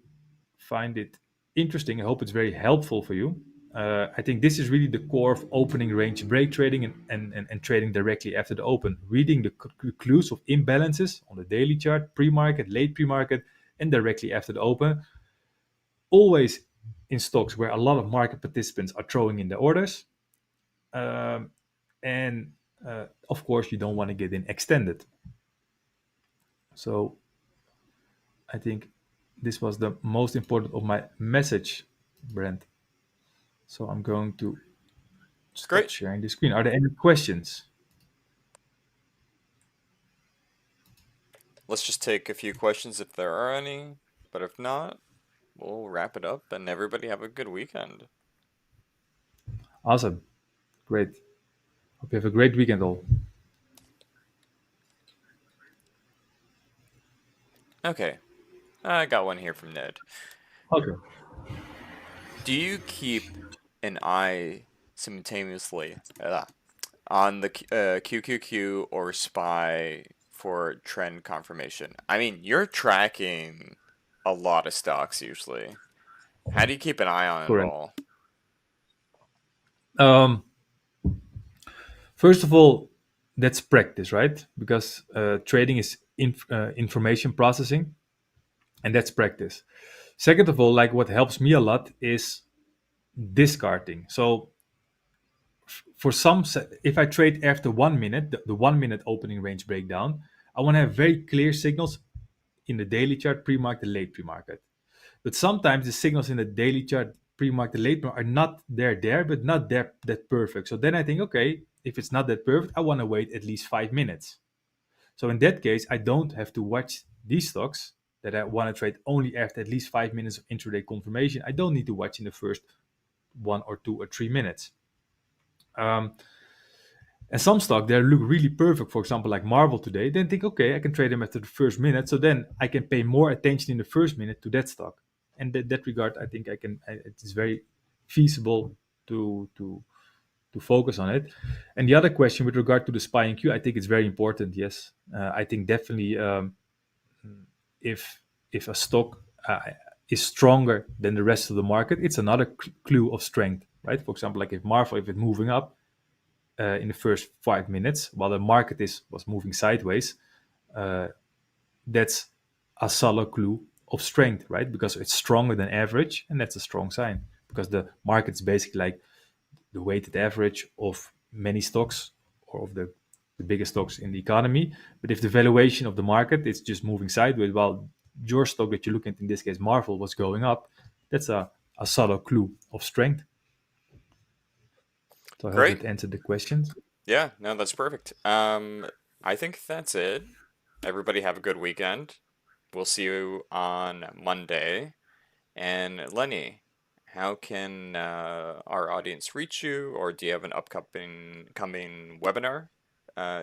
find it interesting. I hope it's very helpful for you. I think this is really the core of opening range break trading and trading directly after the open. Reading the clues of imbalances on the daily chart, pre-market, late pre-market, and directly after the open. Always in stocks where a lot of market participants are throwing in the orders. Of course, you don't want to get in extended. So I think this was the most important of my message, Brent. So I'm going to start sharing the screen. Are there any questions? Let's just take a few questions if there are any. But if not, we'll wrap it up and everybody have a good weekend. Awesome. Great. Hope you have a great weekend all. Okay. I got one here from Ned. Okay. Do you keep an eye simultaneously on the QQQ or SPY for trend confirmation? I mean, you're tracking a lot of stocks usually. How do you keep an eye on Correct. it all? First of all, that's practice, right? Because trading is information processing, and that's practice. Second of all, like what helps me a lot is discarding. So for some, if I trade after 1 minute, the 1-minute opening range breakdown, I want to have very clear signals in the daily chart, pre-market, late pre-market. But sometimes the signals in the daily chart, pre-market, late are not there, but not that perfect. So then I think, okay, if it's not that perfect, I want to wait at least 5 minutes. So in that case, I don't have to watch these stocks that I want to trade only after at least 5 minutes of intraday confirmation. I don't need to watch in the first 1 or 2 or 3 minutes. And some stock they look really perfect, for example, like Marvel today. Then think, okay, I can trade them after the first minute. So then I can pay more attention in the first minute to that stock. And that regard, I think it's very feasible to focus on it. And the other question with regard to the SPY and Q, I think it's very important. Yes, I think definitely if a stock is stronger than the rest of the market, it's another clue of strength, right? For example, like if Marvel, if it's moving up in the first 5 minutes while the market was moving sideways, that's a solid clue of strength, right? Because it's stronger than average, and that's a strong sign, because the market's basically like the weighted average of many stocks or of the biggest stocks in the economy. But if the valuation of the market is just moving sideways while your stock that you're looking at, in this case Marvel, was going up, that's a subtle clue of strength. So I hope it answered the questions. Yeah, no, that's perfect. I think that's it. Everybody have a good weekend. We'll see you on Monday. And Lenny, how can our audience reach you, or do you have an coming webinar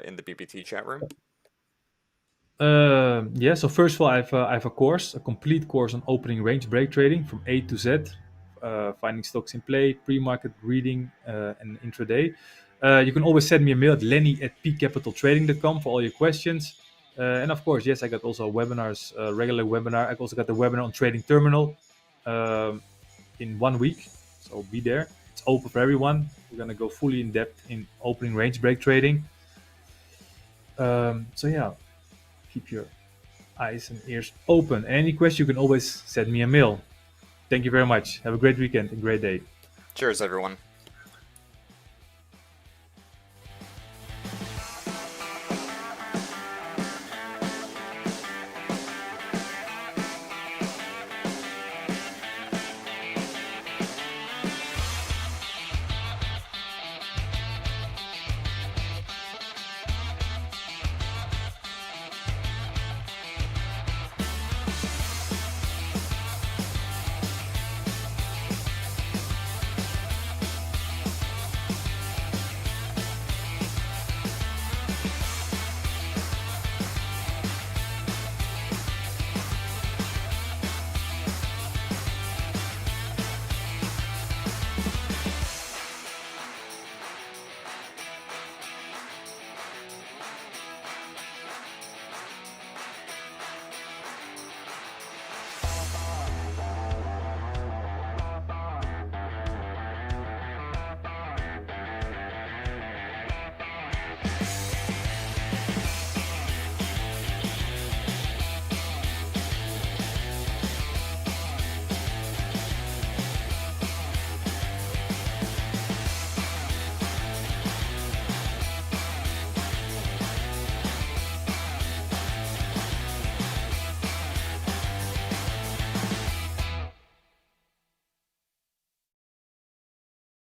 in the BBT chat room? Yeah, so first of all, I have a course, a complete course on opening range break trading from A to Z, finding stocks in play, pre-market reading, and intraday. You can always send me a mail at lenny@pcapitaltrading.com for all your questions. And of course, yes, I got also webinars, regular webinar. I also got the webinar on Trading Terminal in 1 week, so be there. It's open for everyone. We're gonna go fully in depth in opening range break trading. So yeah, keep your eyes and ears open. Any question, you can always send me a mail. Thank you very much. Have a great weekend, a great day. Cheers, everyone.